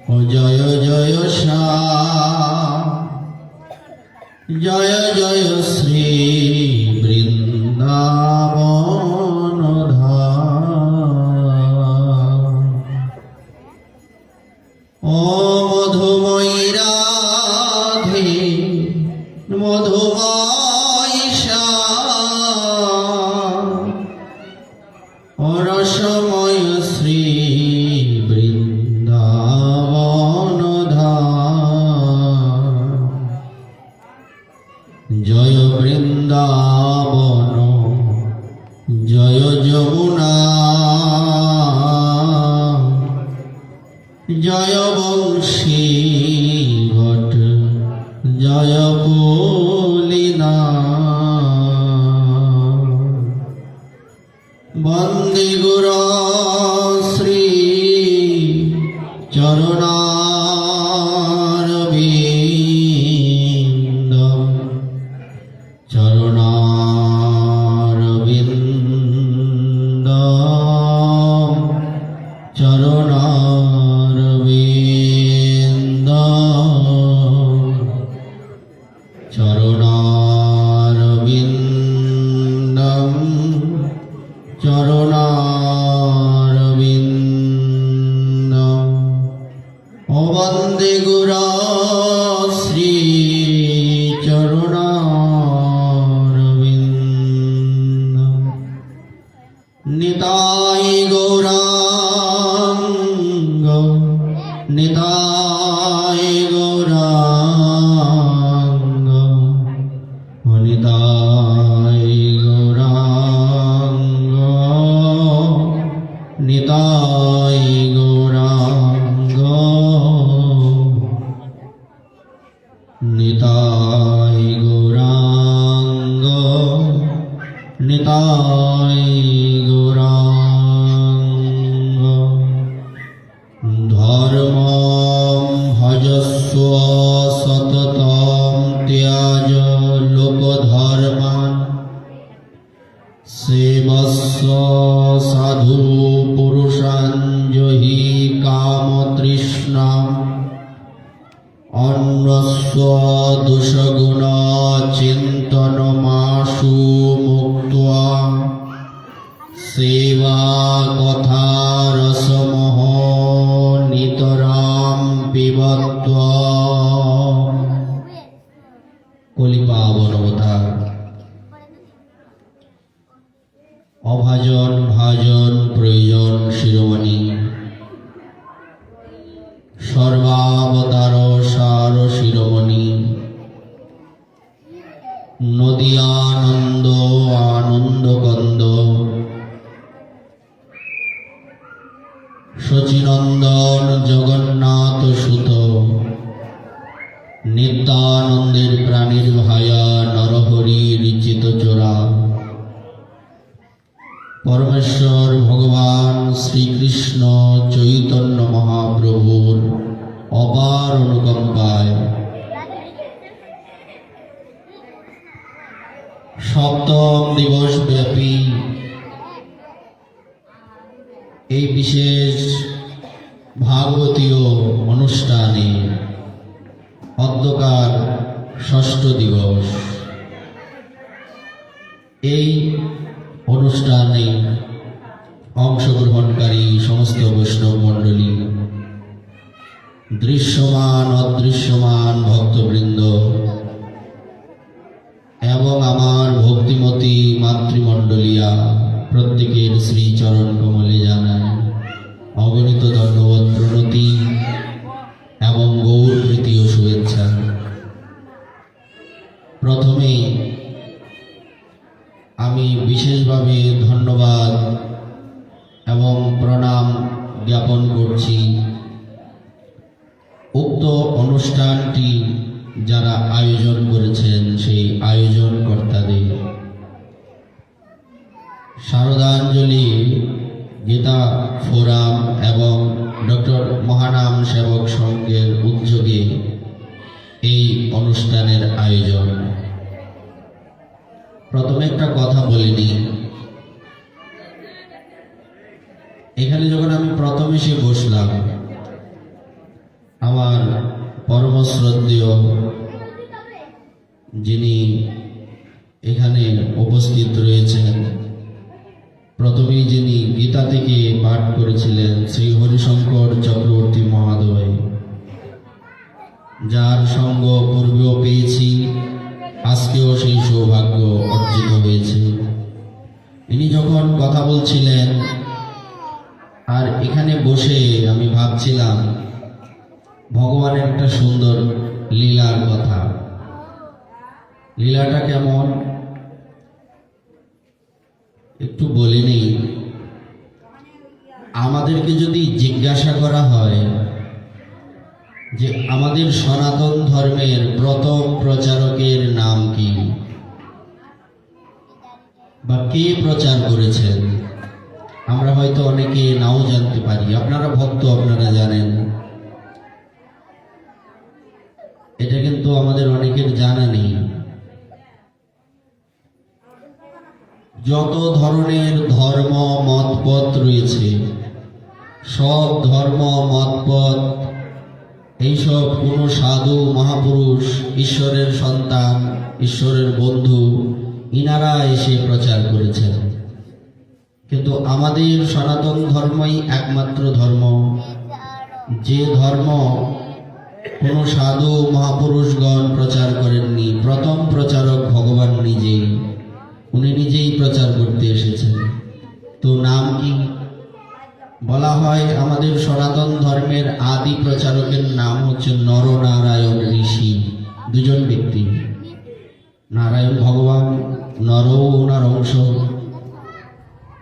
ও জয় জয় শ্যাম, জয় জয় শ্রী বৃন্দাবন ধাম। ও মধুময়ী রাধে মধুময়ী শ্যাম, ও রসময় শ্রী বৃন্দাবন ধাম। জয় বৃন্দাবন জয় যমুনা, জয় বংশী ভট জয় পুলিনা। বন্দে গুরু শ্রী চরণারবিন্দ, চরণারবিন্দ, চরণারবিন্দ, চরণারবিন্দ, চরণারবিন্দ। ও বন্দে গুরু শ্রী চরণারবিন্দ। নিতাই গৌরাঙ্গ, নিতাই গৌরাঙ্গ, নিতাই গৌরাঙ্গ, নিতাই গৌরাঙ্গ, নিতাই গৌরাঙ্গ, নিতাই গৌরাঙ্গ। ধর্মং ভজস্ব সততং ত্যাজ লোকধর্মাन्, সেবস্ব সাধু পুরুষাन् জহি কামতৃষ্ণাम्, অন্যস্য দোষগুণ চিন্তনমাশু মুক্ত্বা, সেবা কথা রসমহ নিতরাম পিবত্বা। কলিপাবন অবতার। অভাজন ভাজন প্রয়োজন শিরোমণি, সর্বাবতার সার শিরোমণি। নদী আনন্দ আনন্দ কন্দ, শচীনন্দন জগন্নাথ সুত। নিত্যানন্দের প্রাণীর ভায়া নরহরির চিতচোরা। পরমেশ্বর ভগবান শ্রীকৃষ্ণ চৈতন্য মহাপ্রভুর অপার অনুকম্পায় সপ্তম দিবস ব্যাপী এই বিশেষ ভাগবতীয় অনুষ্ঠানে অদ্যকার ষষ্ঠ দিবস। এই অনুষ্ঠানে অংশগ্রহণকারী সমস্ত বৈষ্ণব মণ্ডলী, দৃশ্যমান অদৃশ্যমান ভক্তবৃন্দ এবং আমার ভক্তিমতী মাতৃমণ্ডলীরা প্রত্যেকের শ্রীচরণ কমলে জানান অগণিত ধন্যবাদ, প্রণতি এবং গৌর প্রীতি ও শুভেচ্ছা। প্রথমে আমি বিশেষভাবে ধন্যবাদ এবং প্রণাম জ্ঞাপন করছি উক্ত অনুষ্ঠানটি যারা আয়োজন করেছেন সেই আয়োজনকর্তাদের। শারদাঞ্জলি গীতা ফোরাম এবং ডক্টর মহানাম সেবক সংঘের উদ্যোগে এই অনুষ্ঠানের আয়োজন। প্রথমে একটা কথা বলিনি, এখানে যখন আমি প্রথম এসে বসলাম যিনি এখানে উপস্থিত রয়েছেন, প্রথমেই যিনি গীতা থেকে পাঠ করেছিলেন শ্রী হরিশঙ্কর চক্রবর্তী মহোদয়, যার সঙ্গ পূর্বেও পেয়েছি, আজকেও সেই সৌভাগ্য অর্জিত হয়েছে। ইনি যখন কথা বলছিলেন আর এখানে বসে আমি ভাবছিলাম ভগবানের একটা সুন্দর লীলার কথা। লীলাটা কেমন একটু বলে নেই। আমাদেরকে যদি জিজ্ঞাসা করা হয় যে আমাদের সনাতন ধর্মের প্রথম প্রচারকের নাম কি বা কে প্রচার করেছেন, আমরা হয়তো অনেকে নাও জানতে পারি। আপনারা ভক্ত, আপনারা জানেন, এটা কিন্তু আমাদের অনেকের জানা নেই। যত ধরনের ধর্ম মতপথ রয়েছে, সব ধর্ম মতপথ এইসব কোনো সাধু মহাপুরুষ, ঈশ্বরের সন্তান, ঈশ্বরের বন্ধু, ইনারা এসে প্রচার করেছেন। কিন্তু আমাদের সনাতন ধর্মই একমাত্র ধর্ম, যে ধর্ম কোনো সাধু মহাপুরুষগণ প্রচার করেননি। প্রথম প্রচারক ভগবান নিজেই, উনি নিজেই প্রচার করতে এসেছেন। তো নাম কি? বলা হয় আমাদের সনাতন ধর্মের আদি প্রচারকের নাম হচ্ছে নরনারায়ণ ঋষি। দুজন ব্যক্তি, নারায়ণ ভগবান, নর ওনার অংশ।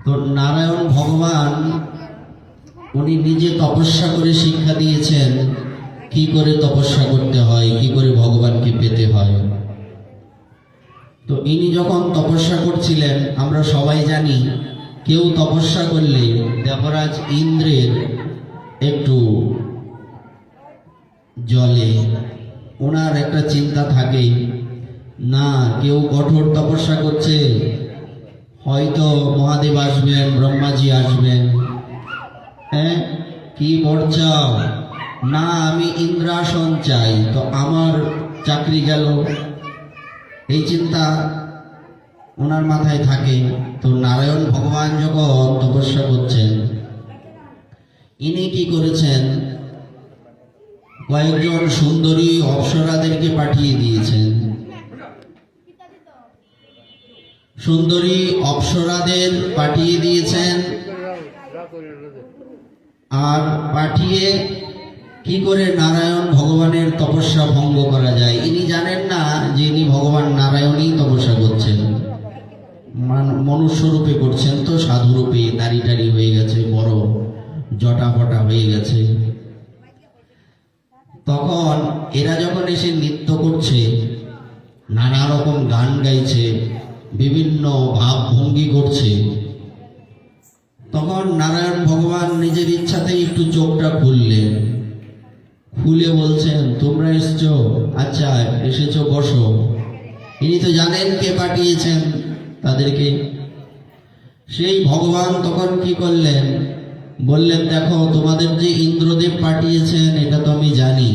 তো নারায়ণ ভগবান উনি নিজে তপস্যা করে শিক্ষা দিয়েছেন কি করে তপস্যা করতে হয়, কি করে ভগবানকে পেতে হয়। তো ইনি যখন তপস্যা করছিলেন, আমরা সবাই জানি কেউ তপস্যা করলে দেবরাজ ইন্দ্রের একটু জলে, ওনার একটা চিন্তা থাকে না কেউ কঠোর তপস্যা করছে, হয়তো মহাদেব আসবেন, ব্রহ্মাজি আসবেন, হ্যাঁ কি বর চাও? না আমি ইন্দ্রাসন চাই, তো আমার চাকরি গেল, এই চিন্তা ওনার মাথায় থাকে। তো নারায়ণ ভগবান যখন তপস্যা করছেন, ইনি কি করেছেন, কয়েকজন সুন্দরী অপ্সরাদেরকে পাঠিয়ে দিয়েছেন। সুন্দরী অপ্সরাদের পাঠিয়ে দিয়েছেন, আর পাঠিয়ে কি করে নারায়ণ ভগবানের তপস্যা ভঙ্গ করা যায়। ইনি জানেন না যে ইনি ভগবান নারায়ণই তপস্যা করছেন, মনুষ্য রূপে করছেন, তো সাধু রূপে দাড়ি টাড়ি হয়ে গেছে, বড় জটা ফটা হয়ে গেছে। তখন এরা যখন এসে নৃত্য করছে, নানা রকম গান গাইছে, বিভিন্ন ভাব ভঙ্গি করছে, তখন নারায়ণ ভগবান নিজের ইচ্ছাতেই একটু চোখটা খুললেন, খুলে বলছেন তোমরা এসছো, আচ্ছা এসেছো, বসো। ইনি তো জানেন কে পাঠিয়েছেন তাদেরকে। সেই ভগবান তখন কি করলেন, বললেন দেখো তোমাদের যে ইন্দ্রদেব পাঠিয়েছেন এটা তো আমি জানি।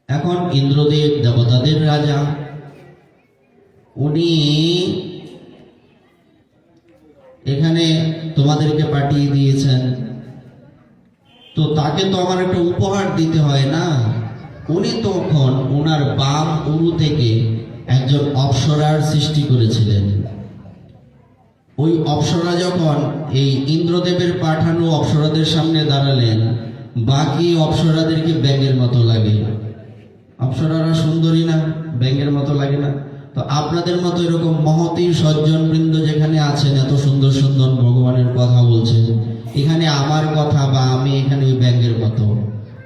এখন ইন্দ্রদেব দেবতাদের রাজা, উনি এখানে তোমাদেরকে পাঠিয়ে দিয়েছেন, তো তাকে তো আমার একটা উপহার দিতে হয় না। উনি তখন ওনার বাম উরু থেকে একজন অপ্সরার সৃষ্টি করেছিলেন। ওই অপ্সরা যখন এই ইন্দ্রদেবের পাঠানো অপ্সরাদের সামনে দাঁড়ালেন, বাকি অপ্সরাদেরকে ব্যাঙের মতো লাগে। অপ্সরারা সুন্দরী না, ব্যাঙের মতো লাগে না? তো আপনাদের মতো এরকম মহতী সজ্জন বৃন্দ যেখানে আছেন, এত সুন্দর সুন্দর ভগবানের কথা বলছেন, এখানে আমার কথা বা আমি এখানে ওই ব্যাঙের মতো,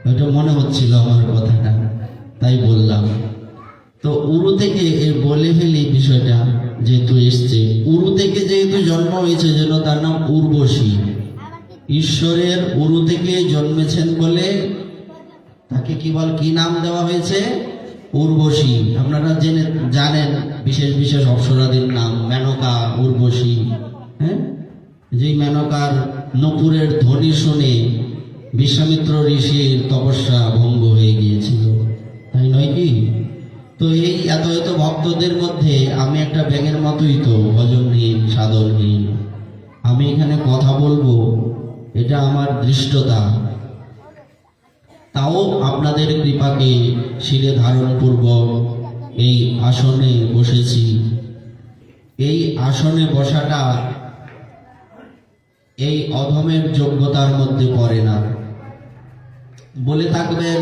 ওইটা মনে হচ্ছিল আমার কথাটা, তাই বললাম। তো উরু থেকে বলে ফেলি বিষয়টা, যেহেতু এসছে উরু থেকে, যেহেতু জন্ম হয়েছে যেন তার নাম উর্বশী। ঈশ্বরের উরু থেকে জন্মেছেন বলে তাকে কি নাম দেওয়া হয়েছে? উর্বশী। আপনারা জানেন বিশেষ বিশেষ অপ্সরাদের নাম, মেনকা, উর্বশী। হ্যাঁ, যেই মেনকার নূপুরের ধ্বনি শুনে বিশ্বামিত্র ঋষির তপস্যা ভঙ্গ হয়ে গিয়েছিল, তাই নয় কি? তো এই এত এত ভক্তদের মধ্যে আমি একটা ব্যাঙের মতোই তো, ভজনহীন সাধনহীন। আমি এখানে কথা বলবো, এটা আমার দৃষ্টতা। তাও আপনাদের কৃপাকে শিরে ধারণ পূর্বক এই আসনে বসেছি। এই আসনে বসাটা এই অধমের যোগ্যতার মধ্যে পড়ে না। বলে থাকবেন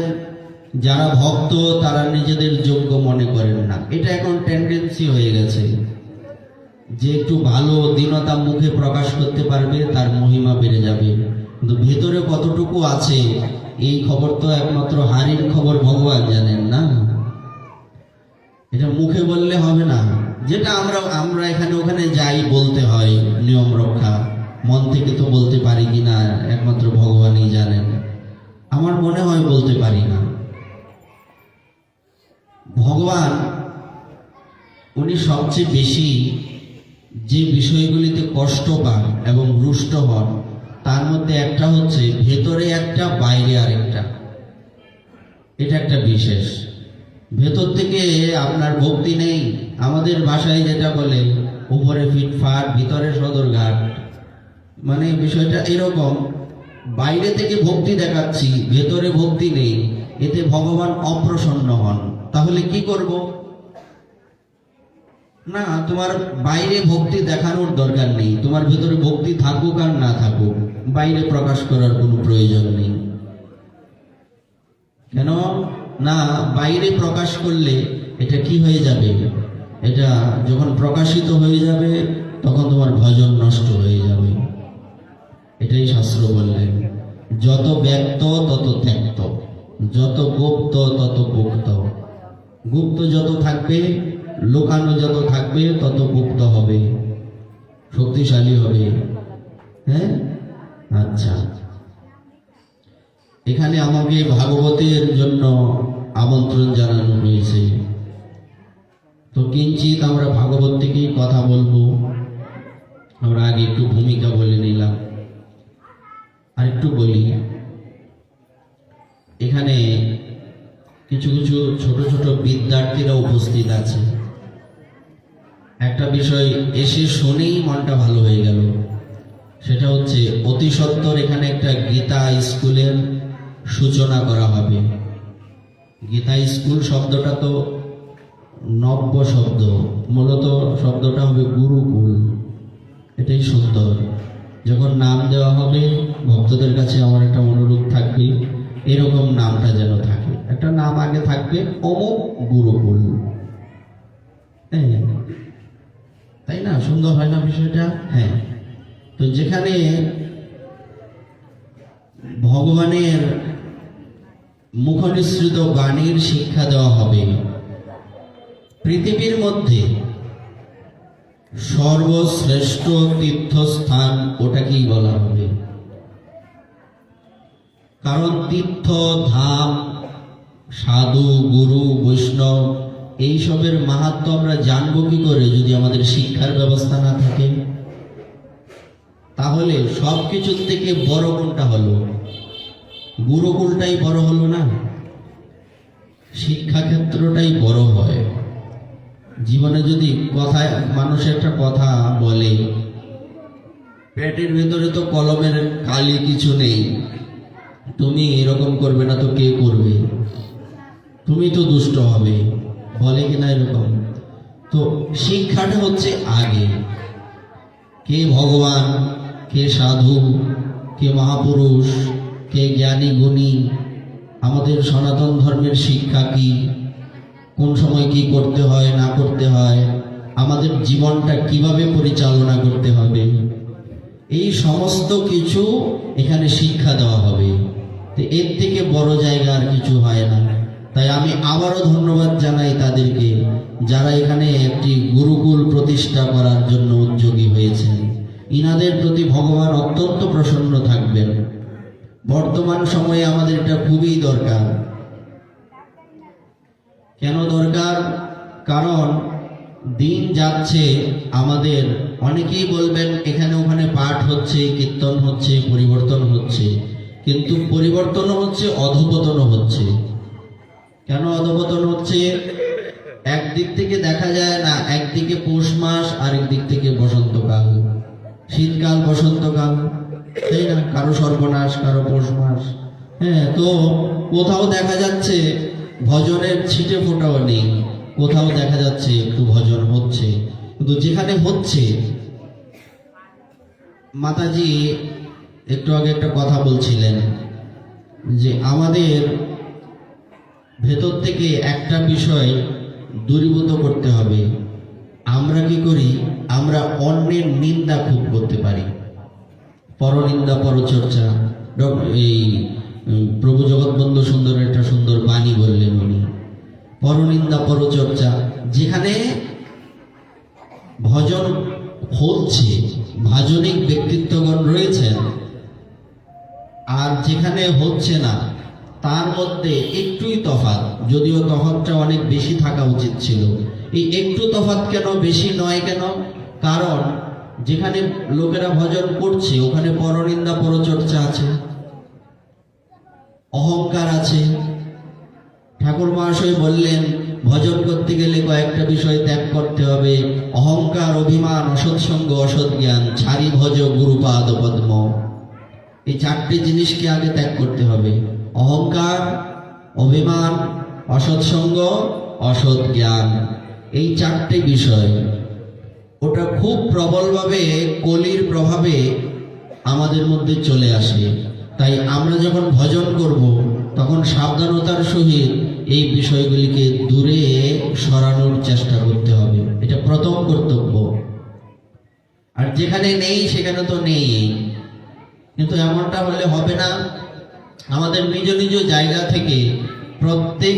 যারা ভক্ত তারা নিজেদের যোগ্য মনে করেন না, এটা এখন টেন্ডেন্সি হয়ে গেছে যে একটু ভালো দীনতা মুখে প্রকাশ করতে পারবে তার মহিমা বেড়ে যাবে, কিন্তু ভেতরে কতটুকু আছে এই খবর তো একমাত্র হারির খবর ভগবান জানেন না। এটা মুখে বললে হবে না, যেটা আমরা এখানে ওখানে যাই বলতে হয় নিয়ম রক্ষা, মন থেকে তো বলতে পারি কিনা একমাত্র ভগবানই জানেন। আমার মনে হয় বলতে পারি না। ভগবান উনি সবচেয়ে বেশি যে বিষয়গুলিতে কষ্ট পান এবং রুষ্ট হন তার মধ্যে একটা হচ্ছে ভেতরে একটা বাইরে আরেকটা। এটা একটা বিশেষ। ভেতর থেকে আপনার ভক্তি নেই, আমাদের ভাষায় যেটা বলে উপরে ফিটফাট ভিতরে সদরঘাট, মানে বিষয়টা এরকম। বাইরে থেকে ভক্তি দেখাচ্ছি, ভেতরে ভক্তি নেই, এতে ভগবান অপ্রসন্ন হন। তাহলে কি করব? না, তোমার বাইরে ভক্তি দেখানোর দরকার নেই, তোমার ভেতরে ভক্তি থাকুক আর না থাকুক, বাইরে প্রকাশ করার কোনো প্রয়োজন নেই। কেন না? বাইরে প্রকাশ করলে এটা কি হয়ে যাবে? এটা যখন প্রকাশিত হয়ে যাবে তখন তোমার ভজন নষ্ট হয়ে যাবে। এটাই শাস্ত্র বললেন, যত ব্যক্ত তত ত্যক্ত, যত গুপ্ত তত গুপ্ত। গুপ্ত যত থাকবে, লুকানো যত থাকবে তত গুপ্ত হবে, শক্তিশালী হবে। হ্যাঁ, আচ্ছা। এখানে আমাকে ভাগবতের জন্য আমন্ত্রণ জানানো হয়েছে, তো কিঞ্চিত আমরা ভাগবত থেকেই কথা বলবো। আমরা আগে একটু ভূমিকা বলে নিলাম, আর একটু বলি। এখানে কিছু কিছু ছোট ছোট বিদ্যার্থীরা উপস্থিত আছে। একটা বিষয় এসে শুনেই মনটা ভালো হয়ে গেল, সেটা হচ্ছে অতি সত্বর এখানে একটা গীতা স্কুলের সূচনা করা হবে। গীতা স্কুল শব্দটা তো নব্য শব্দ, মূলত শব্দটা হবে গুরুকুল। এটাই সুন্দর। যখন নাম দেওয়া হবে ভক্তদের কাছে আমার একটা অনুরোধ থাকবে, এরকম নামটা যেন থাকে। একটা নাম আগে থাকবে অমুক গুরুকুল, তাই না? সুন্দর হয় না বিষয়টা? হ্যাঁ। তো যেখানে ভগবানের মুখনিসৃত বাণীর শিক্ষা দেওয়া হবে, পৃথিবীর মধ্যে সর্বশ্রেষ্ঠ তীর্থস্থান ওটাকেই বলা হবে। কারণ তীর্থ, ধাম, সাধু, গুরু, বৈষ্ণব এইসবের মাহাত্ম্য আমরা জানবো কি করে যদি আমাদের শিক্ষার ব্যবস্থা না থাকে? তাহলে সব কিছুর থেকে বড় কোনটা হলো? গুরুকুলটাই বড় হলো না? শিক্ষাক্ষেত্রটাই বড় হয়। জীবনে যদি কথায় মানুষ একটা কথা বলে, পেটের ভেতরে তো কলমের কালি কিছু নেই, তুমি এরকম করবে না তো কে করবে? তুমি তো দুষ্ট হবে, বলে কিনা এরকম? তো শিক্ষাটা হচ্ছে আগে। কে ভগবান, কে সাধু, কে মহাপুরুষ, কে জ্ঞানী গুণী, আমাদের সনাতন ধর্মের শিক্ষা কি, কোন সময় কি করতে হয় না করতে হয়, আমাদের জীবনটা কিভাবে পরিচালনা করতে হবে, এই সমস্ত কিছু এখানে শিক্ষা দেওয়া হবে। তো এর থেকে বড় জায়গা আর কিছু হয় না। তাই আমি আবারও ধন্যবাদ জানাই তাদেরকে যারা এখানে একটি গুরুকুল প্রতিষ্ঠা করার জন্য উদ্যোগী হয়েছেন। ইনাদের প্রতি ভগবান অত্যন্ত প্রসন্ন থাকবেন। বর্তমান সময়ে আমাদের এটা খুবই দরকার। কেন দরকার? কারণ দিন যাচ্ছে, আমাদের অনেকেই বলবেন এখানে ওখানে পাঠ হচ্ছে, কীর্তন হচ্ছে, পরিবর্তন হচ্ছে, কিন্তু পরিবর্তনও হচ্ছে, অধঃপতনও হচ্ছে। কেন অধঃপতন হচ্ছে? একদিক থেকে দেখা যায় না, একদিকে পৌষ মাস, আরেক দিক থেকে বসন্তকাল, শীতকাল, বসন্তকাল, তাই না? কারো সর্বনাশ, কারো পৌষ মাস। হ্যাঁ, তো কোথাও দেখা যাচ্ছে ভজনের ছিটে ফোটাও নেই, কোথাও দেখা যাচ্ছে একটু ভজন হচ্ছে। কিন্তু যেখানে হচ্ছে, মাতাজি একটু আগে একটা কথা বলছিলেন যে আমাদের ভেতর থেকে একটা বিষয় দূরীভূত করতে হবে। আমরা কি করি? আমরা অন্যের নিন্দা খুব করতে পারি, পরনিন্দা পরচর্চা। এই প্রভু জগৎবন্ধু সুন্দর একটা সুন্দর বাণী বললেন উনি, পরনিন্দা পরচর্চা। যেখানে ভজন হচ্ছে, ভাজনিক ব্যক্তিত্বগণ রয়েছেন, আর যেখানে হচ্ছে না তার মধ্যে একটুই তফাৎ, যদিও তফাৎটা অনেক বেশি থাকা উচিত ছিল। এই একটু তফাৎ কেন বেশি নয় কেন? কারণ যেখানে লোকেরা ভজন করছে ওখানে পরনিন্দা পরচর্চা আছে, অহংকার আছে। ঠাকুর মহাশয় বললেন ভজন করতে গেলে কয়েকটা বিষয় ত্যাগ করতে হবে: অহংকার, অভিমান, অসৎসঙ্গ, অসৎ জ্ঞান, ছাড়ি ভজ গুরুপাদ পদ্ম। এই চারটি জিনিসকে আগে ত্যাগ করতে হবে: অহংকার, অভিমান, অসৎসঙ্গ, অসৎ জ্ঞান। এই চারটি বিষয় ওটা খুব প্রবলভাবে কলির প্রভাবে আমাদের মধ্যে চলে আসে। তাই আমরা যখন ভজন করব তখন সাবধানতার সহিত এই বিষয়গুলিকে দূরে সরানোর চেষ্টা করতে হবে, এটা প্রথম কর্তব্য। আর যেখানে নেই সেখানে তো নেই, কিন্তু এমনটা হলে হবে না। আমাদের নিজ নিজ জায়গা থেকে প্রত্যেক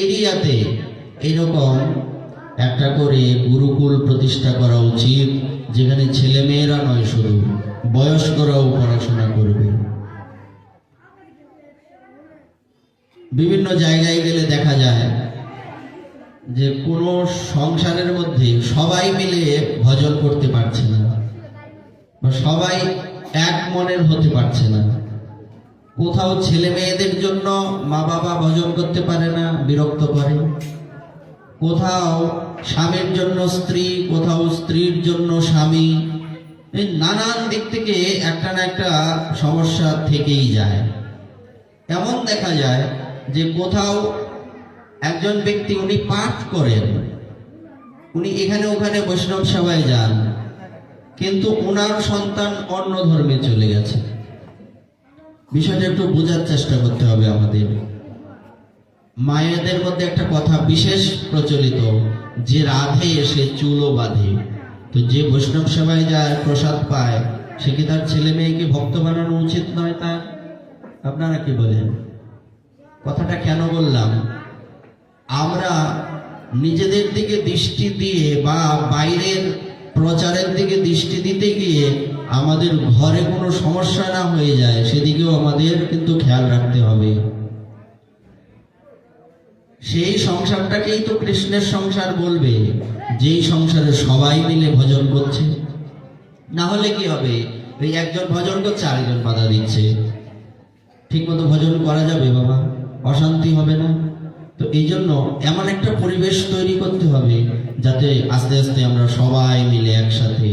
এরিয়াতে এরকম একটা করে গুরুকুল প্রতিষ্ঠা করা উচিত, যেখানে ছেলেমেয়েরা নয়, শুধু বয়স্করাও পড়াশোনা করবে। বিভিন্ন জায়গায় গেলে দেখা যায় যে কোনো সংসারের মধ্যে সবাই মিলে ভজন করতে পারছে না, বা সবাই এক মনের হতে পারছে না। কোথাও ছেলে মেয়েদের জন্য মা বাবা ভজন করতে পারে না, বিরক্ত করে। কোথাও স্বামীর জন্য স্ত্রী, কোথাও স্ত্রীর জন্য স্বামী। এই নানান দিক থেকে একটা না একটা সমস্যা থেকেই যায়। এমন দেখা যায় যে কোথাও একজন ব্যক্তি উনি পাঠ করেন, উনি এখানে ওখানে বৈষ্ণব সেবায় যান, কিন্তু ওনার সন্তান অন্য ধর্মে চলে গেছে। বিষয়টা একটু বোঝার চেষ্টা করতে হবে আমাদের। মায়েদের মধ্যে একটা কথা বিশেষ প্রচলিত, যে রাধে সে চুলো বাঁধে। তো যে বৈষ্ণব সেবায় যায়, প্রসাদ পায়, সে কি তার ছেলে মেয়েকে ভক্ত বানানো উচিত নয়? তার, আপনারা কি বলেন? কথাটা কেন বললাম? আমরা নিজেদের দিকে দৃষ্টি দিয়ে বা বাইরের প্রচারের দিকে দৃষ্টি দিতে গিয়ে আমাদের ঘরে কোনো সমস্যা না হয়ে যায়, সেদিকেও আমাদের কিন্তু খেয়াল রাখতে হবে। সেই সংসারটাকেই তো কৃষ্ণের সংসার বলবে, যেই সংসারে সবাই মিলে ভজন করছে। না হলে কি হবে? এই একজন ভজন করছে, আরেকজন বাধা দিচ্ছে। ঠিক মতো ভজন করা যাবে বাবা? অশান্তি হবে না? তো এই জন্য এমন একটা পরিবেশ তৈরি করতে হবে যাতে আস্তে আস্তে আমরা সবাই মিলে একসাথে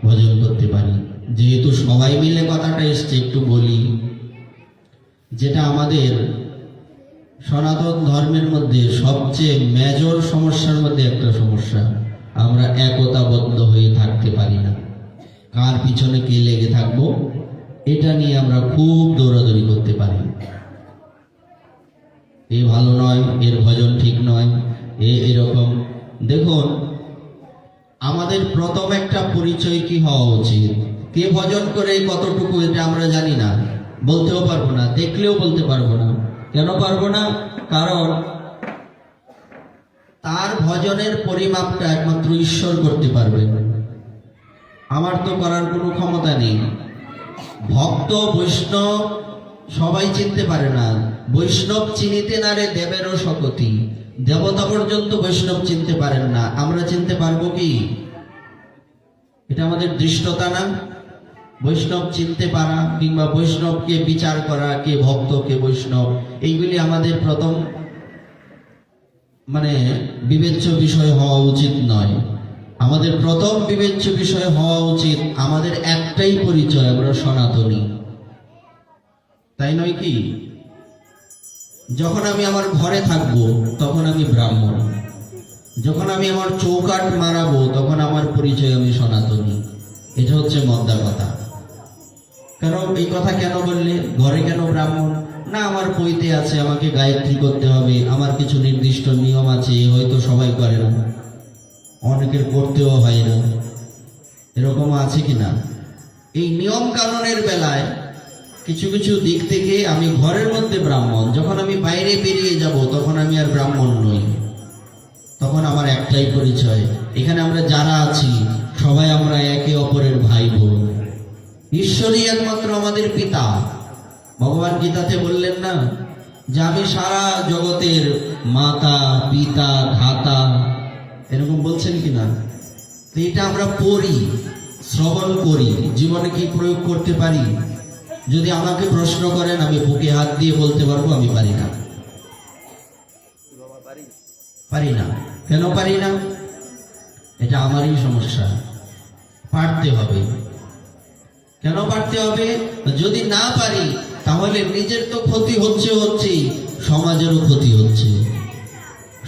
ভজন করতে পারি। যেহেতু সবাই মিলে কথাটা এসছে, একটু বলি, যেটা আমাদের সনাতন ধর্মের মধ্যে সবচেয়ে মেজর সমস্যার মধ্যে একটা সমস্যা, আমরা একতাবদ্ধ হয়ে থাকতে পারি না। কার পিছনে কে লেগে থাকবো, এটা নিয়ে আমরা খুব দৌড়াদৌড়ি করতে পারি। এ ভালো নয়, এর ভজন ঠিক নয়, এরকম। দেখুন, আমাদের প্রথম একটা পরিচয় কি হওয়া উচিত? কে ভজন করে কতটুকু এটা আমরা জানি না, বলতেও পারবো না, দেখলেও বলতে পারবো না। কেন পারবো না? কারণ তার ভজনের পরিমাপটা একমাত্র ঈশ্বর করতে পারবেন, আমার তো করার কোনো ক্ষমতা নেই। ভক্ত বৈষ্ণব সবাই চিনতে পারে না। বৈষ্ণব চিনিতে না রে দেবেরও শকতি, দেবতা পর্যন্ত বৈষ্ণব চিনতে পারেন না, আমরা চিনতে পারবো কি? এটা আমাদের দৃষ্টতা না? বৈষ্ণব চিনতে পারা কিংবা বৈষ্ণবকে বিচার করা, কে ভক্ত কে বৈষ্ণব, এইগুলি আমাদের প্রথম বিবেচ্য বিষয় হওয়া উচিত নয়। আমাদের প্রথম বিবেচ্য বিষয় হওয়া উচিত আমাদের একটাই পরিচয়, আমরা সনাতনী, তাই নয় কি? যখন আমি আমার ঘরে থাকবো তখন আমি ব্রাহ্মণ, যখন আমি আমার চৌকাঠ মারাবো তখন আমার পরিচয় আমি সনাতনী। এটা হচ্ছে মদ্দা কথা। কেন এই কথা কেন বললে? ঘরে কেন ব্রাহ্মণ? না, আমার পৈতে আছে, আমাকে গায়ত্রী করতে হবে, আমার কিছু নির্দিষ্ট নিয়ম আছে, হয়তো সবাই করে না, অনেকের করতেও হয় না, এরকম আছে কিনা? এই নিয়ম কানুনের বেলায় কিছু কিছু দিক থেকে আমি ঘরের মধ্যে ব্রাহ্মণ, যখন আমি বাইরে বেরিয়ে যাব তখন আমি আর ব্রাহ্মণ নই, তখন আমার একটাই পরিচয়। এখানে আমরা যারা আছি সবাই আমরা একে অপরের ভাই বোন। ঈশ্বরই একমাত্র আমাদের পিতা। ভগবান গীতাতে বললেন না যে আমি সারা জগতের মাতা পিতা ধাতা, এরকম বলছেন কিনা? তো এটা আমরা পড়ি, শ্রবণ করি, জীবনে কি প্রয়োগ করতে পারি? যদি আমাকে প্রশ্ন করেন আমি বুকে হাত দিয়ে বলতে পারবো আমি পারি না। পারি না। কেন পারি না? এটা আমারই সমস্যা। পারতে হবে। কেন পারতে হবে? যদি না পারি তাহলে নিজের তো ক্ষতি হচ্ছেই, সমাজেরও ক্ষতি হচ্ছে,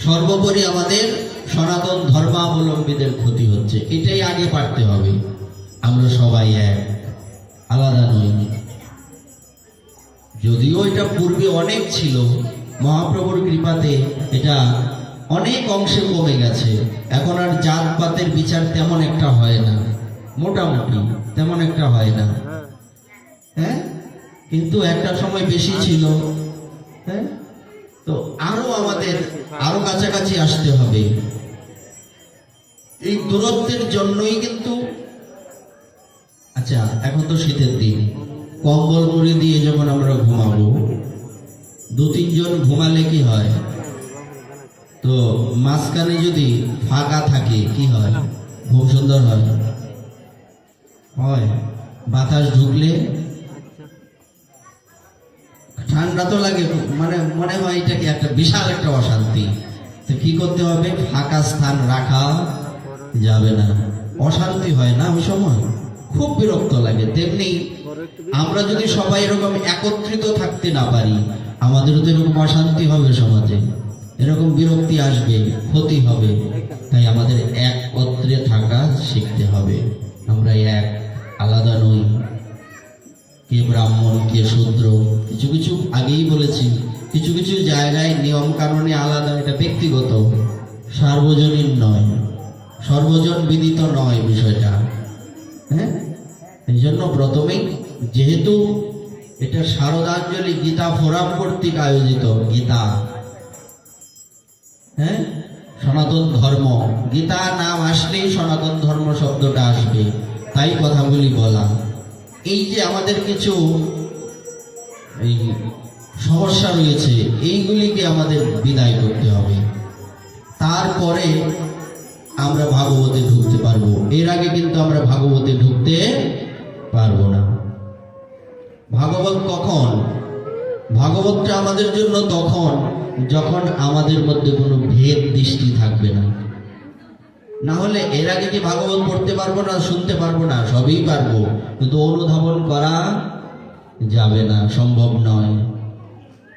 সর্বোপরি আমাদের সনাতন ধর্মাবলম্বীদের ক্ষতি হচ্ছে। এটাই আগে পারতে হবে। আমরা সবাই এক, আলাদা নই। যদিও এটা পূর্বে অনেক ছিল, মহাপ্রভুর কৃপাতে এটা অনেক অংশে কমে গেছে। এখন আর জাতপাতের বিচার তেমন একটা হয় না, মোটামুটি তেমন একটা হয় না। হ্যাঁ, কিন্তু একটা সময় বেশি ছিল। হ্যাঁ, তো আমাদের আরো কাছাকাছি আসতে হবে। এই দূরত্বের জন্যই কিন্তু আচ্ছা, এখন তো শীতের দিন, কম্বল মুড়ি দিয়ে যখন আমরা ঘুমাবো, 2-3 জন ঘুমালে কি হয়? তো মাঝখানে যদি ফাঁকা থাকে কি হয়? খুব সুন্দর হয়। বাতাস ঢুকলে ঠান্ডা তো লাগে, মনে হয় এটা কি একটা বিশাল একটা অশান্তি। তো কি করতে হবে? ফাঁকা স্থান রাখা যাবে না, অশান্তি হয় না ওই সময়, খুব বিরক্ত লাগে। তেমনি আমরা যদি সবাই এরকম একত্রিত থাকতে না পারি, আমাদেরও তো এরকম অশান্তি হবে সমাজে, এরকম বিরক্তি আসবে, ক্ষতি হবে। তাই আমাদের একত্রে থাকা শিখতে হবে। আমরা এক, আলাদা নই। কে ব্রাহ্মণ কে শূদ্র, কিছু কিছু আগেই বলেছি, কিছু কিছু জায়গায় নিয়ম কানুনে আলাদা, এটা ব্যক্তিগত, সার্বজনীন নয়, সর্বজন বিদিত নয় বিষয়টা। হ্যাঁ, এই জন্য প্রথমেই, যেহেতু এটা শারদাঞ্জলি গীতা ফোরাম কর্তৃক আয়োজিত গীতা, হ্যাঁ, সনাতন ধর্ম, গীতা নাম আসলেই সনাতন ধর্ম শব্দটা আসবে, তাই কথাগুলি বলা। এই যে আমাদের কিছু এই সমস্যা রয়েছে, এইগুলিকে আমাদের বিদায় করতে হবে, তারপরে আমরা ভাগবতে ঢুকতে পারবো। এর আগে কিন্তু আমরা ভাগবতে ঢুকতে পারবো না। ভাগবত কখন? ভাগবতটা আমাদের জন্য তখন যখন আমাদের মধ্যে কোনো ভেদ দৃষ্টি থাকবে না। না হলে এর আগে কি ভাগবত পড়তে পারবো না, শুনতে পারবো না? সবই পারবো, কিন্তু অনুধাবন করা যাবে না, সম্ভব নয়।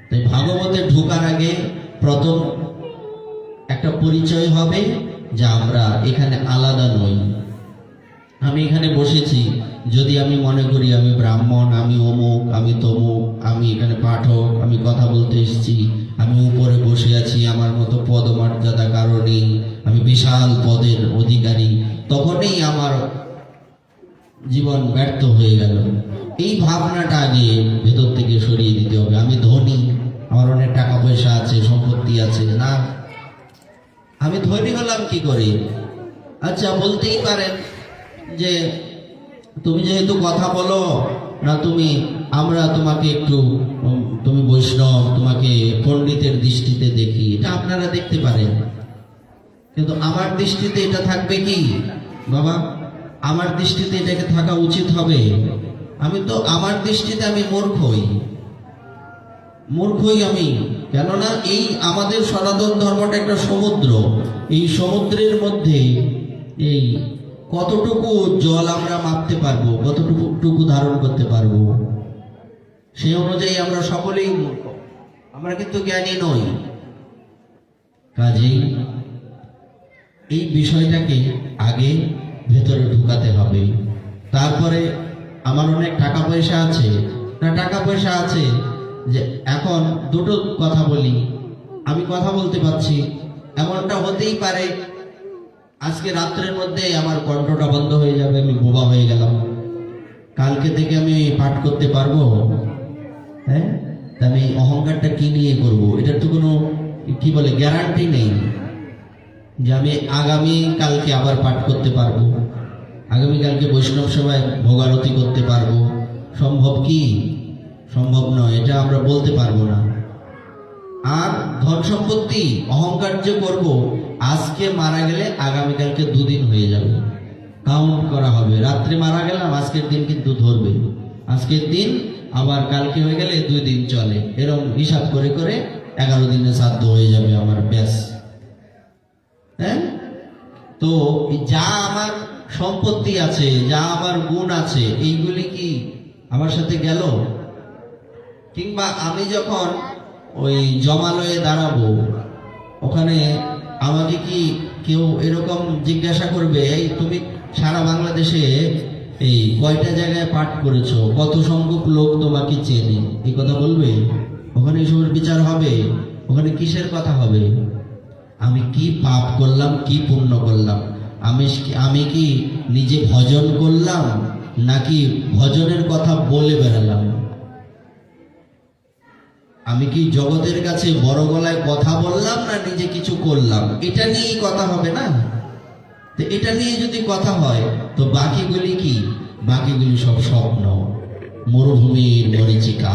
তাই ভাগবতে ঢোকার আগে প্রথম একটা পরিচয় হবে যে আমরা এখানে আলাদা নই। আমি এখানে বসেছি, যদি আমি মনে করি আমি ব্রাহ্মণ, আমি অমুক, আমি তমুক, আমি এখানে পাঠক, আমি কথা বলতে এসেছি, আমি উপরে বসে আছি, আমার মতো পদমর্যাদা কারণে আমি বিশাল পদের অধিকারী, তখনই আমার জীবন ব্যর্থ হয়ে গেল। এই ভাবনাটা আগে ভেতর থেকে সরিয়ে দিতে হবে। আমি ধনী, আমার অনেক টাকা পয়সা আছে, সম্পত্তি আছে, না, আমি ধনী হলাম কি করে? আচ্ছা, বলতেই পারেন যে তুমি যেহেতু কথা বলো না, আমরা তোমাকে একটু, তুমি বৈষ্ণব, তোমাকে পণ্ডিতের দৃষ্টিতে দেখি, এটা আপনারা দেখতে পারেন, কিন্তু আমার দৃষ্টিতে এটা থাকবে কি বাবা? আমার দৃষ্টিতে এটাকে থাকা উচিত হবে? আমি তো আমার দৃষ্টিতে আমি মূর্খই আমি। কেননা এই আমাদের সনাতন ধর্মটা একটা সমুদ্র। এই সমুদ্রের মধ্যে এই কতটুকু জল আমরা মাপতে পারবো, কতটুকু ধারণ করতে পারবো, সেই অনুযায়ী আমরা সকলেই মূর্খ, আমরা কিন্তু জ্ঞানী নই। কাজেই এই বিষয়টাকে আগে ভেতরে ঢুকাতে হবে। তারপরে আমার অনেক টাকা পয়সা আছে, না টাকা পয়সা আছে, যে এখন দুটো কথা বলি, আমি কথা বলতে পারছি, এমনটা হতেই পারে আজকে রাত্রের মধ্যে আমার কণ্ঠটা বন্ধ হয়ে যাবে, আমি বোবা হয়ে গেলাম, কালকে থেকে আমি পাঠ করতে পারবো? হ্যাঁ, তা আমি অহংকারটা কি নিয়ে করবো? এটার তো কোনো কি বলে গ্যারান্টি নেই যে আমি আগামী কালকে আবার পাঠ করতে পারবো, আগামীকালকে বৈষ্ণব সভায় ভোগারতি করতে পারবো। সম্ভব কি? সম্ভব নয়, এটা আমরা বলতে পারবো না। আর ধন সম্পত্তি অহংকার যে করবো, আজকে মারা গেলে আগামীকালকে দুদিন হয়ে যাবে, কাউন্ট করা হবে। রাত্রে মারা গেলাম, আজকের দিন কিন্তু ধরবে, আজকের দিন আবার কালকে হয়ে গেলে 2 দিন চলে, এরকম হিসাব করে করে 11 দিনে শ্রাদ্ধ হয়ে যাবে আমার, ব্যাস। হ্যাঁ, তো যা আমার সম্পত্তি আছে, যা আমার গুণ আছে, এইগুলি কি আমার সাথে গেল? কিংবা আমি যখন ওই জমালয়ে দাঁড়াবো, ওখানে আমাকে কি কেউ এরকম জিজ্ঞাসা করবে, এই তুমি সারা বাংলাদেশে এই কয়টা জায়গায় পাঠ করেছো, কত সংখ্যক লোক তোমাকে চেনে, এই কথা বলবে? ওখানে এসবের বিচার হবে? ওখানে কিসের কথা হবে? আমি কি পাপ করলাম, কি পুণ্য করলাম, আমি কি নিজে ভজন করলাম, নাকি ভজনের কথা বলে বেড়ালাম? আমি কি জগতের কাছে বড় গলায় কথা বললাম, না নিজে কিছু করলাম? এটা নিয়েই কথা হবে না? তো এটা নিয়ে যদি কথা হয়, তো বাকিগুলি কি? বাকিগুলি সব স্বপ্ন, মরুভূমির মরীচিকা।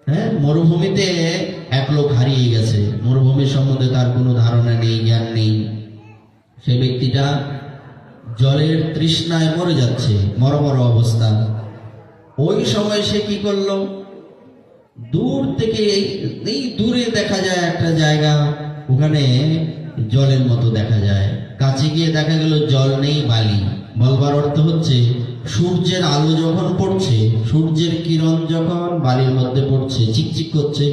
হ্যাঁ, মরুভূমিতে এক লোক হারিয়ে গেছে, মরুভূমির সম্বন্ধে তার কোনো ধারণা নেই, জ্ঞান নেই। সে ব্যক্তিটা জলের তৃষ্ণায় মরে যাচ্ছে, মরমর অবস্থা। ওই সময় সে কি করলো? দূর থেকে এই দূরে দেখা যায় একটা জায়গা, ওখানে জলের মতো দেখা যায়। কাছে গিয়ে দেখা গেল জল নেই, বালি। বলবার অর্থ হচ্ছে, সূর্যের আলো যখন পড়ছে, সূর্যের কিরণ যখন বালির মধ্যে পড়ছে, চিকচিক করছে,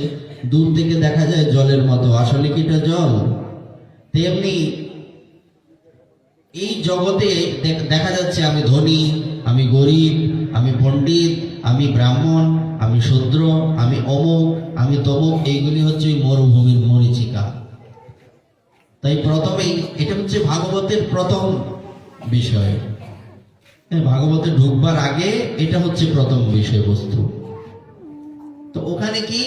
দূর থেকে দেখা যায় জলের মতো। আসলে কি এটা জল? তেমনি এই জগতে দেখা যাচ্ছে আমি ধনী, আমি গরিব, আমি পণ্ডিত, আমি ব্রাহ্মণ, আমি শূদ্র, আমি অমুক, আমি তমুক। এইগুলি হচ্ছে মরুভূমির মরীচিকা। তাই প্রথমেই এটা হচ্ছে ভাগবতের প্রথম বিষয়। ভাগবতে ঢুকবার আগে এটা হচ্ছে প্রথম বিষয়বস্তু। তো ওখানে কি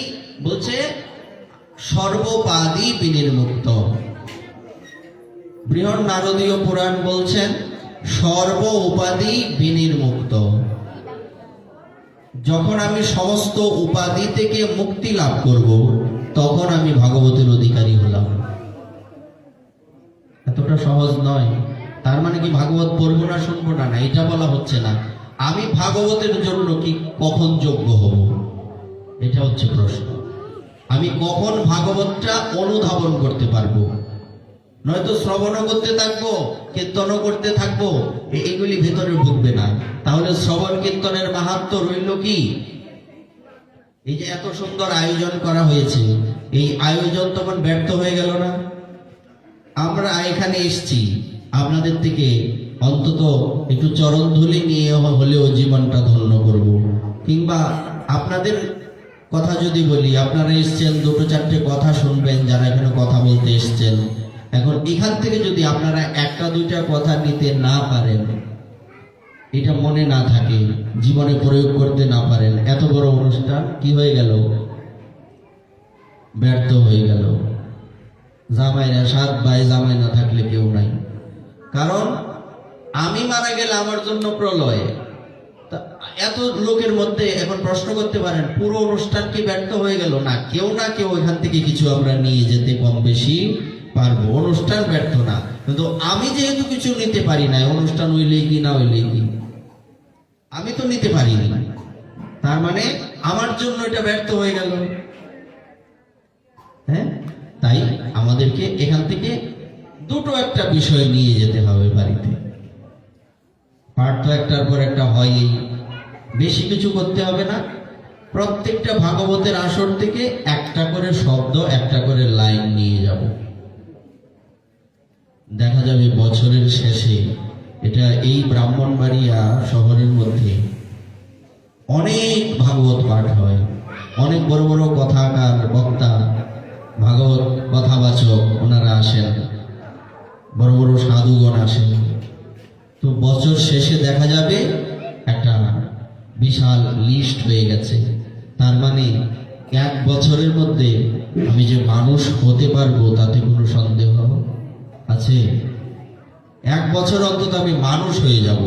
বলছে? সর্বোপাধি বিনির্মুক্ত। বৃহৎ নারদীয় পুরাণ বলছেন সর্ব উপাধি বিনির্মুক্ত। যখন আমি সমস্ত উপাধি থেকে মুক্তি লাভ করব, তখন আমি ভাগবতের অধিকারী হলাম। এতটা সহজ নয়। তার মানে কি ভাগবত পড়বো না, শুনবো না? না, এটা বলা হচ্ছে না। আমি ভাগবতের জন্য কি কখন যোগ্য হব, এটা হচ্ছে প্রশ্ন। আমি কখন ভাগবতটা অনুধাবন করতে পারবো? নয়তো শ্রবণও করতে থাকবো, কীর্তনও করতে থাকবো, এইগুলি ভেতরে ঢুকবে না। তাহলে শ্রবণ কীর্তনের মাহাত্ম্য রইল কি? এই যে এত সুন্দর আয়োজন করা হয়েছে, এই আয়োজন তখন ব্যর্থ হয়ে গেল না? আমরা এখানে এসছি আপনাদের থেকে অন্তত একটু চরণধুলি নিয়ে হলেও জীবনটা ধন্য করব। কিংবা আপনাদের কথা যদি বলি, আপনারা এসছেন, 2-4টে কথা শুনবেন যারা এখানে কথা বলতে এসছেন। এখন এখান থেকে যদি আপনারা 1-2টা কথা নিতে না পারেন, এটা মনে না থাকে, জীবনে প্রয়োগ করতে না পারেন, এত বড় অনুষ্ঠান কি হয়ে গেল? ব্যর্থ হয়ে গেল। জামাইরা 7 ভাই, জামাই না থাকলে কেউ নাই। কারণ আমি মারা গেলে আমার জন্য প্রলয়। এত লোকের মধ্যে এখন প্রশ্ন করতে পারেন, পুরো অনুষ্ঠান কি ব্যর্থ হয়ে গেল? না কেউ এখান থেকে কিছু আমরা নিয়ে যেতে কম বেশি পারবো। অনুষ্ঠান ব্যর্থ না, কিন্তু আমি যেহেতু কিছু নিতে পারি না, অনুষ্ঠান হইলেই কি না হইলেই কি? আমি তো নিতে পারিনি, তার মানে আমার জন্য এটা ব্যর্থ হয়ে গেল। হ্যাঁ, তাই আমাদেরকে এখান থেকে দুটো একটা বিষয় নিয়ে যেতে হবে বাড়িতে। পাঠ তো একটার পর একটা হয়ই, বেশি কিছু করতে হবে না। প্রত্যেকটা ভাগবতের আসর থেকে একটা করে শব্দ, একটা করে লাইন নিয়ে যাব। দেখা যাবে বছরের শেষে এটা এই ব্রাহ্মণবাড়িয়া শহরের মধ্যে অনেক ভাগবত পাঠ হয়। অনেক বড় বড় কথাকার বক্তা, ভাগবত কথাবাচক ওনারা আসেন, বড় বড় সাধুগণ আসেন। তো বছর শেষে দেখা যাবে একটা বিশাল লিস্ট হয়ে গেছে। তার মানে এক বছরের মধ্যে আমি যে মানুষ হতে পারবো তাতে কোনো সন্দেহ আছে? এক বছর অন্তত আমি মানুষ হয়ে যাব।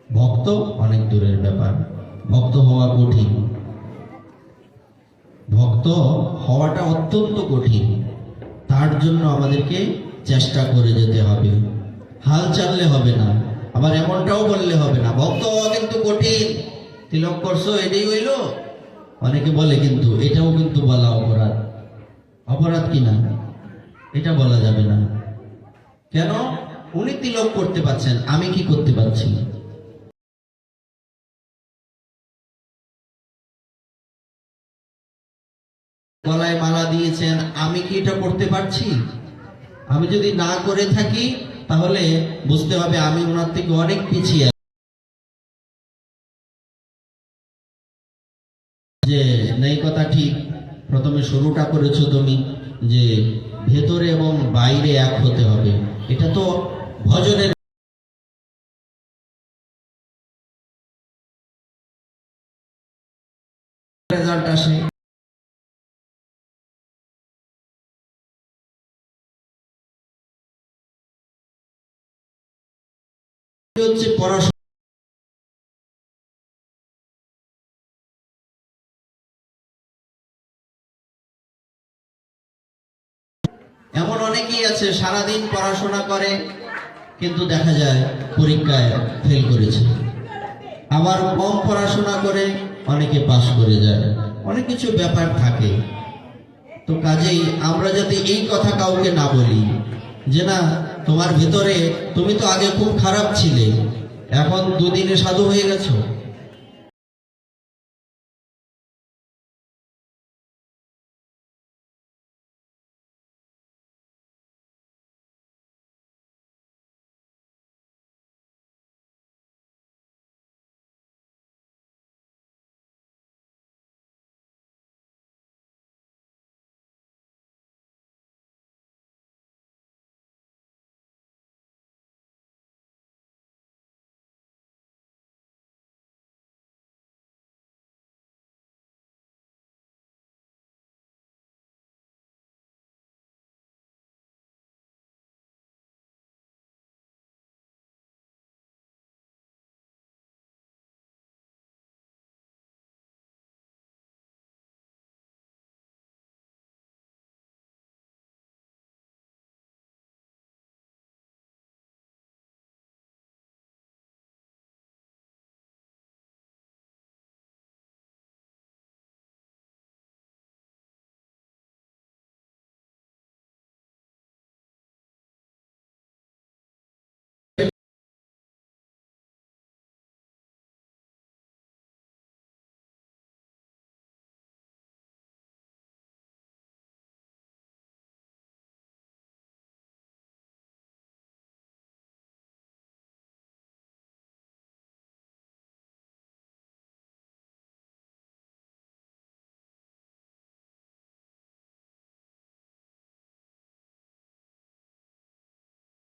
ভক্ত অনেক দূরের ব্যাপার, ভক্ত হওয়া কঠিন। ভক্ত হওয়াটা অত্যন্ত কঠিন। তার জন্য আমাদেরকে চেষ্টা করে যেতে হবে, হাল চাললে হবে না। আবার এমনটাও বললে হবে না ভক্ত হওয়া কিন্তু কঠিন, তিলক করছো এটাই হইল। অনেকে বলে, কিন্তু এটাও কিন্তু বলা অপরাধ। অপরাধ কিনা এটা বলা যাবে না। কেন? উনি তিলক করতে পারছেন, আমি কি করতে পারছি? গলায় মালা দিয়েছেন, আমি কি এটা করতে পারছি? আমি যদি না করে থাকি তাহলে বুঝতে হবে আমি ওনার থেকে অনেক পিছিয়ে। যে নেই কথা ঠিক, প্রথমে শুরুটা করেছো তুমি যে ভেতরে এবং বাইরে এক হতে হবে। এটা তো ভজনের রেজাল্ট আসে। হচ্ছে পড়াশোনা। এমন অনেকেই আছে সারাদিন পড়াশোনা করে কিন্তু দেখা যায় পরীক্ষায় ফেল করেছে। আবার কম পড়াশোনা করে অনেকে পাস করে যায়। অনেক কিছু ব্যাপার থাকে। তো কাজেই আমরা যাতে এই কথা কাউকে না বলি যে না তোমার ভিতরে, তুমি তো আগে খুব খারাপ ছিলে, এখন দুদিনে সাধু হয়ে গেছো।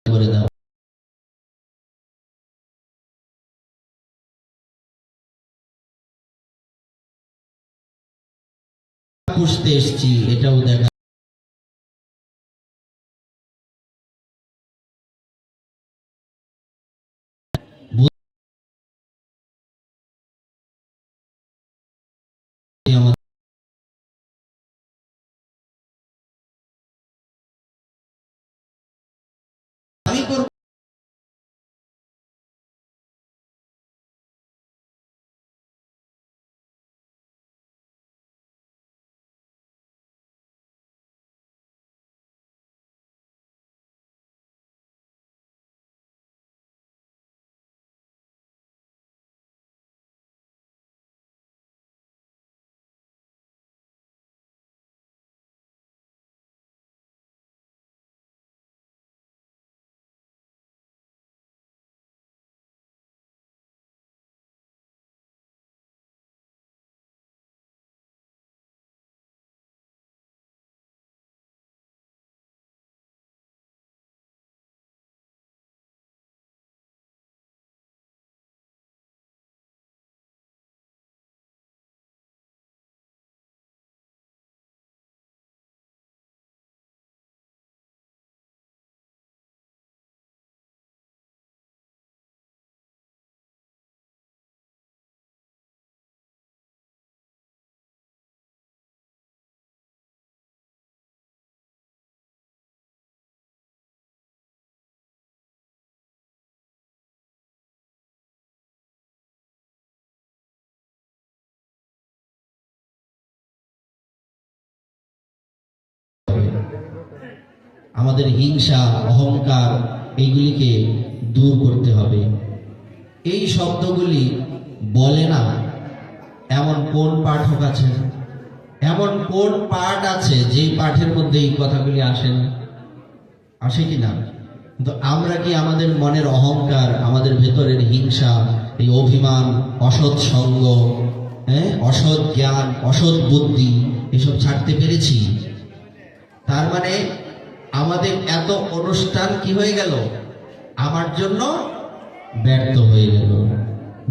করে দাও। খুঁজতে এসছি এটাও দেখা। বুদ্ধি আমাদের- আমি করব আমাদের হিংসা, অহংকার এইগুলিকে দূর করতে হবে। এই শব্দগুলি বলে না এমন কোন পাঠক আছে, এমন কোন পাঠ আছে যে পাঠের মধ্যে এই কথাগুলি আসে না? আসে কি না? কিন্তু আমরা কি আমাদের মনের অহংকার, আমাদের ভেতরের হিংসা, এই অভিমান, অসৎ সঙ্গ, অসৎ জ্ঞান, অসৎ বুদ্ধি এসব ছাড়তে পেরেছি? তার মানে আমাদের এত অনুষ্ঠান কি হয়ে গেল? আমার জন্য ব্যর্থ হয়ে গেল।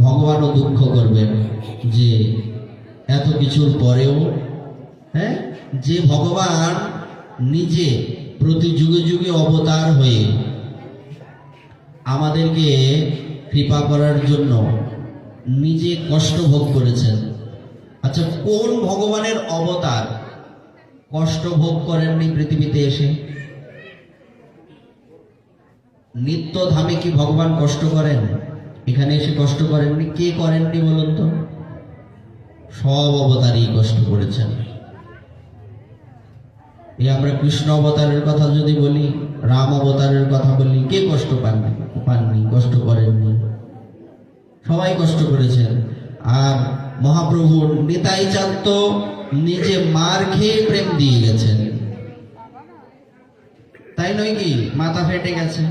ভগবানও দুঃখ করবেন যে এত কিছুর পরেও যে ভগবান নিজে প্রতি যুগে যুগে অবতার হয়ে আমাদেরকে কৃপা করার জন্য নিজে কষ্ট ভোগ করেছেন। আচ্ছা, কোন ভগবানের অবতার কষ্ট ভোগ করেননি পৃথিবীতে এসে? নিত্যধামে কি ভগবান কষ্ট করেন? এখানে এসে কষ্ট করেননি? কে করেননি বলুন তো? সব অবতারই কষ্ট করেছেন। এই আমরা কৃষ্ণ অবতারের কথা যদি বলি, রাম অবতারের কথা বলি, কে কষ্ট পাননি? কষ্ট করেননি, সবাই কষ্ট করেছেন। আর মহাপ্রভুর নিতাই চাঁদ তো নিজে মার খেয়ে প্রেম দিয়ে গেছেন, তাই নয় কি? মাথা ফেটে গেছে।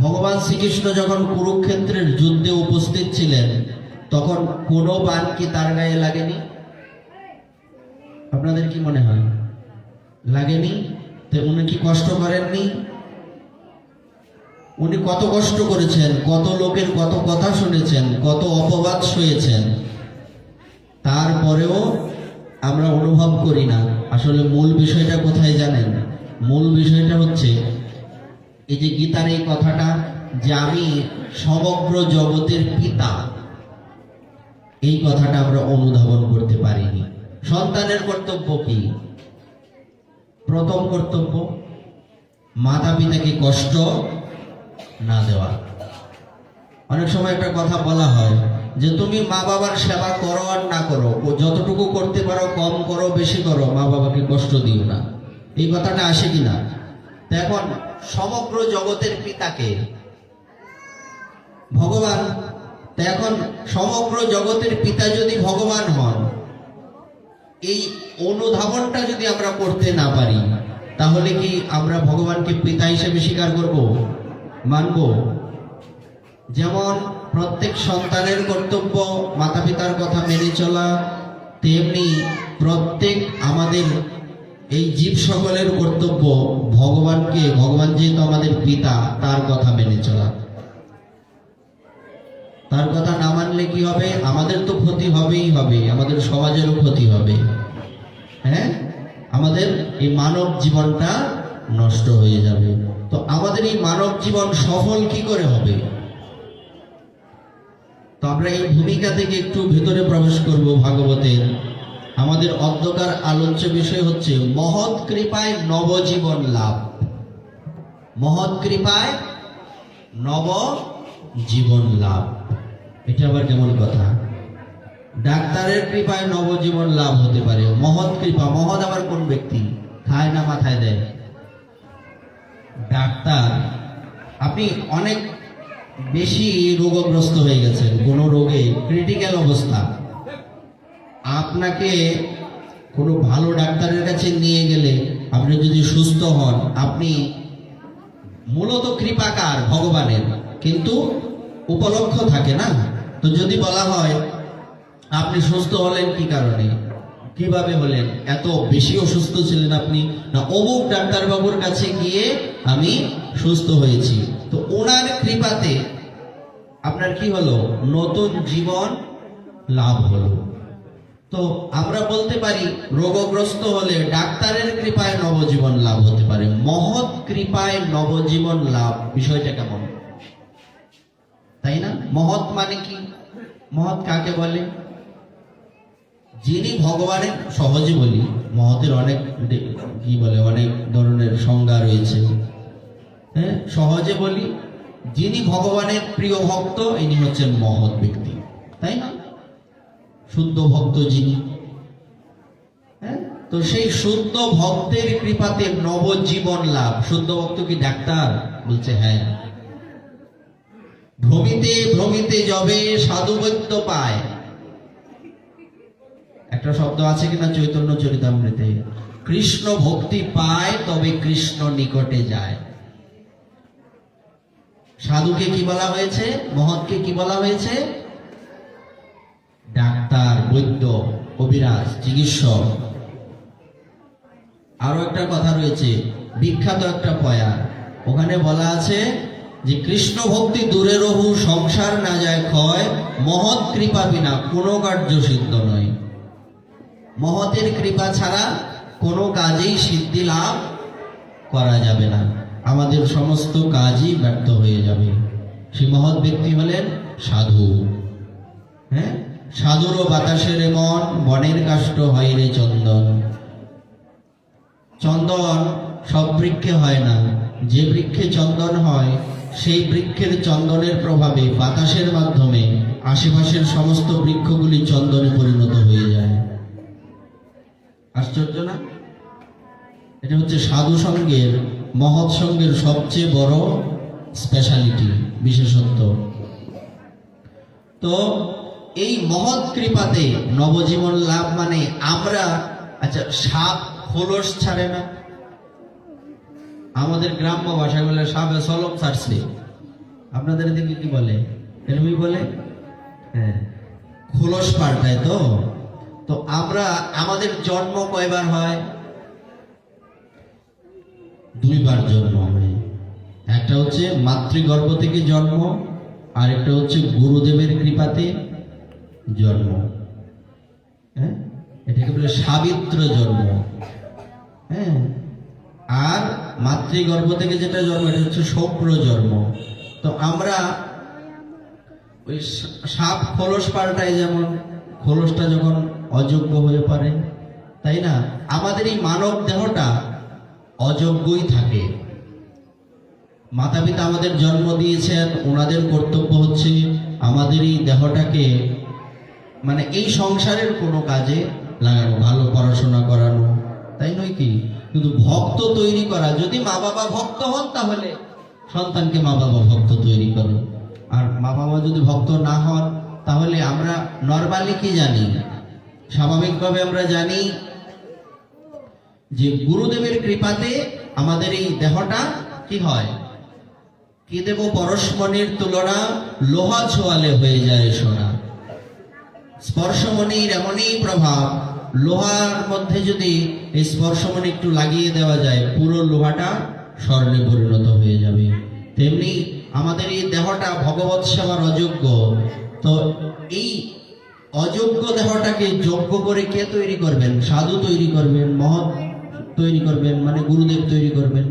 ভগবান শ্রীকৃষ্ণ যখন কুরুক্ষেত্রের যুদ্ধে উপস্থিত ছিলেন তখন কোনো বাণ কি তার গায়ে লাগেনি? আপনাদের কি মনে হয় লাগেনি? তো উনি কি কষ্ট করেননি? উনি কত কষ্ট করেছেন, কত লোকের কত কথা শুনেছেন, কত অপবাদ সয়েছেন, তারপরেও আমরা অনুভব করি না। আসলে মূল বিষয়টা কোথায় জানেন? মূল বিষয়টা হচ্ছে এই যে গীতার এই কথাটা যে আমি সমগ্র জগতের পিতা, এই কথাটা আমরা অনুধাবন করতে পারিনি। সন্তানের কর্তব্য কি? প্রথম কর্তব্য মাতা পিতাকে কষ্ট না দেওয়া। অনেক সময় একটা কথা বলা হয় যে তুমি মা বাবার সেবা করো আর না করো, যতটুকু করতে পারো কম করো বেশি করো, মা বাবাকে কষ্ট দিও না। এই কথাটা আসে কিনা? এখন সমগ্র জগতের পিতাকে ভগবান, এখন সমগ্র জগতের পিতা যদি ভগবান হন, এই অনুধাবনটা যদি আমরা করতে না পারি তাহলে কি আমরা ভগবানকে পিতা হিসেবে স্বীকার করব, মানব? যেমন প্রত্যেক সন্তানের কর্তব্য মাতা পিতার কথা মেনে চলা, তেমনি প্রত্যেক আমাদের এই জীব সকলের কর্তব্য ভগবানকে, ভগবান যেহেতু আমাদের পিতা, তার কথা মেনে চলা। তার কথা না মানলে কি হবে? আমাদের তো ক্ষতি হবেই হবে, আমাদের সমাজেরও ক্ষতি হবে। আমাদের এই মানব জীবনটা নষ্ট হয়ে যাবে। তো আমাদের এই মানব জীবন সফল কি করে হবে? তো আমরা এই ভূমিকা থেকে একটু ভেতরে প্রবেশ করব ভাগবতের। আমাদের অধ্যকার আলোচ্য বিষয় হচ্ছে মহৎ কৃপায় নবজীবন লাভ। মহৎ কৃপায় নবজীবন লাভ, এটা আবার কেমন কথা? ডাক্তারের কৃপায় নবজীবন লাভ হতে পারে, মহৎ কৃপা, মহৎ আবার কোন ব্যক্তি? খায় না মাথায় দেয়? ডাক্তার, আপনি অনেক বেশি রোগগ্রস্ত হয়ে গেছেন, কোন রোগে ক্রিটিক্যাল অবস্থা, আপনাকে কোনো ভালো ডাক্তারের কাছে নিয়ে গেলে আপনি যদি সুস্থ হন, আপনি মূলত কৃপাকার ভগবানের, কিন্তু উপলক্ষ থাকে না। তো যদি বলা হয় আপনি সুস্থ হলেন কি কারণে, কিভাবে হলেন, এত বেশি অসুস্থ ছিলেন আপনি, না অমুক ডাক্তারবাবুর কাছে গিয়ে আমি সুস্থ হয়েছি, তো ওনার কৃপাতে আপনার কি হলো? নতুন জীবন লাভ হলো। তো আমরা বলতে পারি রোগগ্রস্ত হলে ডাক্তারের কৃপায় নবজীবন লাভ হতে পারে, মহৎ কৃপায় নবজীবন লাভ। বিষয়টা কেমন, তাই না? মহৎ মানে কি? মহৎ কাকে বলে? যিনি ভগবানের, সহজে বলি, মহতের অনেক কি বলে, অনেক ধরনের সংজ্ঞা রয়েছে। সহজে বলি, যিনি ভগবানের প্রিয় ভক্ত, ইনি হচ্ছেন মহৎ ব্যক্তি, তাই না? শুদ্ধ ভক্ত যিনি। তো তো সেই শুদ্ধ ভক্তের কৃপাতে নবজীবন লাভ। শুদ্ধ ভক্ত কি ডাক্তার? বলছে হ্যাঁ। ভ্রমিতে ভ্রমিতে যবে সাধু বৈদ্য পায়, একটা শব্দ আছে কিনা চৈতন্য চরিতামৃতে, কৃষ্ণ ভক্তি পায় তবে কৃষ্ণ নিকটে যায়। সাধুকে কি বলা হয়েছে? মহৎকে কি বলা হয়েছে? ডাক্তার, বৈদ্য, কবিরাজ, চিকিৎসক। আরো একটা কথা রয়েছে, বিখ্যাত একটা পয়া, ওখানে বলা আছে যে কৃষ্ণ ভক্তি দূরে রহু, সংসার না যায় ক্ষয়, মহৎ কৃপা বিনা কোনো কার্য সিদ্ধ নয়। মহতের কৃপা ছাড়া কোনো কাজেই সিদ্ধি লাভ করা যাবে না, আমাদের সমস্ত কাজই ব্যর্থ হয়ে যাবে। সেই মহৎ ব্যক্তি হলেন সাধু। হ্যাঁ, সাধুর বাতাসের মন, বনের কাষ্ঠ হয় রে চন্দন। চন্দন সব বৃক্ষে হয় না, যে বৃক্ষে চন্দন হয় সেই বৃক্ষের চন্দনের প্রভাবে বাতাসের মাধ্যমে আশেপাশের সমস্ত বৃক্ষগুলি চন্দনে পরিণত হয়ে যায়। আশ্চর্য না? এটা হচ্ছে সাধু সঙ্গের, মহৎ সঙ্গের সবচেয়ে বড় স্পেশালিটি, বিশেষত্ব। তো এই মহৎ কৃপাতে নবজীবন লাভ মানে আমরা, আচ্ছা সাপ খোলস ছাড়ে না, আমাদের গ্রাম্য ভাষায় বলে সাপে সলপ ছাড়ছে, আপনাদের দিকে কি বলে? এরকমই বলে। হ্যাঁ, খোলস পাল্টায়। তো তো আমরা, আমাদের জন্ম কয়বার হয়? দুইবার জন্ম হয়। একটা হচ্ছে মাতৃগর্ভ থেকে জন্ম, আর একটা হচ্ছে গুরুদেবের কৃপাতে জন্ম। হ্যাঁ, এটাকে বলে সাবিত্র জন্ম। হ্যাঁ, আর মাতৃগর্ভ থেকে যেটা জন্ম এটা হচ্ছে শুক্র জন্ম। তো আমরা ওই সাপ খোলস পাল্টায়, যেমন খোলসটা যখন অযোগ্য হয়ে পড়ে, তাই না? আমাদের এই মানব দেহটা অযোগ্যই থাকে। মাতা পিতা আমাদের জন্ম দিয়েছেন, ওনাদের কর্তব্য হচ্ছে আমাদের এই দেহটাকে মানে এই সংসারের কোনো কাজে লাগানো, ভালো পড়াশোনা করানো, তাই নয় কি? কিন্তু ভক্ত তৈরি করা, যদি মা বাবা ভক্ত হন তাহলে সন্তানকে মা বাবা ভক্ত তৈরি করে। আর মা বাবা যদি ভক্ত না হন তাহলে আমরা নরমালি কি জানি, স্বাভাবিকভাবে আমরা জানি যে গুরুদেবের কৃপাতে আমাদের এই দেহটা কি হয়, কি দেব পরশমণির তুলনা, লোহা ছোয়ালে হয়ে যায় সোনা। স্পর্শমণির এমনই প্রভাব, লোহার মধ্যে যদি এই স্পর্শমণি একটু লাগিয়ে দেওয়া যায়, পুরো লোহাটা স্বর্ণে পরিণত হয়ে যাবে। তেমনি আমাদের এই দেহটা ভগবৎ সেবার অযোগ্য। তো এই অযোগ্য দেহটাকে যোগ্য করে কে তৈরি করবেন? সাধু তৈরি করবেন, মহৎ তৈরি করবেন, মানে গুরুদেব তৈরি করবেন।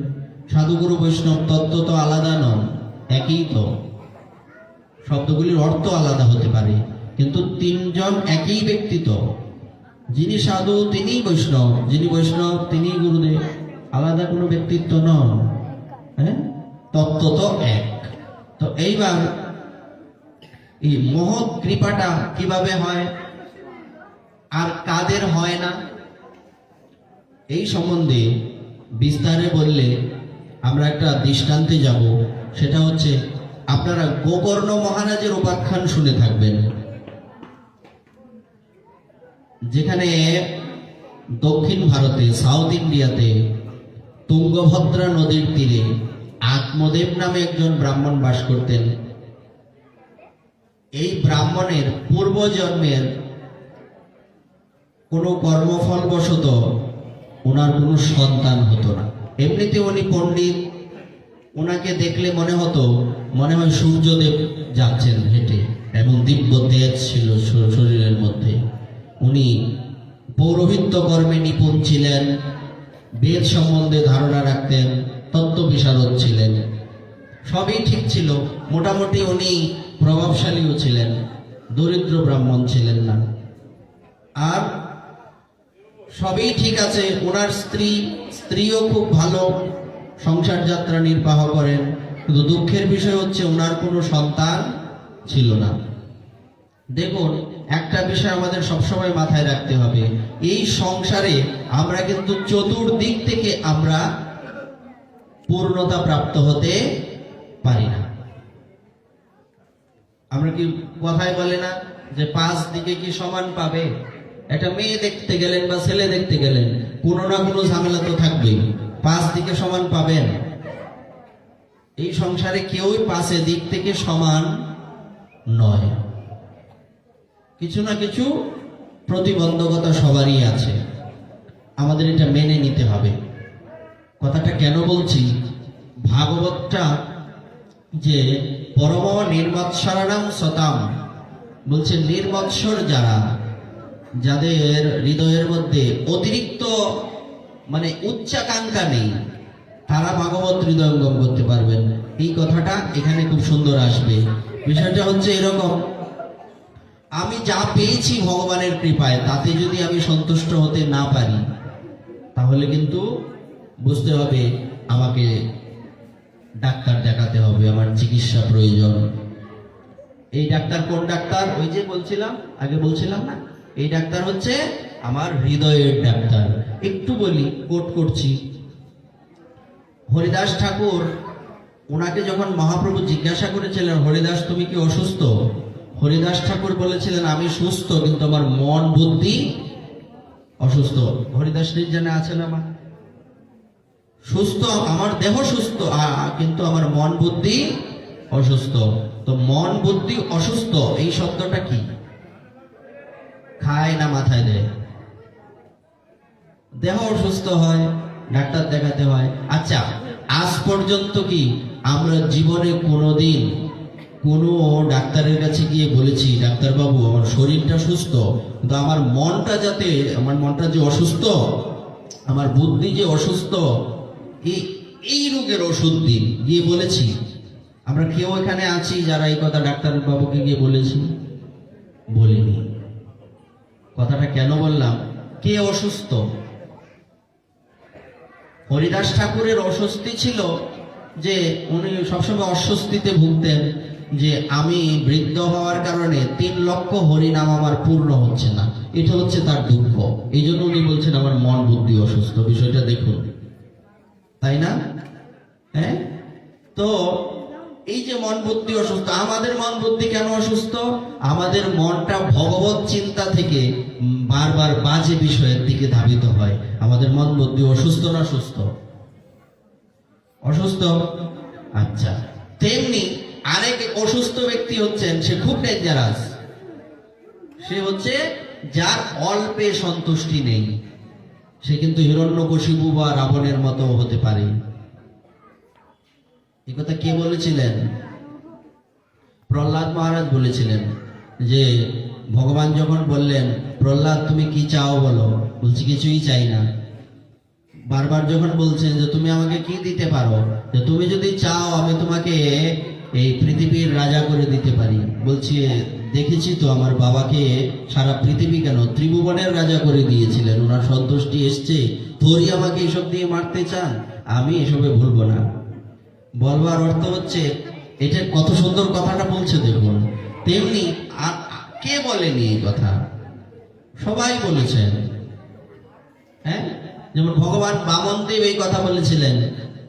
সাধু গুরু বৈষ্ণব তত্ত্ব তো আলাদা নন, একই তো, শব্দগুলির অর্থ আলাদা হতে পারে কিন্তু তিনজন একই ব্যক্তি। তো যিনি সাধু তিনিই বৈষ্ণব, যিনি বৈষ্ণব তিনিই গুরুদেব, আলাদা কোনো ব্যক্তিত্ব নন। হ্যাঁ, তত্ত্ব তো এক। তো এইবার এই মহৎ কৃপাটা কিভাবে হয় আর কাদের হয় না, এই সম্বন্ধে বিস্তারে বললে আমরা একটা দৃষ্টান্তে যাব। সেটা হচ্ছে, আপনারা গোকর্ণ মহারাজের উপাখ্যান শুনে থাকবেন, যেখানে দক্ষিণ ভারতে, সাউথ ইন্ডিয়াতে তুঙ্গভদ্রা নদীর তীরে আত্মদেব নামে একজন ব্রাহ্মণ বাস করতেন। এই ব্রাহ্মণের পূর্বজন্মের কোনো কর্মফলবশত ওনার কোনো সন্তান হতো না। এমনিতে উনি পণ্ডিত, ওনাকে দেখলে মনে হয় সূর্যদেব যাচ্ছেন হেঁটে, এবং দিব্য তেজ ছিল শরীরের মধ্যে। উনি পৌরোহিত্য কর্মে নিপুণ ছিলেন, বেদ সম্বন্ধে ধারণা রাখতেন, তত্ত্ব বিশারদ ছিলেন, সবই ঠিক ছিল। মোটামুটি উনি প্রভাবশালীও ছিলেন, দরিদ্র ব্রাহ্মণ ছিলেন না। আর সবই ঠিক আছে, ওনার স্ত্রীও খুব ভালো সংসার যাত্রা নির্বাহ করেন, কিন্তু দুঃখের বিষয় হচ্ছে ওনার কোনো সন্তান ছিল না। দেখুন, একটা বিষয় আমাদের সবসময় মাথায় রাখতে হবে, এই সংসারে আমরা কিন্তু চতুর্দিক থেকে আমরা পূর্ণতা প্রাপ্ত হতে পারি না। আমরা কি কথায় বলে না যে 5 দিকে কি সমান পাবে? একটা মেয়ে দেখতে গেলেন বা ছেলে দেখতে গেলেন, কোনো না কোনো ঝামেলা তো থাকবেই। 5 দিকে সমান পাবেন? এই সংসারে কেউই 5 দিক থেকে সমান নয়। কিছু না কিছু প্রতিবন্ধকতা সবারই আছে, আমাদের এটা মেনে নিতে হবে। কথাটা কেন বলছি, ভাগবতটা যে পরম নির্মৎসরাণাম সতাম বলছে, নির্মৎসর যারা, যাদের হৃদয়ের মধ্যে অতিরিক্ত মানে উচ্চাকাঙ্ক্ষা নেই, তারা ভাগবত হৃদয়ঙ্গম করতে পারবেন। এই কথাটা এখানে খুব সুন্দর আসবে। বিষয়টা হচ্ছে এরকম, আমি যা পেয়েছি ভগবানের কৃপায়, তাতে যদি আমি সন্তুষ্ট হতে না পারি, তাহলে কিন্তু বুঝতে হবে আমাকে ডাক্তার দেখাতে হবে, আমার চিকিৎসা প্রয়োজন। এই ডাক্তার কোন ডাক্তার? ওই যে বলছিলাম, আগে বলছিলাম না, এই ডাক্তার হচ্ছে আমার হৃদয়ের ডাক্তার। একটু বলি, কোট করছি, হরিদাস ঠাকুর, ওনাকে যখন মহাপ্রভু জিজ্ঞাসা করেছিলেন, হরিদাস তুমি কি অসুস্থ? হরিদাস ঠাকুর বলেছিলেন, আমি সুস্থ, কিন্তু আমার মন বুদ্ধি অসুস্থ। হরিদাস নির্জনে আছেন আমার সুস্থ, আমার দেহ সুস্থ, কিন্তু আমার মন বুদ্ধি অসুস্থ। তো মন বুদ্ধি অসুস্থ এই শব্দটা কি? খায় না মাথায় দেয়? দেহ অসুস্থ হয়, ডাক্তার দেখাতে হয়। আচ্ছা, আজ পর্যন্ত কি আমরা জীবনে কোনোদিন কোনো ডাক্তারের কাছে গিয়ে বলেছি, ডাক্তারবাবু আমার শরীরটা সুস্থ, কিন্তু আমার মনটা যাতে, আমার মনটা যে অসুস্থ, আমার বুদ্ধি যে অসুস্থ, এই রোগের ওষুধ দিন, গিয়ে বলেছি? আমরা কেউ এখানে আছি যারা এই কথা ডাক্তার বাবুকে গিয়ে বলেছি? বলিনি। কথাটা কেন বললাম? কে অসুস্থ? হরিদাস ঠাকুরের অস্বস্তি ছিল যে উনি সবসময় অস্বস্তিতে ভুগতেন, যে আমি বৃদ্ধ হওয়ার কারণে 3 লক্ষ হরিনাম আমার পূর্ণ হচ্ছে না, এটা হচ্ছে তার দুঃখ। এই জন্য উনি বলছেন আমার মন বুদ্ধি অসুস্থ। বিষয়টা দেখুন, তাই না? হ্যাঁ, তো এই যে মন বুদ্ধি অসুস্থ, আমাদের মন বুদ্ধি কেন অসুস্থ? আমাদের মনটা ভগবত চিন্তা থেকে বারবার বাজে বিষয়ের দিকে ধাবিত হয়। আমাদের মন বুদ্ধি অসুস্থ না সুস্থ? অসুস্থ। আচ্ছা, তেমনি আরেক অসুস্থ ব্যক্তি হচ্ছেন, সে খুব ডেঞ্জারাস। সে হচ্ছে যার অল্পে সন্তুষ্টি নেই। সে কিন্তু হিরণ্যকশিপু বা রাবণের মতো হতে পারে। এই কথা কে বলেছিলেন? প্রহ্লাদ মহারাজ বলেছিলেন যে ভগবান যখন বললেন, প্রহ্লাদ তুমি কি চাও বলো, বলছি কিছুই চাই না। বারবার যখন বলছেন যে তুমি আমাকে কি দিতে পারো, যে তুমি যদি চাও আমি তোমাকে এই পৃথিবীর রাজা করে দিতে পারি। বলছি দেখেছি তো আমার বাবাকে সারা পৃথিবী কেন ত্রিভুবনের রাজা করে দিয়েছিলেন, ওনার সন্তুষ্টি এসছে, তোরই আমাকে এসব দিয়ে মারতে চান? আমি এসবে ভুলবো না। বলবার অর্থ হচ্ছে, এটা কত সুন্দর কথাটা বলছে দেখুন। তেমনি কে বলেনি এই কথা? সবাই বলেছেন। হ্যাঁ, যেমন ভগবান বামনদেব এই কথা বলেছিলেন,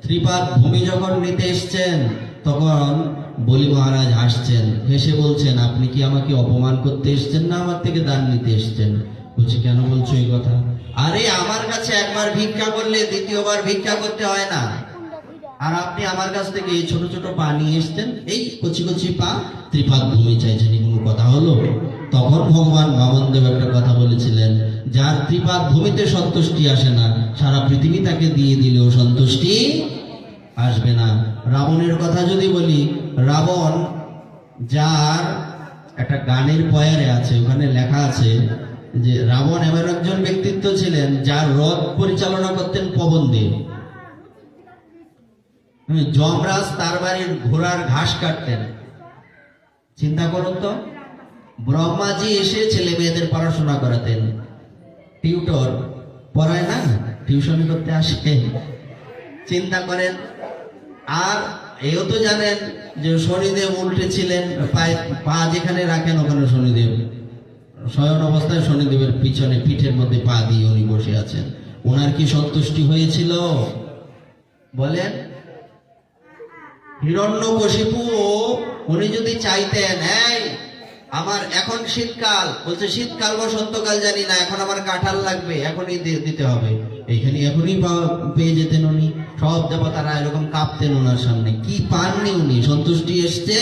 ত্রিপাদ ভূমি যখন নিতে এসছেন তখন বলি মহারাজ হাসছেন, হেসে বলছেন আপনি কি আমাকে অপমান করতে এসছেন না আমার থেকে দান নিতে এসছেন? বলছি কেন বলছো এই কথা? আরে আমার কাছে একবার ভিক্ষা করলে দ্বিতীয়বার ভিক্ষা করতে হয় না, আর আপনি আমার কাছ থেকে এই ছোট ছোট পা নিয়ে এসছেন, এই কচি কচি পা, ত্রিপাদ ভূমি চাইছেন, কোনো কথা হলো? তখন ভগবান বামনদেব একটা কথা বলেছিলেন, যার ত্রিপাদ ভূমিতে সন্তুষ্টি আসে না, সারা পৃথিবী তাকে দিয়ে দিলেও সন্তুষ্টি আসবে না। রাবণের কথা যদি বলি, রাবণ, যার একটা গানের পয়ারে আছে, ওখানে লেখা আছে যে রাবণ এমন একজন ব্যক্তিত্ব ছিলেন যার রথ পরিচালনা করতেন পবনদেব। যমরাজ তার বাড়ির ঘোড়ার ঘাস কাটতেন। চিন্তা করুন তো, ব্রহ্মাজি এসে ছেলে মেয়েদের পড়াশোনা করাতেন। টিউটর পড়ায় না, টিউশন করতে আসে। চিন্তা করেন। আর এও তো জানেন যে শনিদেব উল্টে ছিলেন, পা যেখানে রাখেন ওখানে শনিদেব শয়ন অবস্থায় শনিদেবের পিছনে পিঠের মধ্যে পা দিয়ে উনি বসে আছেন। ওনার কি সন্তুষ্টি হয়েছিল বলেন? হিরণ্যকশিপু উনি যদি চাইতেন, এই আমার এখন শীতকাল, বলছে শীতকাল বসন্তকাল জানি না, এখন আমার কাঁঠাল লাগবে, এখনই দিতে হবে, এইখানে এখনই পেয়ে যেতেন উনি। সব দেবতারা এরকম কাঁপতেন ওনার সামনে। কি পাননি উনি? সন্তুষ্টি এসছে?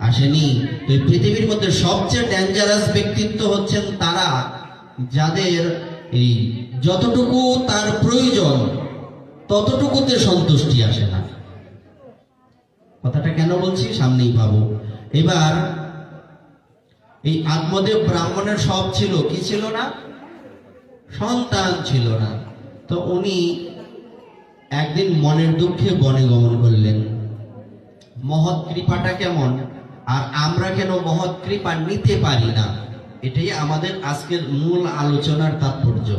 আসেনি। তো এই পৃথিবীর মধ্যে সবচেয়ে ডেঞ্জারাস ব্যক্তিত্ব হচ্ছেন তারা যাদের এই যতটুকু তার প্রয়োজন ততটুকুতে সন্তুষ্টি আসে না। কথাটা কেন বলছি সামনেই পাবো। এবার এই আত্মদেব ব্রাহ্মণের সব ছিল, কি ছিল না? সন্তান ছিল না। তো উনি একদিন মনের দুঃখে বনে গমন করলেন। মহৎ কৃপাটা কেমন, আর আমরা কেন মহৎ কৃপা নিতে পারি না, এটাই আমাদের আজকের মূল আলোচনার তাৎপর্য।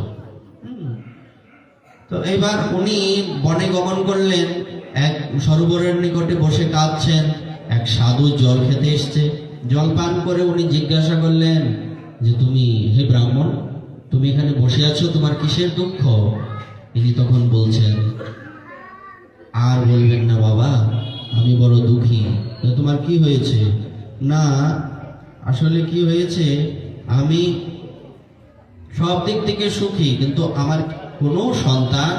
তো এবার উনি বনে গমন করলেন, এক সরোবরের নিকটে বসে কাঁদছেন। এক সাধু জল খেতে এসছে, জল পান করে উনি জিজ্ঞাসা করলেন যে তুমি, হে ব্রাহ্মণ, তুমি এখানে বসে আছো, তোমার কিসের দুঃখ? ইনি তখন বলছেন, আর বলবেন না বাবা, আমি বড় দুঃখী। তোমার কি হয়েছে? না, আসলে কি হয়েছে, আমি সব দিক থেকে সুখী, কিন্তু আমার কোনো সন্তান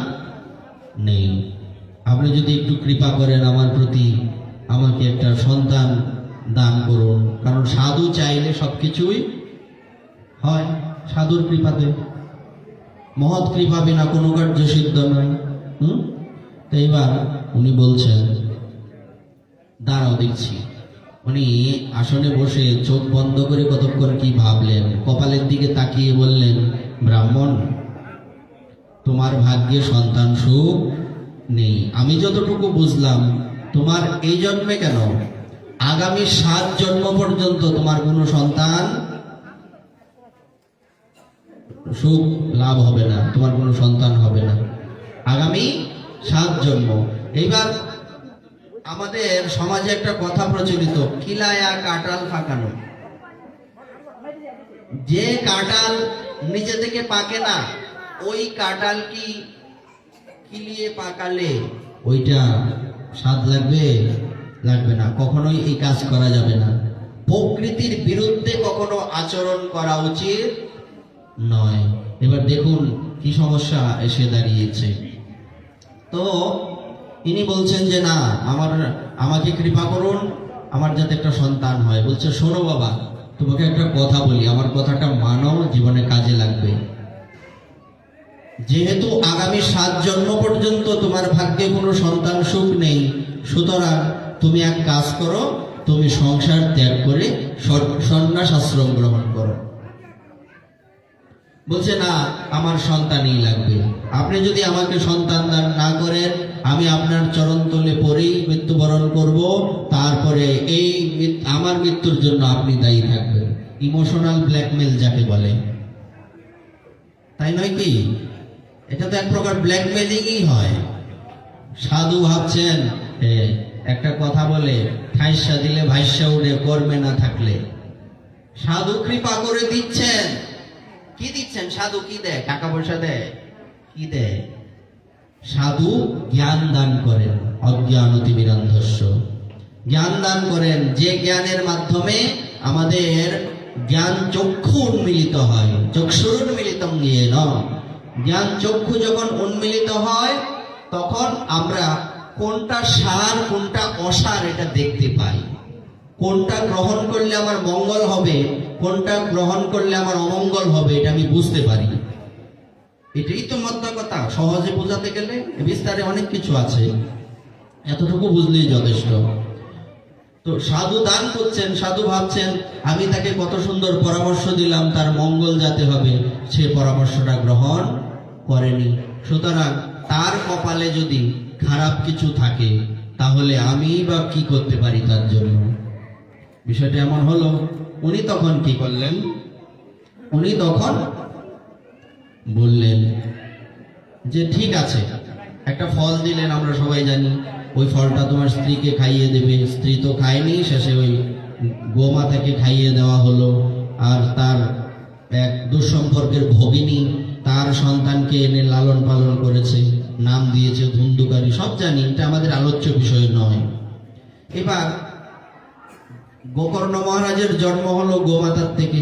নেই। আপনি যদি একটু কৃপা করেন আমার প্রতি, আমাকে একটা সন্তান দান করুন। কারণ সাধু চাইলে সবকিছুই হয় সাধুর কৃপাতে। মহৎ কৃপা বিনা কোনো কার্য সিদ্ধ নয়। তো এবার উনি বলছেন, দাঁড়াও দেখছি। উনি আসনে বসে চোখ বন্ধ করে কতক্ষণ কি ভাবলেন, কপালের দিকে তাকিয়ে বললেন, ব্রাহ্মণ, তোমার ভাগ্যে সন্তান সুখ নেই। আমি যতটুকু বুঝলাম, তোমার এই জন্মে কেন, আগামী 7 জন্ম পর্যন্ত তোমার কোনো সন্তান সুখ লাভ হবে না, তোমার কোনো সন্তান হবে না, আগামী 7 জন্ম। এইবার আমাদের সমাজে একটা কথা প্রচলিত, কিলায়া কাঁঠাল ফাঁকানো। যে কাঁঠাল নিচে থেকে পাকে না, ওই কাঁঠাল কি কিলিয়ে পাকালে ওইটা স্বাদ লাগবে? লাগবে না। কখনোই এই কাজ করা যাবে না। প্রকৃতির বিরুদ্ধে কখনো আচরণ করা উচিত নয়। এবার দেখুন কি সমস্যা এসে দাঁড়িয়েছে। তো ইনি বলছেন যে না, আমাকে কৃপা করুন, আমার যাতে একটা সন্তান হয়। বলছে, শোনো বাবা, তোমাকে একটা কথা বলি, আমার কথাটা মানো, জীবনে কাজে লাগবে। যেহেতু আগামী 7 জন্ম পর্যন্ত তোমার ভাগ্যে কোনো সন্তান সুখ নেই, সুতরাং তুমি এক কাজ করো, তুমি সংসার ত্যাগ করে সন্ন্যাস আশ্রম গ্রহণ করো। বলছে, না, আমার সন্তানই লাগবে। আপনি যদি আমাকে সন্তান দান না করেন, আমি আপনার চরণ তলে পড়েই মৃত্যুবরণ করব, তারপরে এই আমার মৃত্যুর জন্য আপনি দায়ী থাকবেন। ইমোশনাল ব্ল্যাকমেল যাকে বলে, তাই নয় কি? এটা তো এক প্রকার ব্ল্যাকমেলিংই হয়। সাধু ভাবছেন, একটা কথা বলে, ঠাইসা দিলে ভাইসা উঠে, কর্মে না থাকলে। সাধু কৃপা করে দিচ্ছেন। কি দিচ্ছেন? সাধু কি দেয়? টাকা পয়সা দেয়? কি দেয়? সাধু জ্ঞান দান করেন। অজ্ঞানতিমিরান্ধস্য, জ্ঞান দান করেন, যে জ্ঞানের মাধ্যমে আমাদের জ্ঞান চক্ষু উন্মিলিত হয়। চক্ষুরুন্মিলিতং জ্ঞান। জ্ঞান চক্ষু যখন উন্মিলিত হয়, তখন আমরা কোনটা সার কোনটা অসার এটা দেখতে পাই। কোনটা গ্রহণ করলে আমার মঙ্গল হবে, কোনটা গ্রহণ করলে আমার অমঙ্গল হবে, এটা আমি বুঝতে পারি। এটাই তো মধ্যে কথা। সহজে বোঝাতে গেলে বিস্তারে অনেক কিছু আছে, এতটুকু বুঝলেই যথেষ্ট। তো সাধু দান করছেন, সাধু ভাবছেন আমি তাকে কত সুন্দর পরামর্শ দিলাম, তার মঙ্গল যাতে হবে, সে পরামর্শটা গ্রহণ করেনি। সুতরাং তার কপালে যদি খারাপ কিছু থাকে, তাহলে আমি বা কি করতে পারি তার জন্য? বিষয়টা এমন হলো। উনি তখন কি করলেন? উনি তখন বললেন যে ঠিক আছে, একটা ফল দিলেন, আমরা সবাই জানি ওই ফলটা তোমার স্ত্রীকে খাইয়ে দেবে। স্ত্রী তো খায়নি, শেষে ওই গোমাতাকে খাইয়ে দেওয়া হলো। আর তার এক দুঃসম্পর্কের ভগিনী তার সন্তানকে এনে লালন পালন করেছে, নাম দিয়েছে ধুন্ধুকারী, সব জানি, এটা আমাদের আলোচ্য বিষয় নয়। এবার গোকর্ণ মহারাজের জন্ম হলো গোমাতার থেকে,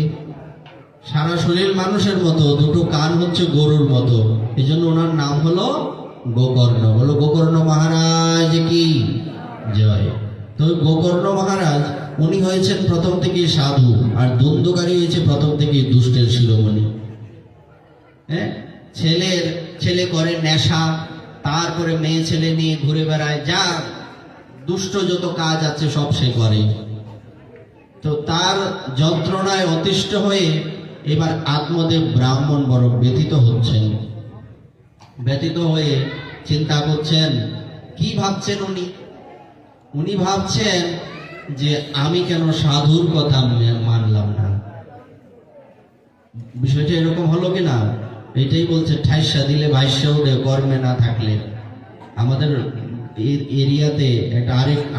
সারা শরীর মানুষের মতো, দুটো কান হচ্ছে গরুর মতো, এই জন্য ওনার নাম হলো গোকর্ণ। বলো গোকর্ণ মহারাজ কি জয়। তো গোকর্ণ মহারাজ উনি হয়েছেন প্রথম থেকে সাধু, আর ধুন্ধুকারী হয়েছে প্রথম থেকে দুষ্টের শিরোমণি। হ্যাঁ, ছেলে করে নেশা, তারপরে মেয়ে ছেলে নিয়ে ঘুরে বেড়ায়, যা দুষ্ট যত কাজ আছে সব সে করে। তো তার যন্ত্রণায় অতিষ্ঠ হয়ে এবার আত্মদেব ব্রাহ্মণ বড় ব্যথিত হচ্ছেন। ব্যথিত হয়ে চিন্তা করছেন, কি ভাবছেন উনি ভাবছেন যে আমি কেন সাধুর কথা মানলাম না। বিষয়টা এরকম হলো কিনা, এটাই বলছে ঠাইসা দিলে ভাইসা উঠে, কর্মে না থাকলে। আমাদের এরিয়াতে একটা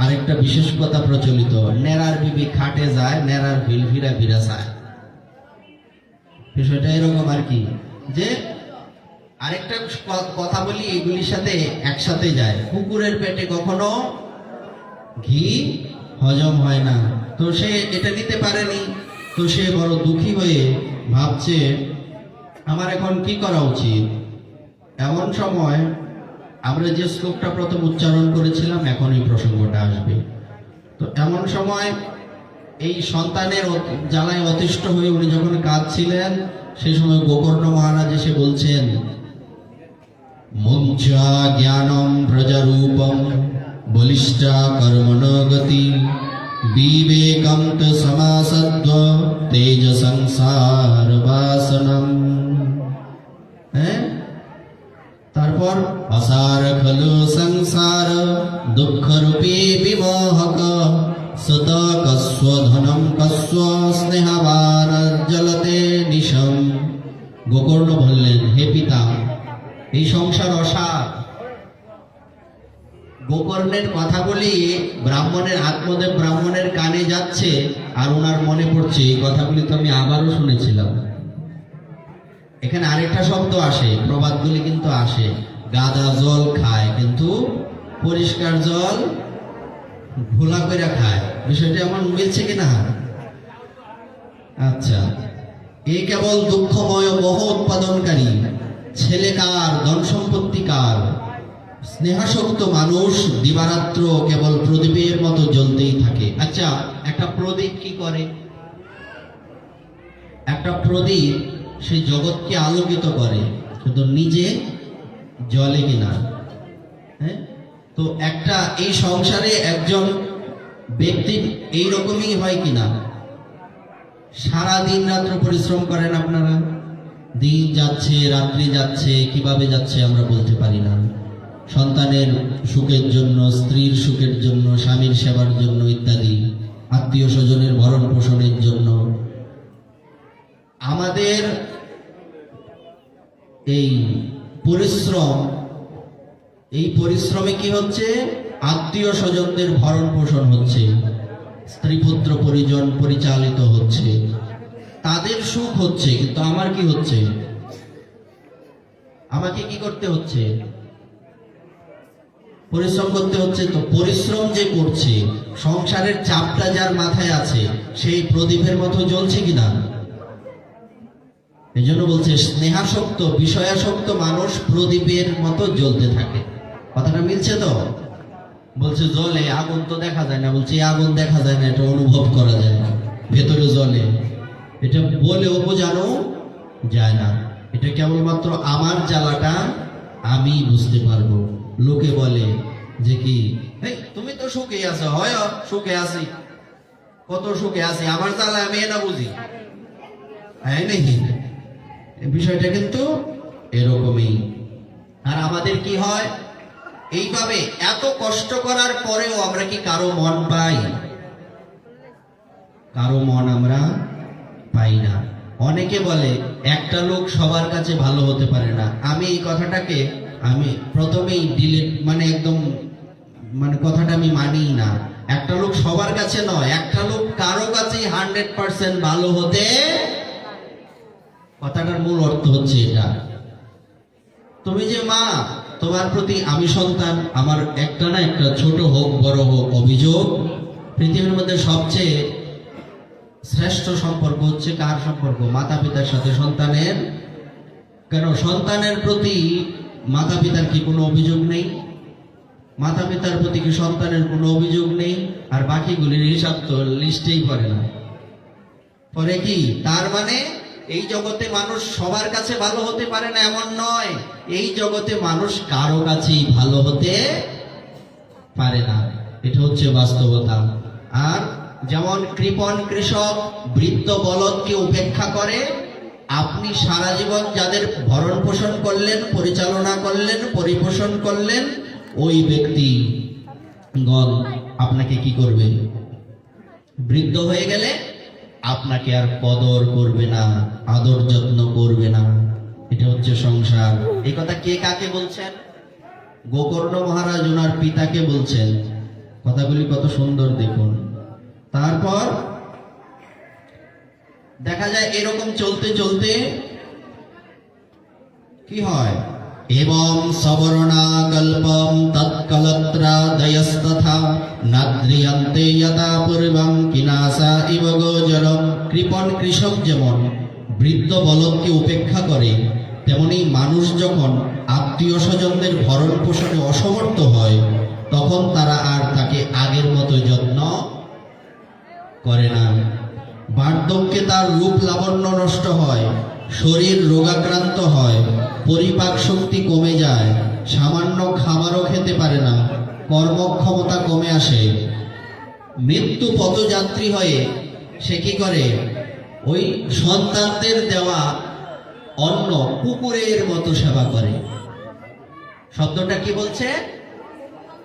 আরেকটা বিশেষ কথা প্রচলিত, নেড়ার বিবি খাটে যায়, নেড়ার ভিল ফিরা ফিরা চায়। বিষয়টা এরকম আর কি, যে আরেকটা কথা বলি, এগুলির সাথে একসাথে যায়। কুকুরের পেটে কখনো ঘি হজম হয় না, তো সে এটা নিতে পারেনি। তো সে বড় দুঃখী হয়ে ভাবছে আমার এখন কি করা উচিত। এমন সময় আমরা যে শ্লোকটা প্রথম উচ্চারণ করেছিলাম, এখন এই প্রসঙ্গটা আসবে। তো এমন সময় এই সন্তানের জ্বালায় অতিষ্ঠ হয়ে উনি যখন কাঁদছিলেন, সেই সময় গোকর্ণ মহারাজ এসে বলছেন, মুঞ্চা জ্ঞানম প্রজারূপম বলিষ্ঠা কর্মণ গতি বিবেকম ত সমাসদ্ব তেজ সংসার বাসনম। হ্যাঁ, তারপর অসার খলু সংসার দুঃখ রূপে বিমোহক সত কস্ব ধনম কস্ব স্নেহবান জলতে নিশম। গোকর্ণ বললেন, হে পিতা, এই সংসার অসার। গোকর্ণের কথা বলি ব্রাহ্মণের, আত্মদেব ব্রাহ্মণের কানে যাচ্ছে, আর ওনার মনে পড়ছে এই কথাগুলি তো আমি আবারও শুনেছিলাম। এখানে আরেকটা শব্দ আসে, প্রবাদগুলি কিন্তু আসে, গাদা জল খায় কিন্তু পরিষ্কার জল ঘোলা করে খায়। বিষয়টা এমন মিলছে কিনা? আচ্ছা, এই কেবল দুঃখময় মোহ উৎপাদনকারী, ছেলে কার, ধন সম্পত্তি কার, স্নেহাসক্ত মানুষ দিবারাত্র কেবল প্রদীপের মতো জ্বলতেই থাকে। আচ্ছা, একটা প্রদীপ কি করে? একটা প্রদীপ সেই জগৎকে আলোকিত করে, কিন্তু নিজে জ্বলে কিনা? হ্যাঁ, তো একটা এই সংসারে একজন ব্যক্তি এইরকমই হয় কিনা? সারা দিন রাত্র পরিশ্রম করেন আপনারা, দিন যাচ্ছে রাত্রি যাচ্ছে, কিভাবে যাচ্ছে আমরা বলতে পারি না। সন্তানের সুখের জন্য, স্ত্রীর সুখের জন্য, স্বামীর সেবার জন্য ইত্যাদি, আত্মীয় স্বজনের ভরণ পোষণের জন্য। আমাদের এই পরিশ্রমে কি হচ্ছে? আত্মীয় স্বজনদের ভরণ পোষণ হচ্ছে, স্ত্রী পুত্র পরিজন পরিচালিত হচ্ছে, তাদের সুখ হচ্ছে। কিন্তু আমার কি হচ্ছে? আমাকে কি করতে হচ্ছে? পরিশ্রম করতে হচ্ছে। তো পরিশ্রম যে করছে, সংসারের চাপটা যার মাথায় আছে, সেই প্রদীপের মতো জ্বলছে কিনা? এই জন্য বলছে স্নেহাসক্ত, বিষয়াসক্ত মানুষ প্রদীপের মতো জ্বলতে থাকে। কথাটা মিলছে তো? বলছে জ্বলে, আগুন তো দেখা যায় না। বলছে আগুন দেখা যায় না, এটা অনুভব করা যায়, ভেতরে জ্বলে। এটা বলেও বোঝানো যায় না। এটা কেবলমাত্র আমার জ্বালাটা আমি বুঝতে পারবো। লোকে বলে যে কি, তুমি তো সুখে আছো। হয়, সুখে আছি, কত সুখে আছি, আমার জ্বালা আমি না বুঝি। হ্যাঁ নাকি? বিষয়টা কিন্তু এরকমই। আর আমাদের কি হয়, এইভাবে এত কষ্ট করার পরেও আমরা কি কারো মন পাই? কারো মন আমরা পাই না। অনেকে বলে একটা লোক সবার কাছে ভালো হতে পারে না। আমি এই কথাটাকে আমি প্রথমেই ডিলিট, একদম কথাটা আমি মানি না। একটা লোক সবার কাছে নয়, একটা লোক কারো কাছেই 100% ভালো হতে কথাটার মূল অর্থ হচ্ছে এটা, তুমি যে মা, তোমার প্রতি আমি সন্তান, আমার একটা না একটা ছোট হোক বড় হোক অভিযোগ, পৃথিবীর মধ্যে সবচেয়ে শ্রেষ্ঠ সম্পর্ক হচ্ছে কার সম্পর্ক? মাতা পিতার সাথে সন্তানের। কেন? সন্তানের প্রতি মাতা পিতার কি কোনো অভিযোগ নেই? মাতা পিতার প্রতি কি সন্তানের কোনো অভিযোগ নেই? আর বাকিগুলির হিসাব তো লিস্টেই পড়ে না। পরে কি? তার মানে এই জগতে মানুষ সবার কাছে ভালো হতে পারে না এমন নয়, এই জগতে মানুষ কারো কাছেই ভালো হতে পারে না, এটা হচ্ছে বাস্তবতা। আর যেমন কৃপণ কৃষক বৃদ্ধ বলদকে উপেক্ষা করে, আপনি সারা জীবন যাদের ভরণ পোষণ করলেন, পরিচালনা করলেন, পরিপোষণ করলেন, ওই ব্যক্তিগণ আপনাকে কি করবে? বৃদ্ধ হয়ে গেলে আপনাকে আর কদর করবে না, আদর যত্ন করবে না। এটা হচ্ছে সংসার। এই কথা কে কাকে বলছেন? গোকর্ণ মহারাজ ওনার পিতাকে বলছেন। কথাগুলি কত সুন্দর দেখুন। তারপর দেখা যায় এরকম চলতে চলতে কি হয়? এবং সবর্ণা কল্পম তৎকলত্রাদয়স্তথা নাদ্রিয়ন্তে যথা পূর্বং কিনাসা ইব গোচরম। কৃপণ কৃষক যেমন বৃদ্ধ বলদকে উপেক্ষা করে, তেমনি মানুষ যখন আত্মীয় স্বজনদের ভরণ পোষণে অসমর্থ হয়, তখন তারা আর তাকে আগের মতো যত্ন করে না। বার্ধক্যে তার রূপ লাবণ্য নষ্ট হয়, শরীর রোগাক্রান্ত হয়, পরিপাক শক্তি কমে যায়, সামান্য খাবারও খেতে পারে না, কর্মক্ষমতা কমে আসে। মৃত্যু পথযাত্রী হয়ে সে কি করে? ওই সন্তানদের দেওয়া অন্ন কুকুরের মতো সেবা করে। শব্দটা কি বলছে?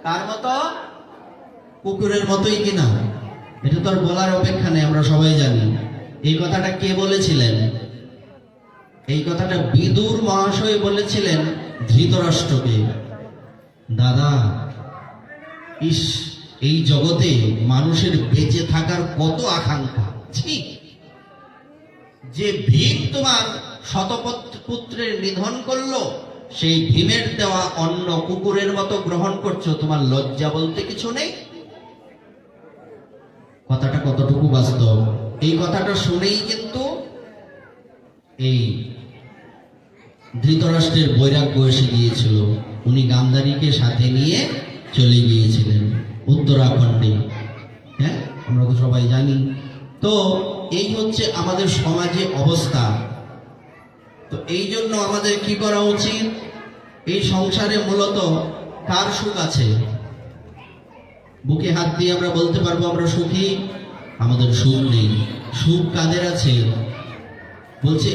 কার মতো? কুকুরের মতোই কিনা? এটা তো আর বলার অপেক্ষা নেই, আমরা সবাই জানি। এই কথাটা কে বলেছিলেন? এই কথাটা বিদুর মহাশয় বলেছিলেন ধৃতরাষ্ট্রকে। দাদা, ইস, এই জগতে মানুষের বেঁচে থাকার কত আকাঙ্ক্ষা! ঠিক যে ভীম তোমার শতপুত্রের নিধন করলো, সেই ভীমের দেওয়া অন্ন কুকুরের মতো গ্রহণ করছো, তোমার লজ্জা বলতে কিছু নেই? কথাটা কতটুকু বাস্তব! এই কথাটা শুনেই কিন্তু এই ধৃতরাষ্ট্রের বৈরাগ্য এসে গিয়েছিল। উনি গান্ধারীকে সাথে নিয়ে চলে গিয়েছিলেন উত্তরাখণ্ডে। হ্যাঁ, আমরা তো সবাই জানি। তো এই হচ্ছে আমাদের সমাজে অবস্থা। তো এই জন্য আমাদের কি করা উচিত? এই সংসারে মূলত কার সুখ আছে? বুকে হাত দিয়ে আমরা বলতে পারবো আমরা সুখী? আমাদের সুখ নেই। সুখ কাদের আছে? বলছে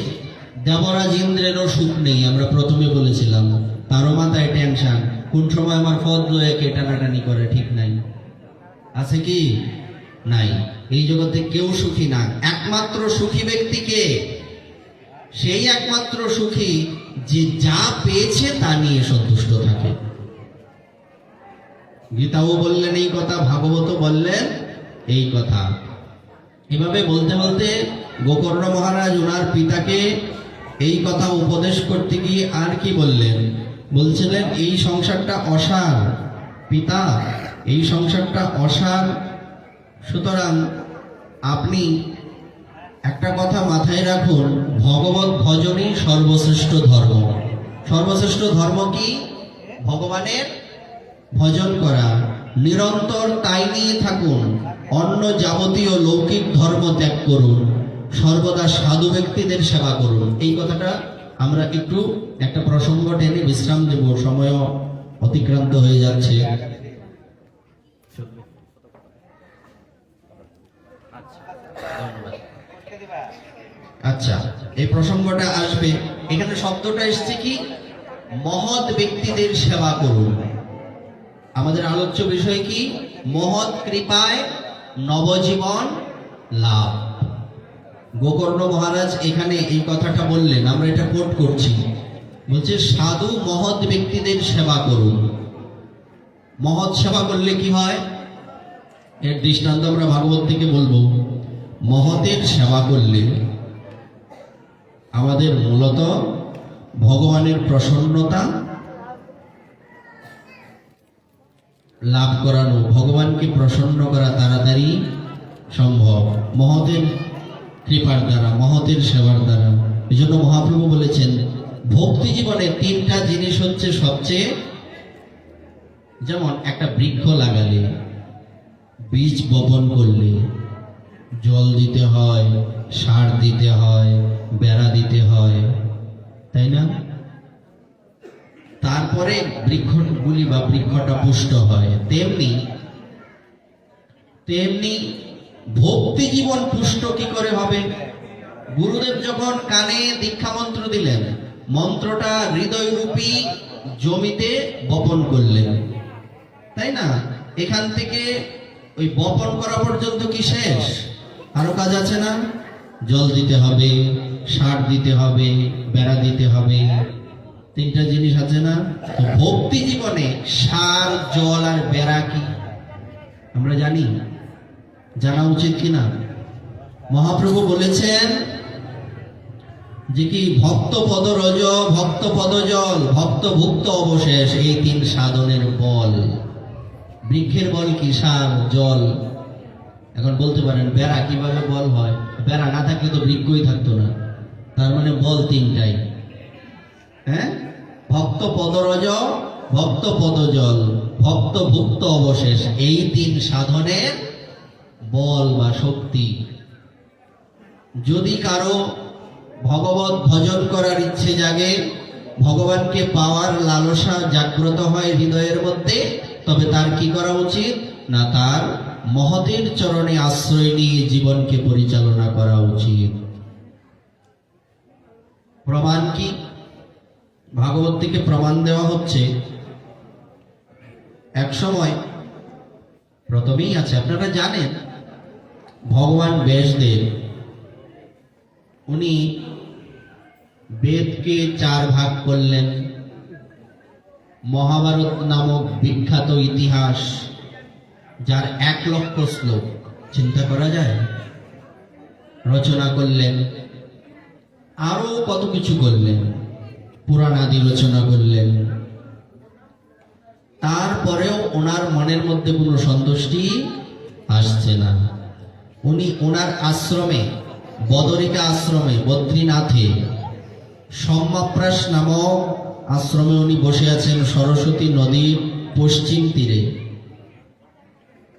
দেবরাজ ইন্দ্রেরও সুখ নেই। আমরা প্রথমে বলেছিলাম তারও মাথায় টেনশন, কোন সময় আমার পদ লয়ে কে টানাটানি করে, ঠিক নাই। আছে কি? নাই। এই জগতে কেউ সুখী না। একমাত্র সুখী ব্যক্তিকে, সেই একমাত্র সুখী যে যা পেয়েছে তা নিয়ে সন্তুষ্ট থাকে। গীতাও বললেন এই কথা, ভাগবত বললেন এই কথা। এভাবে বলতে বলতে গোকর্ণ মহারাজ ওনার পিতাকে এই কথা উপদেশ করতে গিয়ে আর কি বললেন? বলছিলেন এই সংসারটা অসার পিতা, এই সংসারটা অসার। সুতরাং আপনি একটা কথা মাথায় রাখুন, ভগবত ভজনই সর্বশ্রেষ্ঠ ধর্ম। সর্বশ্রেষ্ঠ ধর্ম কি? ভগবানের ভজন করা। নিরন্তর তাই নিয়ে থাকুন। অন্য যাবতীয় লৌকিক ধর্ম ত্যাগ করুন। সর্বদা সাধু ব্যক্তিদের সেবা করুন। এই কথাটা আমরা একটু একটা প্রসঙ্গ টেনে বিশ্রাম দেব, সময় অতিক্রান্ত হয়ে যাচ্ছে। আচ্ছা, এই প্রসঙ্গটা আসবে। এখানে শব্দটা এসছে কি? মহৎ ব্যক্তিদের সেবা করুন। আমাদের আলোচ্য বিষয় কি? মহৎ কৃপায় নবজীবন লাভ। গোকর্ণ মহারাজ এখানে এই কথাটা বললেন, আমরা এটা কোট করছি। বলছে সাধু মহৎ ব্যক্তিদের সেবা করুন। মহৎ সেবা করলে কি হয়? এর দৃষ্টান্ত আমরা ভাগবত থেকে বলবো। মহতের সেবা করলে আমাদের মূলত ভগবানের প্রসন্নতা লাভ করানো, ভগবানকে প্রসন্ন করা তাড়াতাড়ি সম্ভব মহতের কৃপার দ্বারা, মহতের সেবার দ্বারা। এই জন্য মহাপ্রভু বলেছেন ভক্তি জীবনে তিনটা জিনিস হচ্ছে সবচেয়ে, যেমন একটা বৃক্ষ লাগালে, বীজ বপন করলে জল দিতে হয়, সার দিতে হয়, বেড়া দিতে হয়, তাই না? তারপরে বৃক্ষগুলি বা বৃক্ষটা পুষ্ট হয়। তেমনি তেমনি ভক্তি জীবন পুষ্ট কি করে হবে? গুরুদেব যখন কানে দীক্ষা মন্ত্র দিলেন, মন্ত্রটা হৃদয়রূপী জমিতে বপন করলেন, তাই না? এখান থেকে ওই বপন করা পর্যন্ত কি শেষ? আরো কাজ আছে না? জল দিতে হবে, সার দিতে হবে, বেড়া দিতে হবে, তিনটা জিনিস আছে না? তো ভক্তি জীবনে সার, জল আর বেড়া কি আমরা জানি? জানা উচিত কিনা? মহাপ্রভু বলেছেন যে কি ভক্ত পদ রজ, ভক্ত পদ জল, ভক্ত ভুক্ত অবশেষ, এই তিন সাধনের বল। বৃক্ষের বল কি? সার, জল। এখন বলতে পারেন বেড়া কিভাবে বল হয়? বেড়া না থাকলে তো বৃক্ষই থাকতো না। তার মানে বল তিনটাই। হ্যাঁ, ভক্ত পদরজ, ভক্ত পদজল, ভক্ত ভুক্ত অবশেষ, এই তিন সাধনের বল বা শক্তি। যদি কারো ভগবত ভজন করার ইচ্ছে জাগে, ভগবানকে পাওয়ার লালসা জাগ্রত হয় হৃদয়ের মধ্যে, তবে তার কি করা উচিত? না, তার মহতের চরণে আশ্রয় নিয়ে জীবনকে পরিচালনা করা উচিত। প্রমাণ কি? ভাগবত থেকে প্রমাণ দেওয়া হচ্ছে। এক সময় প্রথমেই আছে, আপনারা জানেন, ভগবান ব্যাসদেব উনি বেদকে 4 ভাগ করলেন। মহাভারত নামক বিখ্যাত ইতিহাস, যার 1 লক্ষ শ্লোক, চিন্তা করা যায়, রচনা করলেন। আরো কত কিছু করলেন, পুরাণ আদি রচনা করলেন। তারপরেও ওনার মনের মধ্যে কোনো সন্তুষ্টি আসছে না। উনি ওনার আশ্রমে, বদরিকা আশ্রমে, বদ্রীনাথে সম্মাপ্রাস নামক আশ্রমে উনি বসে আছেন, সরস্বতী নদীর পশ্চিম তীরে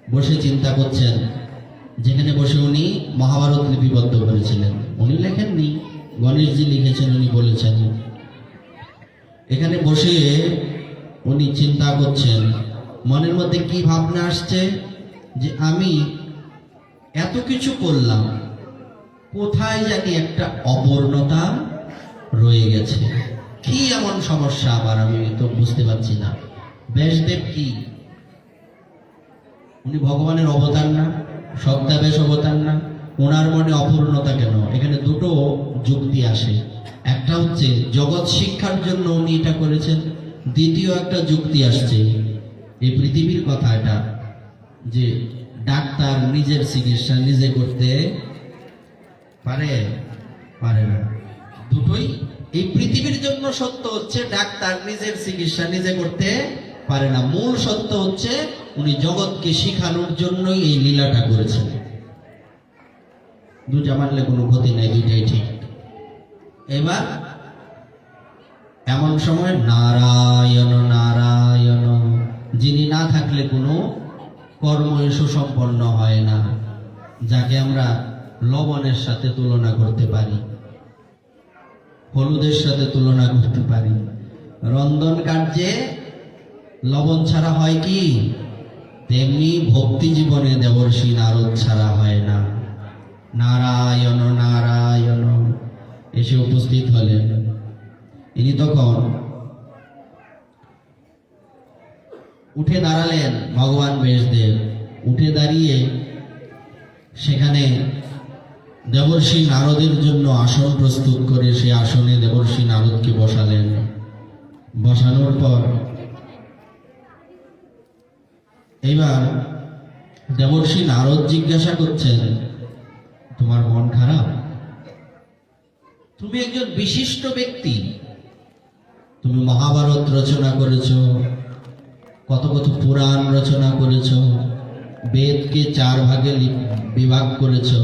বসে চিন্তা করছেন, যেখানে বসে উনি মহাভারত লিপিবদ্ধ করেছিলেন। উনি লেখেননি, গণেশজি লিখেছেন, উনি বলেছেন। এখানে বসে উনি চিন্তা করছেন, মনের মধ্যে কি ভাবনা আসছে যে আমি এত কিছু করলাম, কোথায় জানি একটা অপূর্ণতা রয়ে গেছে। কি এমন সমস্যা আমার, আমি তো বুঝতে পারছি না। ব্যাসদেব কি? উনি ভগবানের অবতার না? সত্যাবেশ অবতার না? ওনার মনে অপূর্ণতা কেন? এখানে দুটো যুক্তি আসে। একটা হচ্ছে জগৎ শিক্ষার জন্য উনি এটা করেছেন। দ্বিতীয় একটা যুক্তি আসছে, এই পৃথিবীর কথা, এটা যে ডাক্তার নিজের চিকিৎসা নিজে করতে পারে না। দুটোই এই পৃথিবীর জন্য সত্য হচ্ছে, ডাক্তার নিজের চিকিৎসা নিজে করতে পারে না। মূল সত্য হচ্ছে উনি জগৎকে শিখানোর জন্যই এই লীলাটা করেছেন। দুটা মানলে কোনো ক্ষতি নাই, দুইটাই ঠিক। এবার এমন সময় নারায়ণ নারায়ণ, যিনি না থাকলে কোনো কর্ম সুসম্পন্ন হয় না, যাকে আমরা লবণের সাথে তুলনা করতে পারি, হলুদের সাথে তুলনা করতে পারি। রন্ধন কার্যে লবণ ছাড়া হয় কি? তেমনি ভক্তি জীবনে দেবর্ষি নারদ ছাড়া হয় না। নারায়ণ নারায়ণ এসে উপস্থিত হলেন। ইনি তখন উঠে দাঁড়ালেন, ভগবান ব্যাসদেব উঠে দাঁড়িয়ে সেখানে দেবর্ষি নারদের জন্য আসন প্রস্তুত করে সে আসনে দেবর্ষি নারদকে বসালেন। বসানোর পর এবার দেবর্ষি নারদ জিজ্ঞাসা করছেন, তোমার মন খারাপ? তুমি একজন বিশিষ্ট ব্যক্তি, তুমি মহাভারত রচনা করেছো, কত কত পুরাণ রচনা করেছো, বেদকে 4 ভাগে বিভাগ করেছো।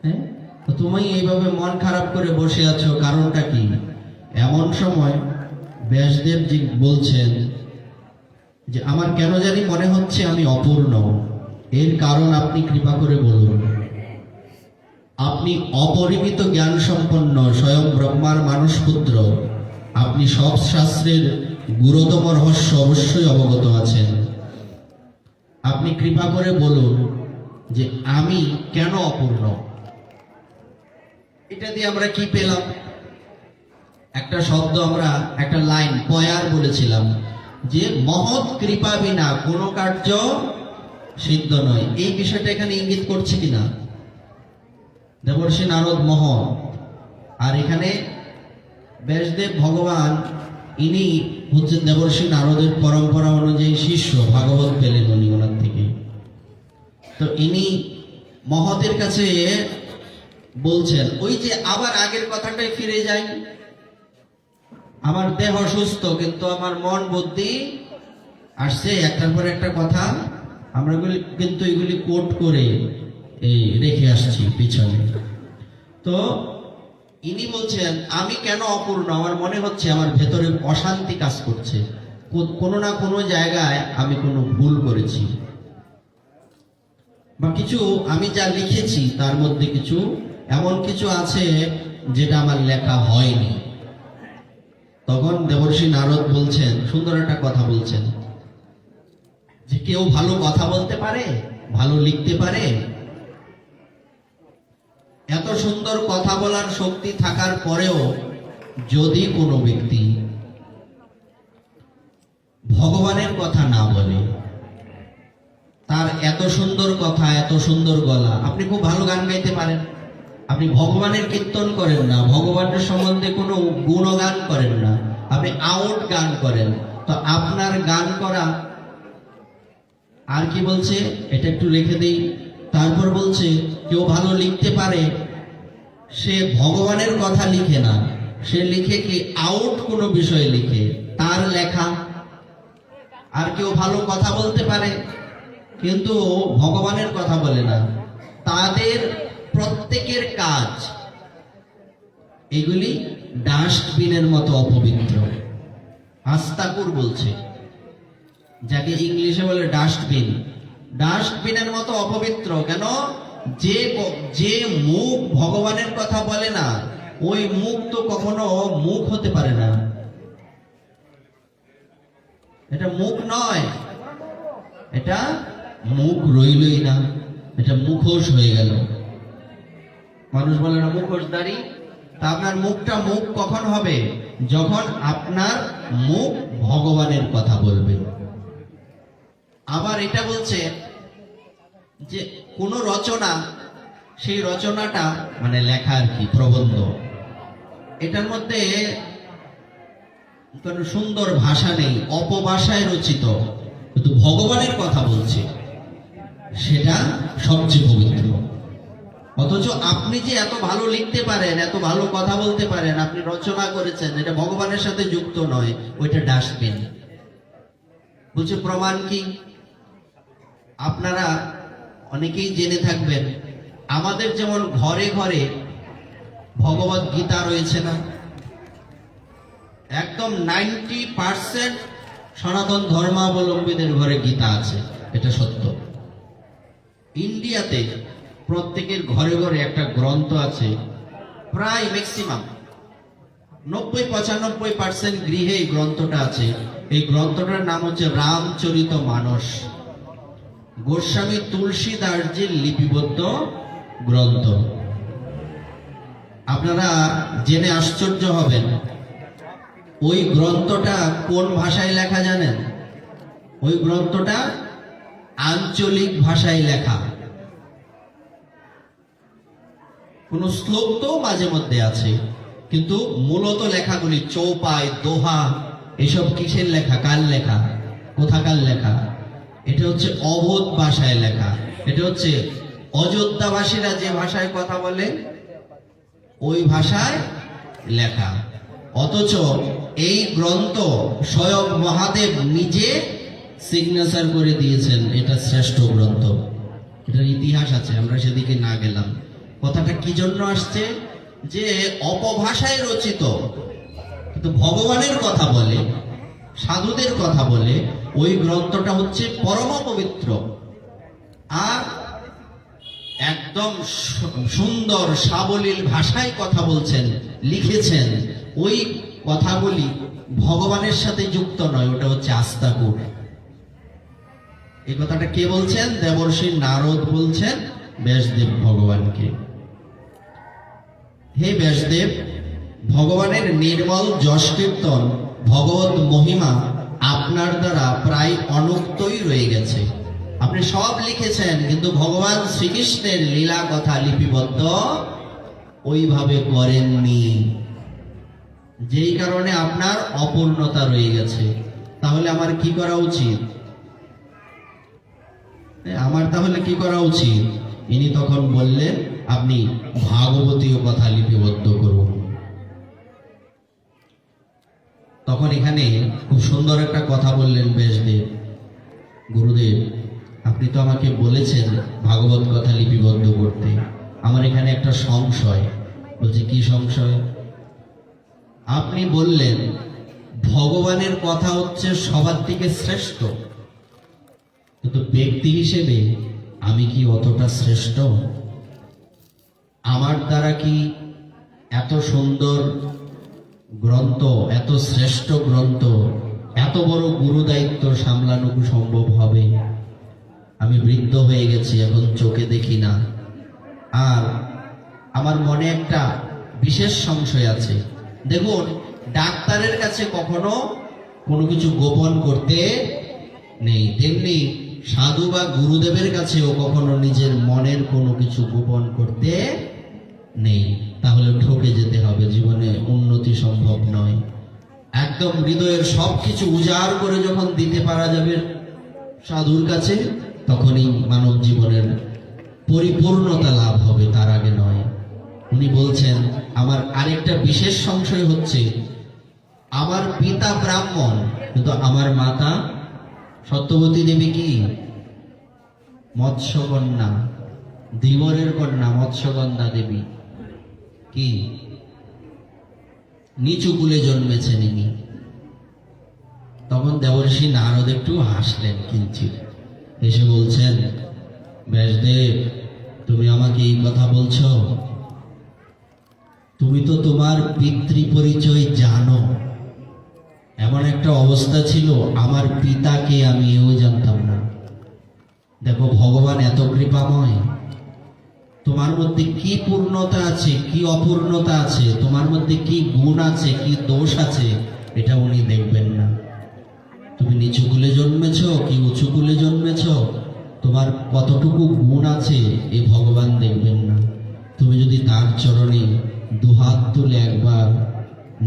হ্যাঁ, তো তুমি এইভাবে মন খারাপ করে বসে আছো, কারণটা কি? এমন সময় ব্যাসদেব জি বলছেন যে আমার কেন জানি মনে হচ্ছে আমি অপূর্ণ, এর কারণ আপনি কৃপা করে বলুন। আপনি অপরিমিত জ্ঞান সম্পন্ন, স্বয়ং ব্রহ্মার মানস পুত্র, আপনি সব শাস্ত্রের গুরুতম রহস্য অবশ্যই অবগত আছেন। আপনি কৃপা করে বলুন যে আমি কেন অপূর্ণ। এটা দিয়ে আমরা কি পেলাম? একটা শব্দ, আমরা একটা লাইন পয়ার বলেছিলাম যে মহৎ কৃপা বিনা কোনো কার্য সিদ্ধ নয়। এই বিষয়টা এখানে ইঙ্গিত করছে কিনা? দেবর্ষি নারদ মহৎ, আর এখানে ব্যাসদেব ভগবান, ইনি হচ্ছেন দেবর্ষি নারদের পরম্পরা অনুযায়ী শিষ্য, ভাগবত পেলেন উনি ওনার থেকে। তো ইনি মহতের কাছে বলছেন, ওই যে আবার আগের কথাটাই ফিরে যাই, আমার দেহ সুস্থ কিন্তু আমার মন বুদ্ধি আসছে একটার পর একটা কথা, আমরা কিন্তু এগুলি কোট করে এই রেখে আসছি পিছনে। তো ইনি বলছেন আমি কেন অপূর্ণ, আমার মনে হচ্ছে আমার ভেতরে অশান্তি কাজ করছে, কোনো না কোনো জায়গায় আমি কোনো ভুল করেছি, বা কিছু আমি যা লিখেছি তার মধ্যে কিছু এমন কিছু আছে যেটা আমার লেখা হয়নি। তখন দেবর্ষি নারদ বলছেন, সুন্দর একটা কথা বলছেন, যে কেউ ভালো কথা বলতে পারে, ভালো লিখতে পারে। এত সুন্দর কথা বলার শক্তি থাকার পরেও যদি কোনো ব্যক্তি ভগবানের কথা না বলে, তার এত সুন্দর কথা, এত সুন্দর গলা, আপনি খুব ভালো গান গাইতে পারেন, আপনি ভগবানের কীর্তন করেন না, ভগবানের সম্বন্ধে কোনো গুণগান করেন না, আপনি আউট গান করেন, তো আপনার গান করা, আর কি বলছে এটা একটু রেখে দিই। তারপর বলছে কেউ ভালো লিখতে পারে, সে ভগবানের কথা লিখে না, সে লিখে কি আউট কোনো বিষয়ে লিখে তার লেখা। আর কেউ ভালো কথা বলতে পারে কিন্তু ভগবানের কথা বলে না, তাদের প্রত্যেকের কাজ এগুলি ডাস্টবিনের মতো অপবিত্র। আস্তাকুর বলছে, যাকে ইংলিশে বলে ডাস্টবিন, ডাস্টবিনের মতো অপবিত্র। কেন? যে মুখ ভগবানের কথা বলে না, ওই মুখ তো কখনো মুখ হতে পারে না, এটা মুখ নয়, এটা মুখ রইলই না, এটা মুখোশ হয়ে গেল। মানুষ বলে না মুখোশধারী, তা আপনার মুখটা মুখ কখন হবে? যখন আপনার মুখ ভগবানের কথা বলবে। আবার এটা বলছে যে কোন রচনা, সেই রচনাটা মানে লেখা আর কি, প্রবন্ধ, এটার মধ্যে কোনো সুন্দর ভাষা নেই, অপভাষায় রচিত, কিন্তু ভগবানের কথা বলছে, সেটা সবচেয়ে পবিত্র। অথচ আপনি যে এত ভালো লিখতে পারেন, এত ভালো কথা বলতে পারেন, আপনি রচনা করেছেন, এটা ভগবানের সাথে যুক্ত নয়, ওইটা ডাস্টবিন। বলছে প্রমাণ কি? আপনারা অনেকেই জেনে থাকবেন, আমাদের যেমন ঘরে ঘরে ভগবত গীতা রয়েছে না, একদম 90% সনাতন ধর্মাবলম্বীদের ঘরে গীতা আছে, এটা সত্য। ইন্ডিয়াতে প্রত্যেকের ঘরে ঘরে একটা গ্রন্থ আছে, প্রায় ম্যাক্সিমাম 90-95% গৃহে এই গ্রন্থটা আছে। এই গ্রন্থটার নাম হচ্ছে রামচরিত মানস, গোস্বামী তুলসীদাসজির লিপিবদ্ধ গ্রন্থ। আপনারা জেনে আশ্চর্য হবেন, ওই গ্রন্থটা কোন ভাষায় লেখা জানেন? ওই গ্রন্থটা আঞ্চলিক ভাষায় লেখা। কোন শ্লোক তো মাঝে মধ্যে আছে, কিন্তু মূলত লেখাগুলি চৌপাই, দোহা, এসব কিসের লেখা, কার লেখা, কোথাকার লেখা? এটা হচ্ছে অবোধ ভাষায় লেখা। এটা হচ্ছে অযোধ্যাবাসীরা যে ভাষায় কথা বলে, ওই ভাষায় লেখা, অথচ এই গ্রন্থ স্বয়ং মহাদেব নিজে সিগনেচার করে দিয়েছেন এটা শ্রেষ্ঠ গ্রন্থ। এটার ইতিহাস আছে, আমরা সেদিকে না গেলাম। কথাটা কি জন্য আসছে, যে অপভাষায় রচিত কিন্তু ভগবানের কথা বলে, সাধুদের কথা বলে, ওই গ্রন্থটা হচ্ছে পরম পবিত্র। আর একদম সুন্দর সাবলীল ভাষায় কথা বলছেন, লিখেছেন, ওই কথাগুলি ভগবানের সাথে যুক্ত নয়, ওটা হচ্ছে আস্তাকুর। এই কথাটা কে বলছেন? দেবর্ষি নারদ বলছেন ব্যাসদেব ভগবানকে, হে ব্যাসদেব, ভগবানের নির্মল যশ কীর্তন, ভগবত মহিমা আপনার দ্বারা প্রায় অনুক্তই রয়ে গেছে। আপনি সব লিখেছেন, কিন্তু ভগবান শ্রীকৃষ্ণের লীলা কথা লিপিবদ্ধ ওইভাবে করেননি, যেই কারণে আপনার অপূর্ণতা রয়ে গেছে। তাহলে আমার কি করা উচিত? আমার তাহলে কি করা উচিত? ইনি তখন বললেন, আপনি ভাগবতীয় কথা লিপিবদ্ধ করুন। তখন এখানে খুব সুন্দর একটা কথা বললেন ব্যাসদেব, গুরুদেব আপনি তো আমাকে বলেছেন ভাগবত কথা লিপিবদ্ধ করতে, আমার এখানে একটা সংশয়। বলছে, কি সংশয়? আপনি বললেন ভগবানের কথা হচ্ছে সবার থেকে শ্রেষ্ঠ, কিন্তু ব্যক্তি হিসেবে আমি কি অতটা শ্রেষ্ঠ? আমার দ্বারা কি এত সুন্দর গ্রন্থ, এত শ্রেষ্ঠ গ্রন্থ, এত বড় গুরু দায়িত্ব সামলানো সম্ভব হবে? আমি বৃদ্ধ হয়ে গেছি, এখন চোখে দেখি না। আর আমার মনে একটা বিশেষ সংশয় আছে। দেখুন, ডাক্তারের কাছে কখনো কোনো কিছু গোপন করতে নেই, তেমনি সাধু বা গুরুদেবের কাছেও কখনো নিজের মনের কোনো কিছু গোপন করতে নেই। তাহলে ঠকে যেতে হবে, জীবনে উন্নতি সম্ভব নয়। একদম হৃদয়ের সবকিছু উজাড় করে যখন দিতে পারা যাবে সাধুর কাছে, তখনই মানব জীবনের পরিপূর্ণতা লাভ হবে, তার আগে নয়। উনি বলছেন, আমার আরেকটা বিশেষ সংশয় হচ্ছে, আমার পিতা ব্রাহ্মণ, কিন্তু আমার মাতা সত্যবতী দেবী কি মৎস্যকন্যা, ধীবরের কন্যা মৎস্যকন্যা দেবী কি নিচু কুলে জন্মেছেন ইনি। তখন দেবর্ষি নারদ একটু হাসলেন কিঞ্চিৎ, এসে বলছেন, ব্যাসদেব তুমি আমাকে এই কথা বলছো? তুমি তো তোমার পিতৃ পরিচয় জানো। এমন একটা অবস্থা ছিল, আমার পিতাকে আমি এও জানতাম না। দেখো ভগবান এত কৃপাময়, তোমার মধ্যে কি পূর্ণতা আছে, কি অপূর্ণতা আছে, তোমার মধ্যে কি গুণ আছে, কি দোষ আছে, এটা উনি দেখবেন না। তুমি নিচু কুলে জন্মেছ কি উঁচু কুলে জন্মেছ, তোমার কতটুকু গুণ আছে এই ভগবান দেখবেন না। তুমি যদি তার চরণে দুহাত তুলে একবার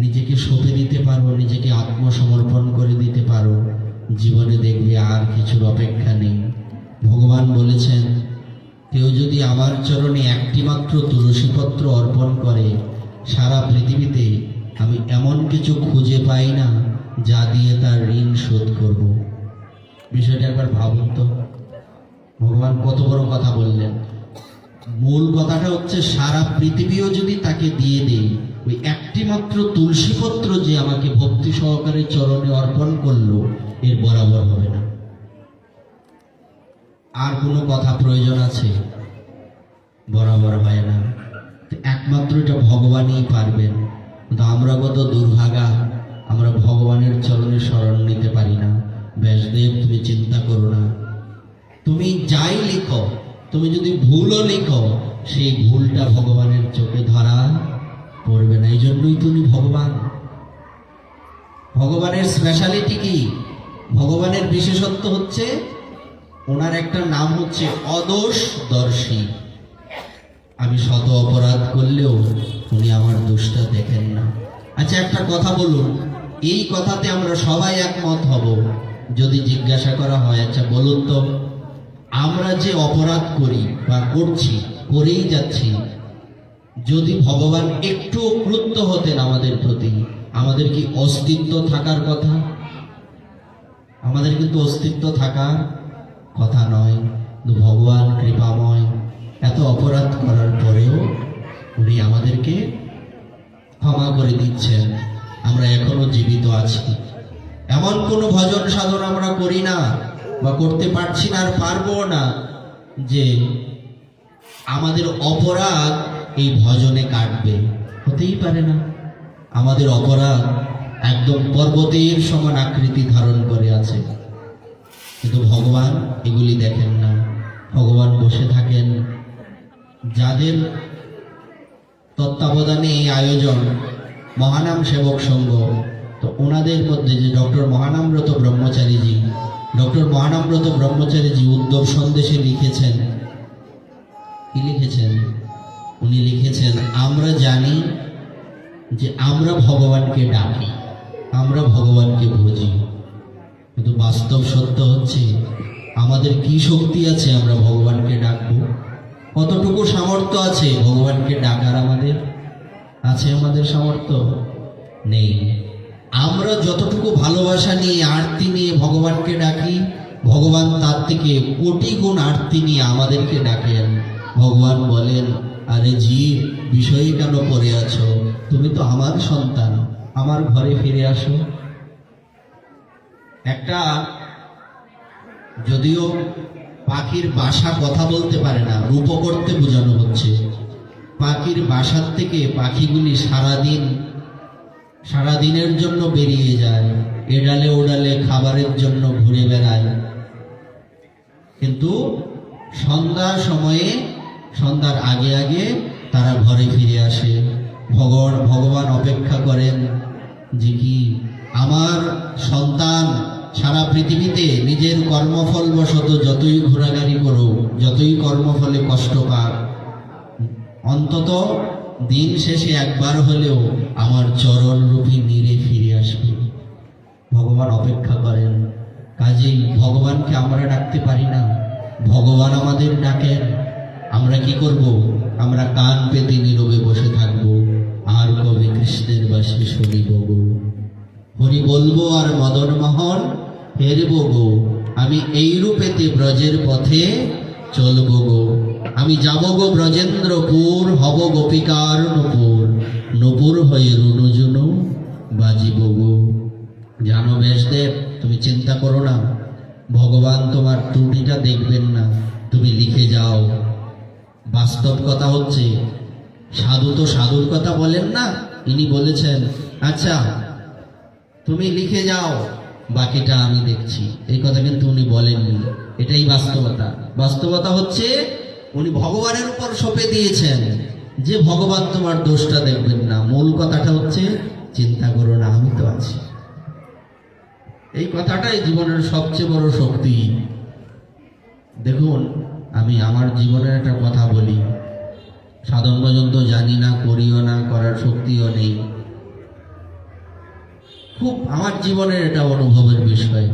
নিজেকে সঁপে দিতে পারো, নিজেকে আত্মসমর্পণ করে দিতে পারো, জীবনে দেখবে আর কিছুর অপেক্ষা নেই। ভগবান বলেছেন, কেউ যদি আমার চরণে একটি মাত্র তুলসীপত্র অর্পণ করে, সারা পৃথিবীতে আমি এমন কিছু খুঁজে পাই না যা দিয়ে তার ঋণ শোধ করব। বিষয়টা একবার ভাবুন তো, ভগবান কত বড় কথা বললেন। মূল কথাটা হচ্ছে, সারা পৃথিবীও যদি তাকে দিয়ে দেই, ওই একটি মাত্র তুলসীপত্র যে আমাকে ভক্তি সহকারে চরণে অর্পণ করলো, এর বরাবর হবে না। আর কোনো কথা প্রয়োজন আছে? বরাবর হয় না। একমাত্র এটা ভগবানই পারবেন। কিন্তু আমরা কত দুর্ভাগা, আমরা ভগবানের চরণে শরণ নিতে পারি না। ব্যাসদেব তুমি চিন্তা করো না, তুমি যাই লিখো, তুমি যদি ভুলও লিখো, সেই ভুলটা ভগবানের চোখে ধরা পড়বে না। এই জন্যই তুমি ভগবান। ভগবানের স্পেশালিটি কি? ভগবানের বিশেষত্ব হচ্ছে, ওনার একটা নাম হচ্ছে অদোষদর্শী। আমি শত অপরাধ করলেও উনি আমার দোষটা দেখেন না। আচ্ছা একটা কথা বলুন, এই কথাতে আমরা সবাই একমত হব যদি জিজ্ঞাসা করা হয়, আচ্ছা বলুন তো, আমরা যে অপরাধ করি বা করছি, করেই যাচ্ছি, যদি ভগবান একটু ক্রুদ্ধ হতেন আমাদের প্রতি, আমাদের কি অস্তিত্ব থাকার কথা? আমাদের কিন্তু অস্তিত্ব থাকার কথা নয়। কিন্তু ভগবান কৃপাময়, এত অপরাধ করার পরেও উনি আমাদেরকে ক্ষমা করে দিচ্ছেন। আমরা এখনো জীবিত আছি। এমন কোনো ভজন সাধন আমরা করি না বা করতে পারছি না, আর পারবো না, যে আমাদের অপরাধ এই ভজনে কাটবে। হতেই পারে না। আমাদের অপরাধ একদম পর্বতের সমান আকৃতি ধারণ করে আছে, কিন্তু ভগবান এগুলি দেখেন না। ভগবান বসে থাকেন। যাদের তত্ত্বাবধানে এই আয়োজন, মহানাম সেবক সংঘ, তো ওনাদের মধ্যে যে ডক্টর মহানামব্রত ব্রহ্মচারীজি উদ্যোগ সন্দেশে লিখেছেন, কি লিখেছেন? উনি লিখেছেন, আমরা জানি যে আমরা ভগবানকে ডাকি, আমরা ভগবানকে বুঝি, কিন্তু বাস্তব সত্য হচ্ছে আমাদের কি শক্তি আছে আমরা ভগবানকে ডাকবো? কতটুকু সামর্থ্য আছে ভগবানকে ডাকার? আমাদের আছে আমাদের সামর্থ্য? নেই। আমরা যতটুকু ভালোবাসা নিয়ে, আরতি নিয়ে ভগবানকে ডাকি, ভগবান তার থেকে কোটি গুণ আরতি নিয়ে আমাদেরকে ডাকেন। ভগবান বলেন, আরে জীব, বিষয়ে কেন পড়ে আছো? তুমি তো আমার সন্তান, আমার ঘরে ফিরে আসো। একটা, যদিও পাখির বাসা কথা বলতে পারে না, রূপ করতে বোঝানো হচ্ছে। পাখির বাসার থেকে পাখিগুলি সারাদিনের জন্য বেরিয়ে যায়, এডালে ওডালে খাবারের জন্য ঘুরে বেড়ায়, কিন্তু সন্ধ্যার আগে আগে তারা ঘরে ফিরে আসে। ভগবান অপেক্ষা করেন যে কি আমার সন্তান সারা পৃথিবীতে নিজের কর্মফল বশত যতই ঘোরাঘুরি করুক, যতই কর্মফলে কষ্ট পাক, অন্তত দিন শেষে একবার হলেও আমার চরণরূপী নীড়ে ফিরে আসবে। ভগবান অপেক্ষা করেন। কাজেই ভগবানকে আমরা ডাকতে পারি না, ভগবান আমাদের ডাকেন। আমরা কি করব? আমরা কান পেতে নীরবে বসে থাকব, আর কবি কৃষ্ণের বাসে শুনিব গো। হরি বলবো আর মদন মোহন ফেরব গো, আমি এই রূপেতে ব্রজের পথে চলব গো। আমি যাব গো ব্রজেন্দ্রপুর, হব গোপিকার নূপুর, নূপুর হয়ে রুনুজুনু বাজিব গো। জানো ব্যাসদেব, তুমি চিন্তা করো না, ভগবান তোমার ত্রুটিটা দেখবেন না, তুমি লিখে যাও। বাস্তব কথা হচ্ছে, সাধু তো সাধুর কথা বলেন না, ইনি বলেছেন আচ্ছা তুমি লিখে যাও, বাকিটা আমি দেখছি। এই কথা কিন্তু উনি বলেননি, এটাই বাস্তবতা। বাস্তবতা হচ্ছে উনি ভগবানের উপর সঁপে দিয়েছেন যে ভগবান তোমার দোষটা দেখবেন না। মূল কথাটা হচ্ছে চিন্তা করো না, আমি তো আছি। এই কথাটাই জীবনের সবচেয়ে বড় শক্তি। দেখুন, আমি আমার জীবনের একটা কথা বলি, সাধন ভজন তো জানি না, করিও না, করার শক্তিও নেই। খুব আমার জীবনের এটা অনুভবের বিষয়।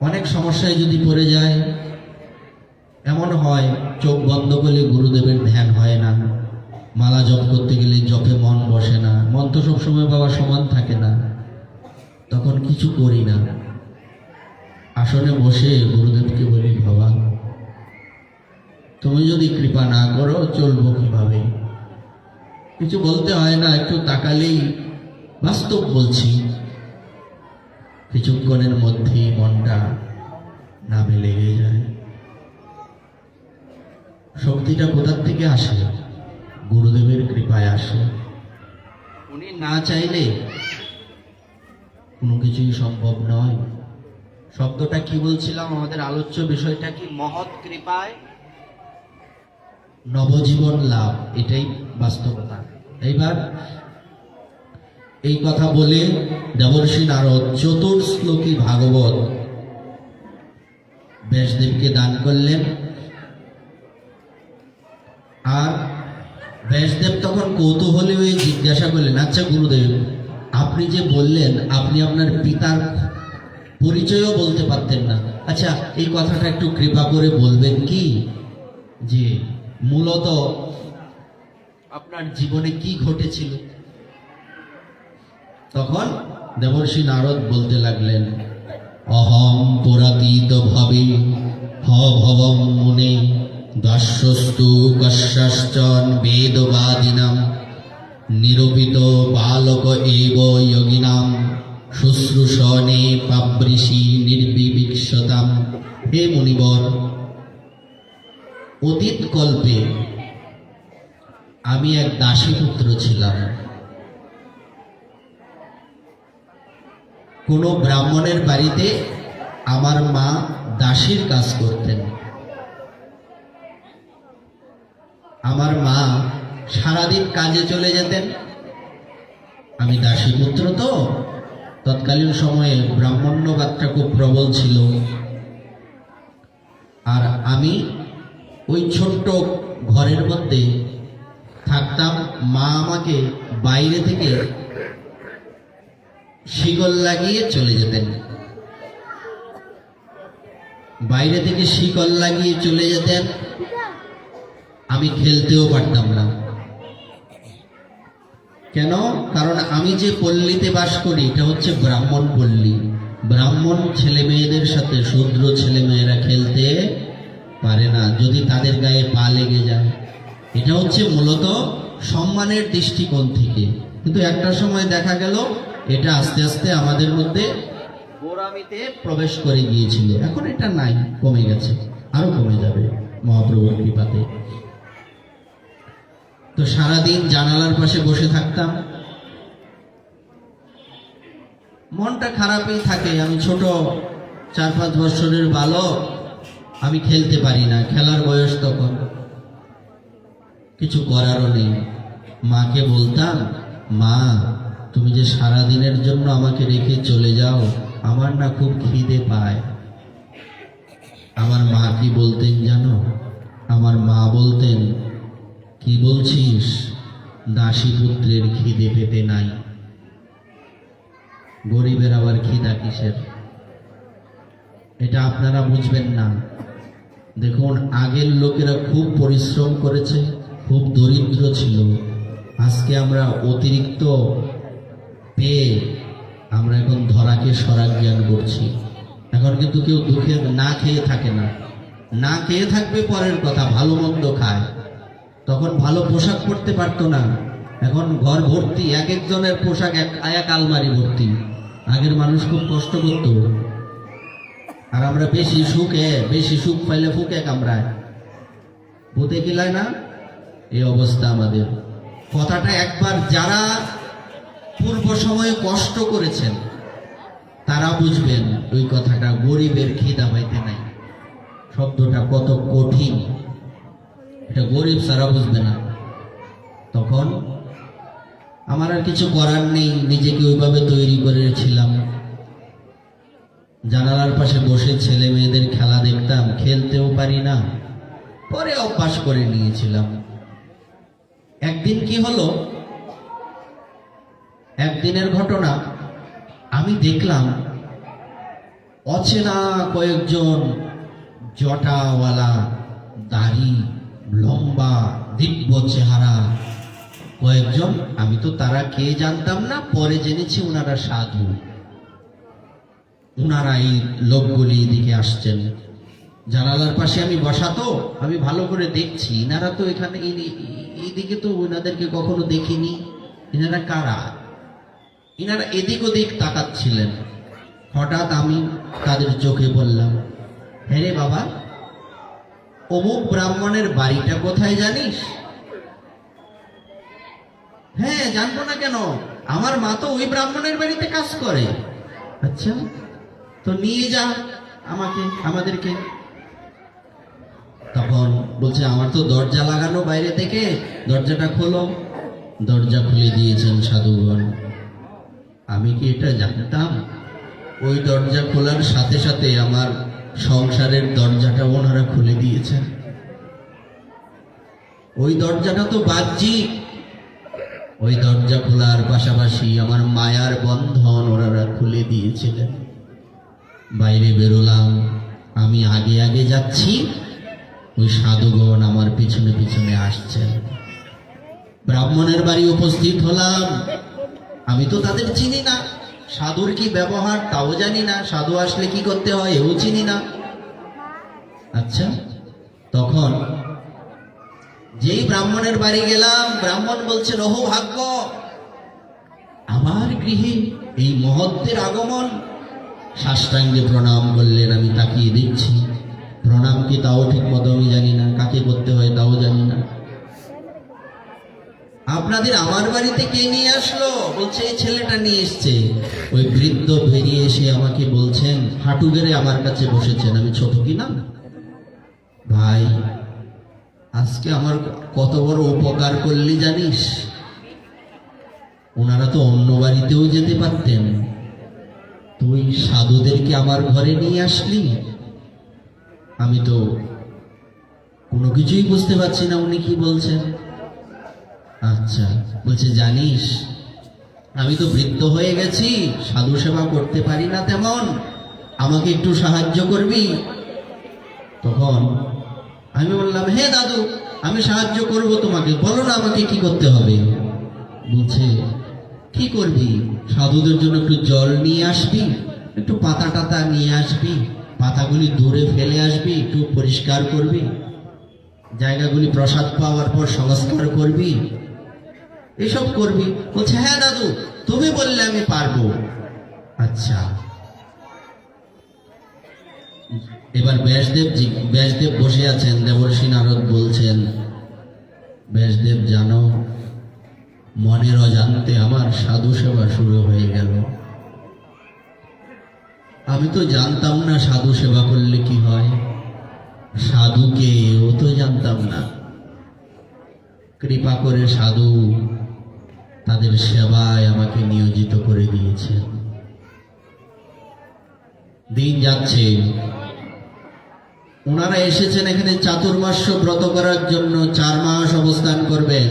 অনেক সমস্যায় যদি পড়ে যায়, এমন হয় চোখ বন্ধ করলে গুরুদেবের ধ্যান হয় না, মালা জপ করতে গেলে জপে মন বসে না, মন তো সবসময় বাবা সমান থাকে না, তখন কিছু করি না। আসনে বসে গুরুদেবকে বলি, বাবা তুমি যদি কৃপা না করো চলবো কিভাবে? কিছু বলতে হয় না, একটু তাকালেই বাস্তব বলছি। কিছুক্ষণের মধ্যেই মনটা নামে লেগে যায়। শক্তিটা কোথার থেকে আসে? গুরুদেবের কৃপায় আসে। উনি না চাইলে কোনো কিছুই সম্ভব নয়। শব্দটা কি বলছিলাম? আমাদের আলোচ্য বিষয়টা কি? মহৎ কৃপায় নবজীবন লাভ, এটাই বাস্তবতা। এইবার এই কথা বলে দেবর্ষি নারদ চতুর্শ্লোকী ভাগবত ব্যাসদেবকে দান করলেন। আর ব্যাসদেব তখন কৌতূহলী হয়ে জিজ্ঞাসা করলেন, আচ্ছা গুরুদেব, আপনি যে বললেন আপনি আপনার পিতার পরিচয়ও বলতে পারতেন না, আচ্ছা এই কথাটা একটু কৃপা করে বলবেন কি, যে মূলত আপনার জীবনে কি ঘটেছিল? তখন দেবর্ষি নারদ বলতে লাগলেন, অহম পুরাতীত ভাবে হ ভবম মুনে দাস্যস্তু কস্যাশ্চন বেদবাদিনাম নিরূপিত বালক এব যোগিনাম শুশ্রূষণে পাবৃষি নির্বিবিক্ষতাম। হে মুনিবর, অতীত কল্পে আমি এক দাসীপুত্র ছিলাম। কোনো ব্রাহ্মণের বাড়িতে আমার মা দাসীর কাজ করতেন। আমার মা সারাদিন কাজে চলে যেতেন। আমি দাসীপুত্র তো, তৎকালীন সময়ে ব্রাহ্মণ্যবাদটা খুব প্রবল ছিল। আর আমি ওই ছোট্ট ঘরের মধ্যে থাকতাম। মা আমাকে বাইরে থেকে শিকল লাগিয়ে চলে যেতেন। বাইরে থেকে শিকল লাগিয়ে চলে যেতেন। আমি খেলতেও পারতাম না। কেন? কারণ আমি যে পল্লীতে বাস করি এটা হচ্ছে ব্রাহ্মণ পল্লী। ব্রাহ্মণ ছেলে মেয়েদের সাথে শূদ্র ছেলে মেয়েরা খেলতে পারে না, যদি তাদের গায়ে পা লেগে যায়। এটা হচ্ছে মূলত সম্মানের দৃষ্টিকোণ থেকে। কিন্তু একটা সময় দেখা গেল এটা আস্তে আস্তে আমাদের মধ্যে গোড়ামিতে প্রবেশ করে গিয়েছিল। এখন এটা নাই, কমে গেছে, আরো কমে যাবে মহাপ্রভুর কৃপাতে। তো সারাদিন জানালার পাশে বসে থাকতাম। মনটা খারাপই থাকে। আমি ছোট 4-5 বছরের বালক, আমি খেলতে পারি না। খেলার বয়স তখন, কিছু করারও নেই। মাকে বলতাম, মা তুমি যে সারাদিনের জন্য আমাকে রেখে চলে যাও, আমার না খুব খিদে পায়। আমার মা কি বলতেন জানো? আমার মা বলতেন, কি বলছিস? দাসী পুত্রের খিদে পেতে নাই, গরিবের আবার খিদা কিসের? এটা আপনারা বুঝবেন না। দেখুন, আগের লোকেরা খুব পরিশ্রম করেছে, খুব দরিদ্র ছিল। আজকে আমরা অতিরিক্ত পেয়ে আমরা এখন ধরাকে সরা জ্ঞান করছি। এখন কিন্তু কেউ দুঃখে না খেয়ে থাকে না। না খেয়ে থাকবে পরের কথা, ভালো মন্দ খায়। তখন ভালো পোশাক পরতে পারতো না, এখন ঘর ভর্তি, এক একজনের পোশাক এক আলমারি ভর্তি। আগের মানুষ খুব কষ্ট করত। আর আমরা বেশি সুখ পাইলে ফুকে কামড়ায়, ভূতে কিলায় না, এই অবস্থা আমাদের। কথাটা একবার যারা পূর্ব সময়ে কষ্ট করেছেন তারা বুঝবেন ওই কথাটা, গরিবের খিদা পাইতে নাই শব্দটা কত কঠিন। এটা গরিব সারা বুঝবে না। তখন আমার আর কিছু করার নেই, নিজেকে ওইভাবে তৈরি করেছিলাম। জানালার পাশে বসে ছেলে মেয়েদের খেলা দেখতাম, খেলতেও পারি না, পরে অভ্যাস করে নিয়েছিলাম। একদিন কি হলো, একদিনের ঘটনা, আমি দেখলাম অচেনা কয়েকজন জটাওয়ালা, দাড়ি লম্বা, দিব্য চেহারা কয়েকজন। আমি তো তারা কে জানতাম না, পরে জেনেছি ওনারা সাধু। ওনারা এই লোকগুলি দিকে আসছেন। জানালার পাশে আমি বসা, তো আমি ভালো করে দেখছি এনারা তো এখানে, এইদিকে তো ওনাদেরকে কখনো দেখিনি। এনারা কারা? এনারা এদিক ওদিক তাকাচ্ছিলেন। হঠাৎ আমি তাদের চোখে বললাম, হ্যাঁ রে বাবা, অমুক ব্রাহ্মণের বাড়িটা কোথায় জানিস? হ্যাঁ, জানবো না কেন, আমার মা তো ওই ব্রাহ্মণের বাড়িতে কাজ করে। আচ্ছা, তো নিয়ে যা আমাদেরকে। তখন বলছে, আমার তো দরজা লাগানো বাইরে থেকে, দরজাটা খোলো। দরজা খুলে দিয়েছেন সাধুগণ। আমি কি এটা জানতাম? ওই দরজা খোলার সাথে সাথে আমার সংসারের দরজাটা ওনারা খুলে দিয়েছেন। ওই দরজাটা তো বাহ্যিক, ওই দরজা খোলার পাশাপাশি আমার মায়ার বন্ধন ওনারা খুলে দিয়েছিলেন। বাইরে বেরোলাম, আমি আগে আগে যাচ্ছি, ওই সাধুগণ আমার পিছনে পিছনে আসছেন। ব্রাহ্মণের বাড়ি উপস্থিত হলাম। আমি তো তাদের চিনি না, সাধুর কি ব্যবহার তাও জানি না, সাধু আসলে কি করতে হয় এও চিনি না। আচ্ছা, তখন যেই ব্রাহ্মণের বাড়ি গেলাম, ব্রাহ্মণ বলছেন, ওহো ভাগ্য, আমার গৃহে এই মহত্বের আগমন। সাষ্টাঙ্গে প্রণাম করলেন। আমি তাকিয়ে দেখছি, প্রণাম কি তাও ঠিক মতো আমি জানি না, কাকে করতে হয় তাও জানি না। আপনাদের আমার বাড়িতে কে নিয়ে আসলো? বলছে এই ছেলেটা নিয়ে এসছে। ওই বৃদ্ধ বেরিয়ে এসে আমাকে বলছেন, হাঁটু গেড়ে আমার কাছে বসেছেন। আমি ছোট কিনা? ভাই, আজকে আমার কত বড় উপকার করলি জানিস? ওনারা তো অন্য বাড়িতেও যেতে পারতেন, তুই সাধুদেরকে আমার ঘরে নিয়ে আসলি। আমি তো কোনো কিছুই বুঝতে পারছি না উনি কি বলছেন। আচ্ছা, বলছে জানিস আমি তো বৃদ্ধ হয়ে গেছি, সাধু সেবা করতে পারি না তেমন, আমাকে একটু সাহায্য করবি? তখন আমি বললাম, হে দাদু, আমি সাহায্য করব তোমাকে, বলো না আমাকে কি করতে হবে। বলছে, কি করবি? সাধুদের জন্য একটু জল নিয়ে আসবি, একটু পাতা টাতা নিয়ে আসবি, পাতাগুলি দূরে ফেলে আসবি, একটু পরিষ্কার করবি, জায়গাগুলি প্রসাদ পাওয়ার পর সংস্কার করবি, এসব করবি। বলছে, হ্যাঁ দাদু, তুমি বললে আমি পারবো। আচ্ছা, এবার ব্যাসদেব বসে আছেন, দেবর্ষি নারদ বলছেন, ব্যাসদেব জানো, মনের অজান্তে আমার সাধু সেবা শুরু হয়ে গেল। আমি তো জানতাম না সাধু সেবা করলে কি হয়, সাধুকে ও তো জানতাম না। কৃপা করে সাধু তাদের সেবায় আমাকে নিয়োজিত করে দিয়েছেন। দিন যাচ্ছে, ওনারা এসেছেন এখানে চাতুর্মাস্য ব্রত করার জন্য, 4 মাস অবস্থান করবেন।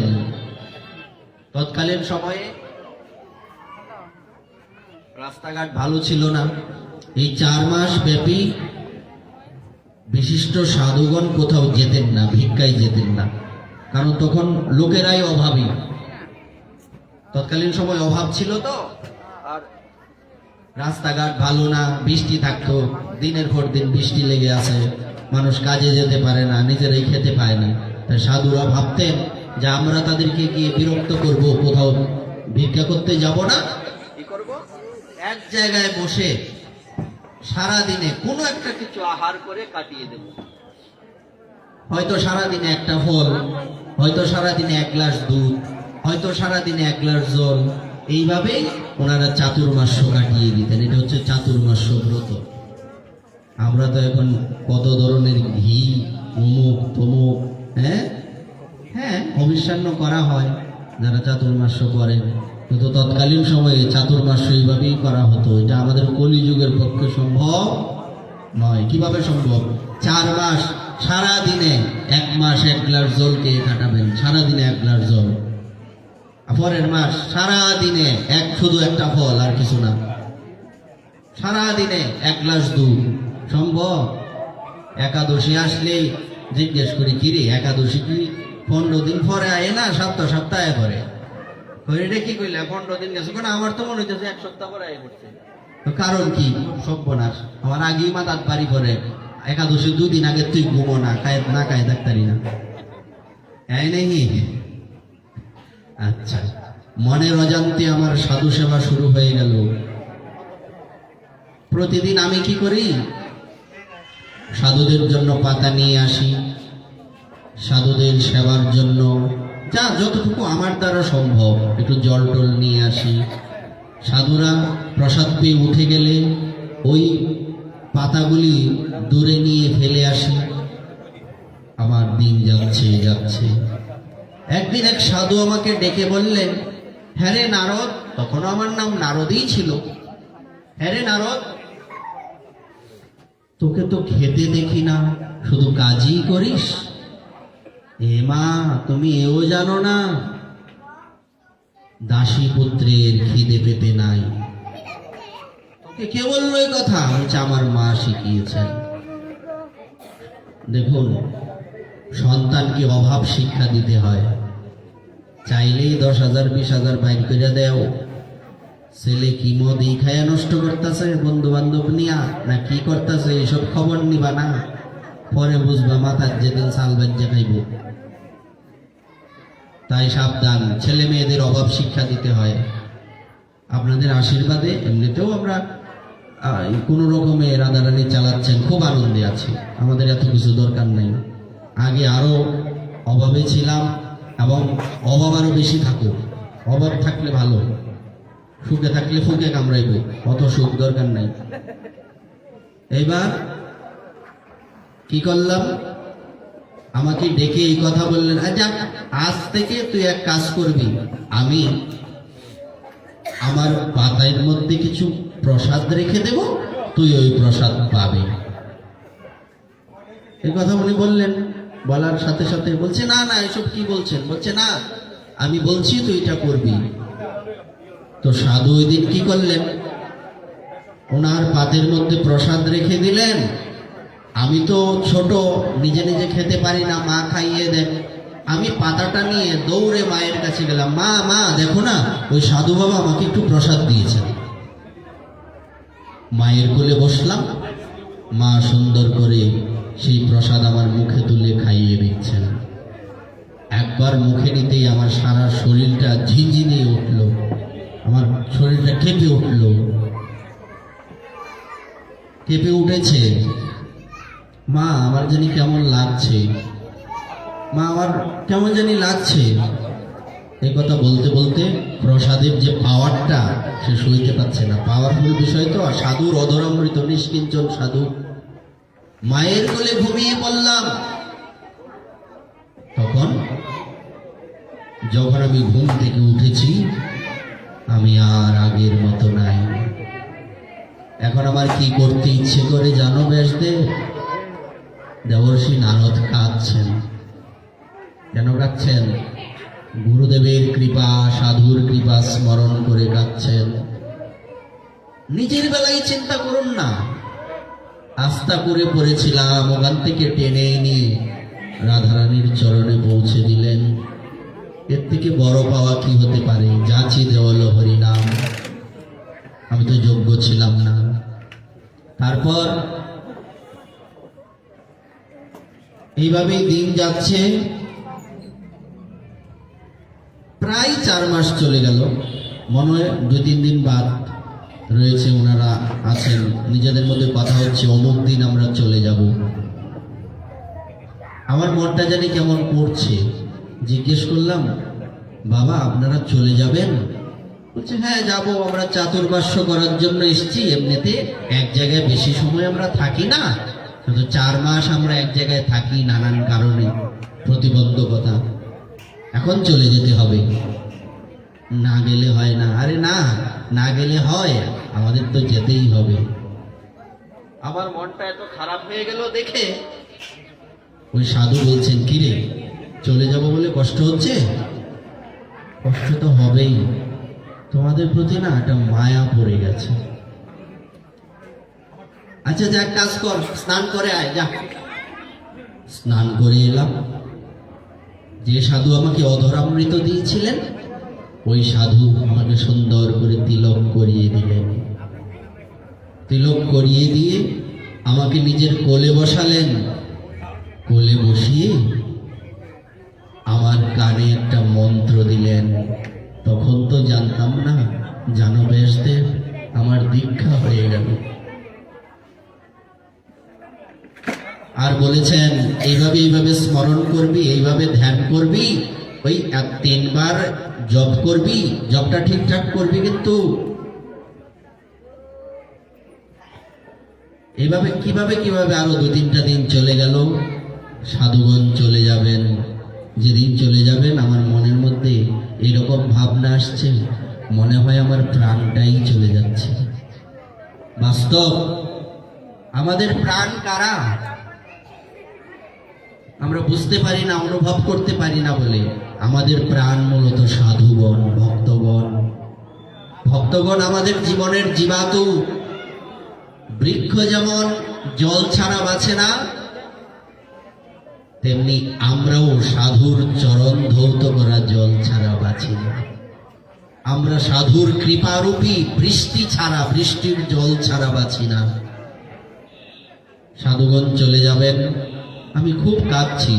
তৎকালীন সময়ে রাস্তাঘাট ভালো ছিল না। এই 4 মাস ব্যাপী বিশিষ্ট সাধুগণ কোথাও যেতেন না, ভিক্ষায় যেতেন না, কারণ তখন লোকেরাই অভাবী। তৎকালীন সময় অভাব ছিল তো, আর রাস্তাঘাট ভালো না, বৃষ্টি থাকতো, দিনের পর দিন বৃষ্টি লেগে আছে, মানুষ কাজে যেতে পারে না, নিজেরাই খেতে পায় না। তাই সাধুরা ভাবতেন যে আমরা তাদেরকে গিয়ে বিরক্ত করব, কোথাও ভিক্ষা করতে যাব না, কি করব, এক জায়গায় বসে সারা দিনে কোনো একটা কিছু আহার করে কাটিয়ে দেব। হয়তো সারা দিনে একটা ফল, হয়তো সারা দিনে 1 গ্লাস দুধ, হয়তো সারা দিনে 1 গ্লাস জল, এইভাবেই ওনারা চাতুর্মাস্য কাটিয়ে দিতেন। এটা হচ্ছে চাতুর্মাস্য ব্রত। আমরা তো এখন কত ধরনের ঘি, অমুক তমুক, হ্যাঁ অবিষ্যান্ন করা হয় যারা চাতুর্মাস্য করেন, কিন্তু তৎকালীন সময়ে চাতুর্মাস্য এইভাবেই করা হতো। এটা আমাদের কলিযুগের পক্ষে সম্ভব নয়। কিভাবে সম্ভব? 4 মাস সারা দিনে 1 মাস 1 গ্লাস জল কে কাটাবেন, সারা দিনে 1 গ্লাস জল, পরের মাস সারা দিনে শুধু একটা ফল আর কিছু না, সারা দিনে 1 গ্লাস দুধ। সম্ভব? একাদশী আসলেই জিজ্ঞেস করি, কিরে একাদশী কি 15 দিন পরে আয় না সপ্তাহে পরে? এটা কি কইলে 15 দিন গেছে, আমার তো মনে হইতেছে 1 সপ্তাহ পরে আয় করছে। কারণ কি? সর্বনাশ, আমার আগেই মাথার বাড়ি পরে, একাদশী 2 দিন আগে তুই ঘুমো না, খায় ডাক্তারি না, এই নেই। আচ্ছা, মনের অজান্তে আমার সাধু সেবা শুরু হয়ে গেল। প্রতিদিন আমি কি করি? সাধুদের জন্য পাতা নিয়ে আসি, সাধুদের সেবার জন্য যা যতটুকু আমার দ্বারা সম্ভব একটু জল টল নিয়ে আসি। সাধুরা প্রসাদ পেয়ে উঠে গেলে ওই পাতাগুলি দূরে নিয়ে ফেলে আসি। আমার দিন যাচ্ছে। একদিন এক সাধু আমাকে ডেকে বললেন, হ্যাঁ রে নারদ, তখনও আমার নাম নারদই ছিল, হ্যাঁ রে নারদ, তোকে তো খেতে দেখি না, শুধু কাজই করিস। এ মা, তুমি এও জানো না, দাসী পুত্রের খিদে পেতে নাই। তোকে কে বললো এই কথা? হচ্ছে আমার মা শিখিয়েছেন। দেখুন, সন্তানকে অভাব শিক্ষা দিতে হয়, চাইলেই 10,000 20,000 বাইর করে দেও। ছেলে কি মদ এই খায়া নষ্ট করতেছে বন্ধু বান্ধব নিয়া, না কি করতেছে এসব খবর নিবা না, পরে বুঝবা মাথার যেদিন চাল বাজ্যে খাইব। তাই সাবধান, ছেলে মেয়েদের অভাব শিক্ষা দিতে হয়। আপনাদের আশীর্বাদে এমনিতেও আমরা কোনো রকমে রাধারানি চালাচ্ছেন, খুব আনন্দে আছি। আমাদের এত কিছু দরকার নেই। আগে আরো অভাবে ছিলাম, এবং অভাব আরো বেশি থাকুক। অভাব থাকলে ভালো, সুখে থাকলে ফুকে কামড়াইব, অত সুখ দরকার নাই। এইবার কি করলাম, আমাকে ডেকে এই কথা বললেন, আচ্ছা আজ থেকে তুই এক কাজ করবি, আমি আমার পাতার মধ্যে কিছু প্রসাদ রেখে দেব, তুই ওই প্রসাদ পাবি। এই কথা উনি বললেন। বলার সাথে সাথে বলছে, না না এসব কি বলছেন? বলছে, না আমি বলছি তুই এটা করবি। তো সাধু ওই দিন কি করলেন, ওনার পাতের মধ্যে প্রসাদ রেখে দিলেন। আমি তো ছোট, নিজে নিজে খেতে পারি না, মা খাইয়ে দেন। আমি পাতাটা নিয়ে দৌড়ে মায়ের কাছে গেলাম, মা মা দেখো না, ওই সাধু বাবা আমাকে একটু প্রসাদ দিয়েছেন। মায়ের কোলে বসলাম, মা সুন্দর করে সেই প্রসাদ আমার মুখে তুলে খাইয়ে দিচ্ছেন। একবার মুখে নিতেই আমার সারা শরীরটা ঝিনঝিনিয়ে উঠল, আমার শরীরটা কেঁপে উঠল, কেঁপে উঠেছে। মা আমার জানি কেমন লাগছে, মা আমার কেমন জানি লাগছে। এই কথা বলতে বলতে প্রসাদের যে পাওয়ারটা সে সইতে পারছে না। পাওয়ারফুল বিষয় তো, সাধুর অধরামৃত, নিষ্কিঞ্চন সাধু। মায়ের কোলে ঘুমিয়ে পড়লাম। তখন যখন আমি ঘুম থেকে উঠেছি, আমি আর আগের মতো নাই। এখন আমার কি করতে ইচ্ছে করে জানো ব্যাসদেব? দেবর্ষি নারদ কাঁদছেন। কেন কাঁদছেন? গুরুদেবের কৃপা, সাধুর কৃপা স্মরণ করে কাঁদছেন। নিজের বেলায় চিন্তা করুন না। আস্থা করে পড়েছিলাম, ওখান থেকে টেনে নিয়ে রাধারানীর চরণে পৌঁছে দিলেন। এর থেকে বড় পাওয়া কি হতে পারে? যাচি দেওয়াল হরিনাম। আমি তো যোগ্য ছিলাম না। তারপর এইভাবেই দিন যাচ্ছে। প্রায় 4 মাস চলে গেল। মনে হয় 2-3 দিন বাদ রয়েছে, ওনারা আছেন, নিজেদের মধ্যে কথা হচ্ছে, অমুক দিন আমরা চলে যাব। আমার মনটা জানি কেমন করছে। জিজ্ঞেস করলাম, বাবা আপনারা চলে যাবেন? বলছে, হ্যাঁ যাব, আমরা চাতুর্মাস্য করার জন্য এসেছি। এমনিতে এক জায়গায় বেশি সময় আমরা থাকি না, কিন্তু 4 মাস আমরা এক জায়গায় থাকি নানান কারণে, প্রতিবন্ধকতা। এখন চলে যেতে হবে, না গেলে হয় না। আরে না, না গেলে হয়, আমাদের তো যেতেই হবে। আমার মনটা এত খারাপ হয়ে গেল দেখে। ওই সাধু বলছেন, কিরে চলে যাব বলে কষ্ট হচ্ছে? কষ্ট তো হবেই, তোমাদের প্রতি না একটা মায়া পড়ে গেছে। আচ্ছা যা, কাজ কর, স্নান করে আয়, যা। স্নান করে এলাম। যে সাধু আমাকে অধরামৃত দিয়েছিলেন, ওই সাধু আমাকে সুন্দর করে তিলক করিয়ে দিলেন। তিলক করিয়ে দিয়ে আমাকে নিজের কোলে বসালেন। কোলে বসিয়ে আমার কানে একটা মন্ত্র দিলেন। তখন তো জানতাম না, জানো ব্যাসদেব, আমার দীক্ষা হয়ে গেল। আর বলেছেন, এইভাবে এইভাবে স্মরণ করবি, এইভাবে ধ্যান করবি, ওই 3 বার জপ করবি, জপটা ঠিকঠাক করবি। কিন্তু এইভাবে কিভাবে কিভাবে আরো 2-3টা দিন চলে গেল। সাধুগণ চলে যাবেন। যেদিন চলে যাবেন আমার মনের মধ্যে এরকম ভাবনা আসছে, মনে হয় আমার প্রাণটাই চলে যাচ্ছে। বাস্তব, আমাদের প্রাণ কারা আমরা বুঝতে পারি না, অনুভব করতে পারি না বলে। আমাদের প্রাণ মূলত সাধুগণ, ভক্তগণ। ভক্তগণ আমাদের জীবনের জীবাতু। বৃক্ষ যেমন জল ছাড়া বাঁচে না, তেমনি আমরাও সাধুর চরণ ধৌত করা জল ছাড়া বাঁচি না। আমরা সাধুর কৃপারূপী বৃষ্টি ছাড়া, বৃষ্টির জল ছাড়া বাঁচি না। সাধুগণ চলে যাবেন, আমি খুব কাঁদছি।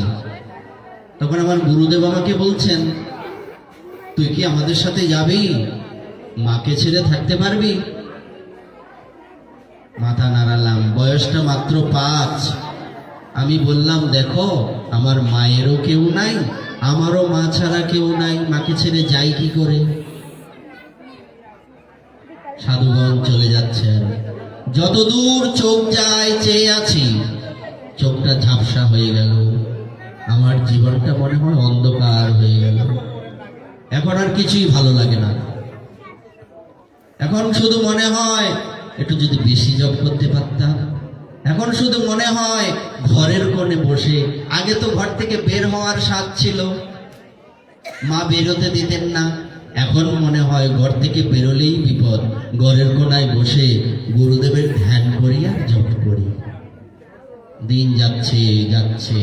তখন আমার গুরুদেব আমাকে বলছেন, তুই কি আমাদের সাথে যাবি? মাকে ছেড়ে থাকতে পারবি? মাথা নাড়ালাম। বয়সটা মাত্র 5। আমি বললাম, দেখো আমার মায়েরও কেউ নাই, আমারও মা ছাড়া কেউ নাই, মাকে ছেড়ে যাই কি করে? সাধুগণ চলে যাচ্ছেন। যতদূর চোখ যায় চেয়ে আছি, চোখটা ঝাপসা হয়ে গেল। আমার জীবনটা মনে হয় অন্ধকার হয়ে গেল। এখন আর কিছুই ভালো লাগে না। এখন শুধু মনে হয় একটু যদি বেশি জব করতে পারতাম। এখন শুধু মনে হয় ঘরের কোণে বসে, আগে তো ঘর থেকে বের হওয়ার স্বাদ ছিল, মা বেরোতে দিতেন না। এখন মনে হয় ঘর থেকে বেরোলেই বিপদ, ঘরের কোণায় বসে গুরুদেবের ধ্যান করি আর জপ করি। দিন যাচ্ছে যাচ্ছে।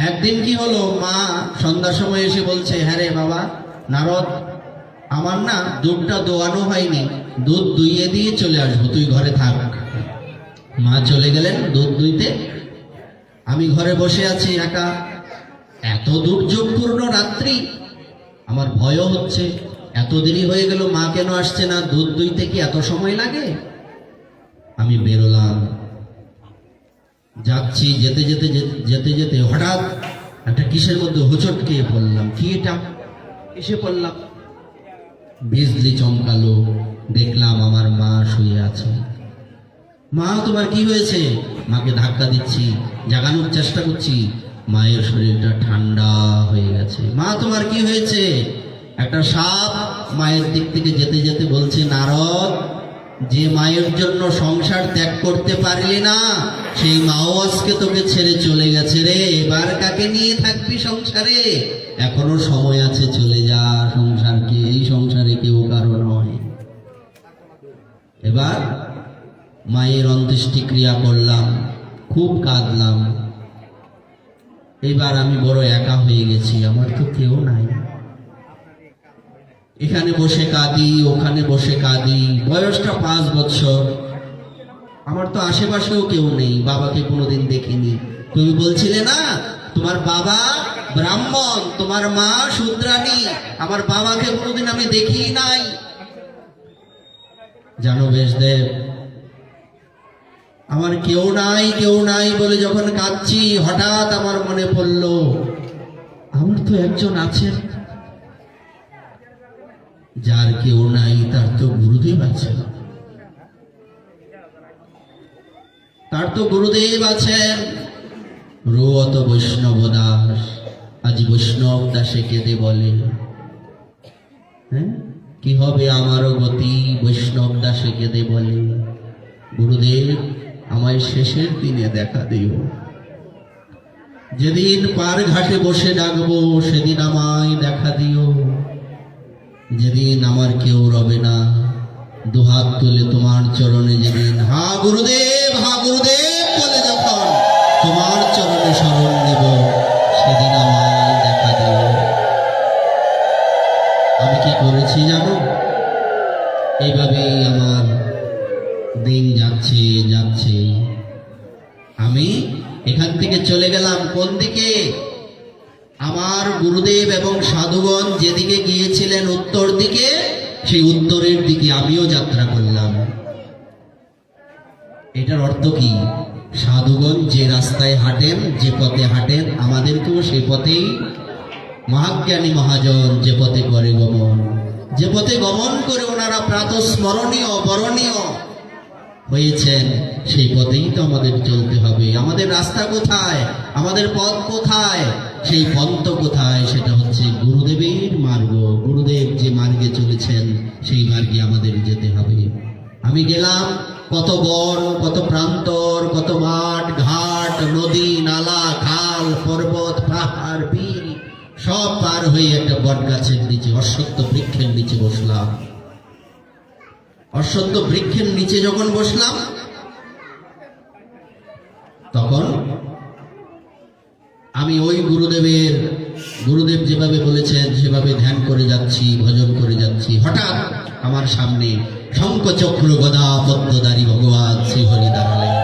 একদিন কি হলো, মা সন্ধ্যার সময় এসে বলছে, হ্যাঁ রে বাবা নারদ, আমার না দুধটা দোয়ানো হয়নি, দুধ দুইয়ে দিয়ে চলে আসবো, তুই ঘরে থাক। মা চলে গেলেন দুধ দুইতে। আমি ঘরে বসে আছি একা। এত দুর্যোগপূর্ণ রাত্রি, আমার ভয়ও হচ্ছে। এত দেরি হয়ে গেল, মা কেন আসছে না? দুধ দুইতে কি এত সময় লাগে? আমি বেরোলাম, যাচ্ছি। যেতে যেতে যেতে যেতে হঠাৎ একটা কিসের মধ্যে হোঁচট খেয়ে পড়লাম। কি এটা? এসে পড়লাম, বিজলি চমকালো, দেখলাম আমার মা শুয়ে আছে। মা তোমার কি হয়েছে? মাকে ধাক্কা দিচ্ছি, জাগানোর চেষ্টা করছি। মায়ের শরীরটা ঠান্ডা হয়ে গেছে। মা তোমার কি হয়েছে? একটা সাপ মায়ের দিক থেকে যেতে যেতে বলছে, নারদ, যে মায়ের জন্য সংসার ত্যাগ করতে পারলি না, সেই মাও আজকে তোকে ছেড়ে চলে গেছে রে। এবার কাকে নিয়ে থাকবি সংসারে? এখনো সময় আছে, চলে যা সংসারকে, এই সংসারে কেউ কারো নয়। এবার মায়ের অন্ত্যেষ্টিক্রিয়া করলাম, খুব কাঁদলাম। এবার আমি বড় একা হয়ে গেছি, আমার তো কেউ নাই। এখানে বসে কাঁদি, ওখানে বসে কাঁদি। বয়সটা 5 বছর। আমার তো আশেপাশেও কেউ নেই, বাবাকে কোনোদিন দেখিনি। তুমি বলছিলে না তোমার বাবা ব্রাহ্মণ, তোমার মা শূদ্রাণী, আমার বাবাকে কোনোদিন আমি দেখি নাই। জানো বেশদেব, আমার কেউ নাই কেউ নাই বলে যখন কাঁদছি, হঠাৎ আমার মনে পড়ল, আমার তো একজন আছেন। যার কেউ নাই তার তো গুরুদেব আছেন, তার তো গুরুদেব আছেন। রোয়ত বৈষ্ণব দাস, আজি বৈষ্ণব দাসে কেঁদে বলে, হ্যাঁ কি হবে আমারও গতি? বৈষ্ণব দাসে কেঁদে বলে, গুরুদেব আমায় শেষের দিনে দেখা দিও। যেদিন পার ঘাটে বসে ডাকবো, সেদিন আমায় দেখা দিও। যেদিন আমার কেউ রবে না, দুহাত তুলে তোমার চরণে যেদিন হা গুরুদেব বলে যখন তোমার চরণে শরণ নেব, সেদিন আমায় দেখা দিও। আমি কি করেছি জানো? এইভাবেই আমার দিন যাচ্ছে যাচ্ছে। আমি এখান থেকে চলে গেলাম কোন দিকে? আমার গুরুদেব এবং সাধুগণ যেদিকে গিয়েছিলেন উত্তর দিকে, সেই উত্তরের দিকে আমিও যাত্রা করলাম। এটার অর্থ কি? সাধুগণ যে রাস্তায় হাঁটেন, যে পথে হাঁটেন, আমাদেরকেও সেই পথেই, মহাজ্ঞানী মহাজন যে পথে করে গমন, যে পথে গমন করে ওনারা প্রাতঃস্মরণীয় বরণীয় হয়েছেন, সেই পথেই তো আমাদের চলতে হবে। আমাদের রাস্তা কোথায়? আমাদের পথ কোথায়? সেই পন্থ কোথায়? সেটা হচ্ছে গুরুদেবের মার্গ। গুরুদেব যে মার্গে চলেছেন, সেই মার্গে আমাদের যেতে হবে। আমি গেলাম, কত বন, কত প্রান্তর, কত মাঠ ঘাট, নদী নালা, খাল পর্বত, পাহাড় বিল, সব পার হয়ে একটা বট গাছের নিচে, অশ্বত্থ বৃক্ষের নিচে বসলাম। অশ্বত্থ বৃক্ষের নিচে যখন বসলাম, তখন আমি ওই গুরুদেব যেভাবে বলেছেন সেভাবে ধ্যান করে যাচ্ছি, ভজন করে যাচ্ছি। হঠাৎ আমার সামনে শঙ্খচক্র গদা পদ্মধারী ভগবান শ্রীহরি দাঁড়ালেন।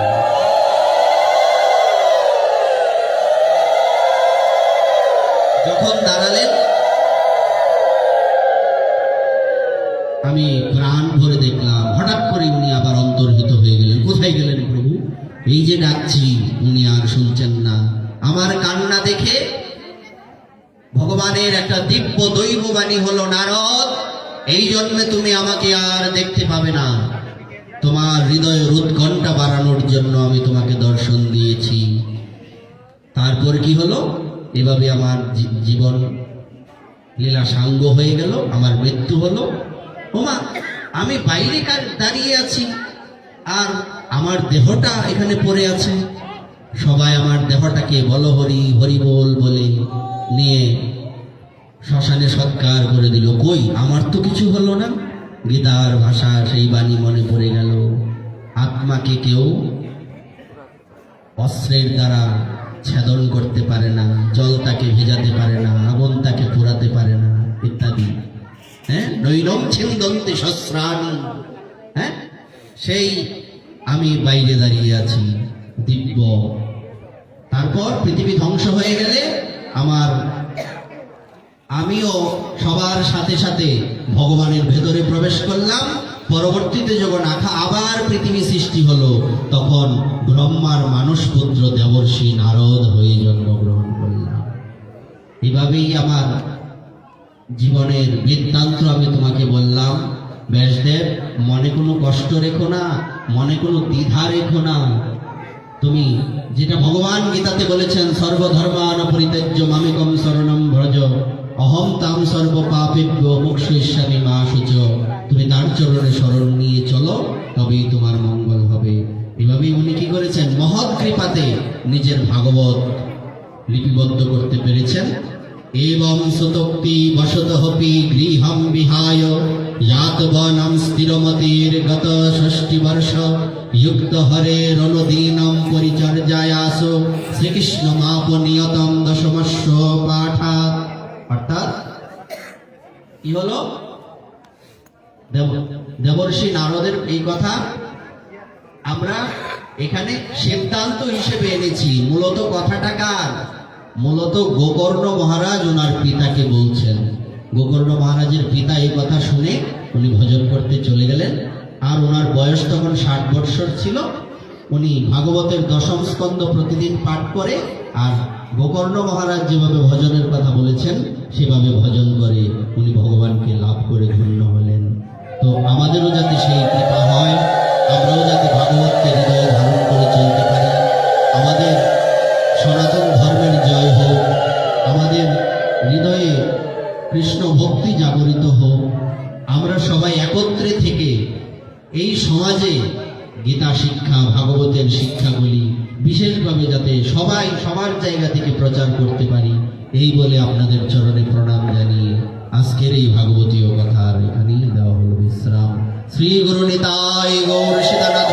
যখন দাঁড়ালেন আমি প্রাণ ভরে দেখলাম, হঠাৎ করে উনি আবার অন্তর্হিত হয়ে গেলেন। কোথায় গেলেন প্রভু? এই যে ডাকছি উনি আর শুনছেন না। আমার কান্না দেখে ভগবানের একটা দিব্য দৈববাণী হলো, নারদ, এই জন্মে তুমি আমাকে আর দেখতে পাবে না। তোমার হৃদয়ের উৎকণ্ঠা বাড়ানোর জন্য আমি তোমাকে দর্শন দিয়েছি। তারপর কি হলো? এভাবে আমার জীবন লীলা সাঙ্গ হয়ে গেল, আমার মৃত্যু হলো। ওমা, আমি বাইরে দাঁড়িয়ে আছি আর আমার দেহটা এখানে পড়ে আছে। সবাই আমার দেহটাকে বল হরি হরি বল বলে নিয়ে শ্মশানে সৎকার করে দিল। কই, আমার তো কিছু হলো না। গীতার ভাষা সেই বাণী মনে পড়ে গেল, আত্মাকে কেউ অস্ত্রের দ্বারা ছেদন করতে পারে না, জল তাকে ভেজাতে পারে না, আগুন তাকে পোড়াতে পারে না, ইত্যাদি। হ্যাঁ, নৈনম ছিন্দন্তে শস্ত্রাণি। হ্যাঁ, সেই আমি বাইরে দাঁড়িয়ে আছি, দিব্য। তারপর পৃথিবী ধ্বংস হয়ে গেলে আমিও সবার সাথে সাথে ভগবানের ভেতরে প্রবেশ করলাম। পরবর্তীতে যখন আবার পৃথিবী সৃষ্টি হলো, তখন ব্রহ্মার মানসপুত্র দেবর্ষি নারদ হয়ে জন্মগ্রহণ করলাম। এভাবেই আমার জীবনের বৃত্তান্ত আমি তোমাকে বললাম। ব্যাসদেব, মনে কোনো কষ্ট রেখো না, মনে কোনো দ্বিধা রেখো না। তুমি যেটা ভগবান গীতাতে বলেছেন, সর্বধর্মান পরিত্যাজ্য মামেকম শরণম ভজ অহম তাম সর্ব পাপেভ্য মোক্ষয়িষ্যামি মা শুচ। তুমি তার চরণে শরণ নিয়ে চলো, তবেই তোমার মঙ্গল হবে। এভাবেই উনি কি করেছেন? মহৎ কৃপাতে নিজের ভাগবত লিপিবদ্ধ করতে পেরেছেন। এবং সুতোক্তি বসতহপি গৃহম বিহায় ইয়াতবনম স্থিরমতির গত ৬০ বর্ষ যুক্ত হরে রণদীনম পরিচর্যায়াস শ্রীকৃষ্ণ মাপ নিয়তম দশমস্য পাঠা। অর্থাৎ কি হলো? দেবর্ষি নারদের এই কথা আমরা এখানে সিদ্ধান্ত হিসেবে এনেছি। মূলত কথাটা কার? মূলত গোকর্ণ মহারাজ ওনার পিতাকে বলছেন। গোকর্ণ মহারাজের পিতা এই কথা শুনে উনি ভজন করতে চলে গেলেন। আর ওনার বয়স তখন ৬০ বৎসর ছিল। উনি ভাগবতের ১০ম স্কন্ধ প্রতিদিন পাঠ করে, আর গোকর্ণ মহারাজ যেভাবে ভজনের কথা বলেছেন সেভাবে ভজন করে উনি ভগবানকে লাভ করে ধন্য হলেন। তো আমাদেরও যাতে সেই কৃপা হয়, আমরাও যাতে ভাগবতকে হৃদয়ে ধারণ করে চলতে পারি। আমাদের সনাতন ধর্মের জয় হোক, আমাদের হৃদয়ে কৃষ্ণ ভক্তি জাগরিত হোক। আমরা সবাই একত্রে থেকে এই সমাজে গীতা শিক্ষা, ভাগবতের শিক্ষাগুলি বিশেষভাবে যাতে সবাই সবার জায়গা থেকে প্রচার করতে পারি, এই বলে আপনাদের চরণে প্রণাম জানিয়ে আজকের এই ভাগবতীয় কথার এখানেই দেওয়া হলো বিশ্রাম। শ্রী গুরু নিতাই গৌর সীতানাথ।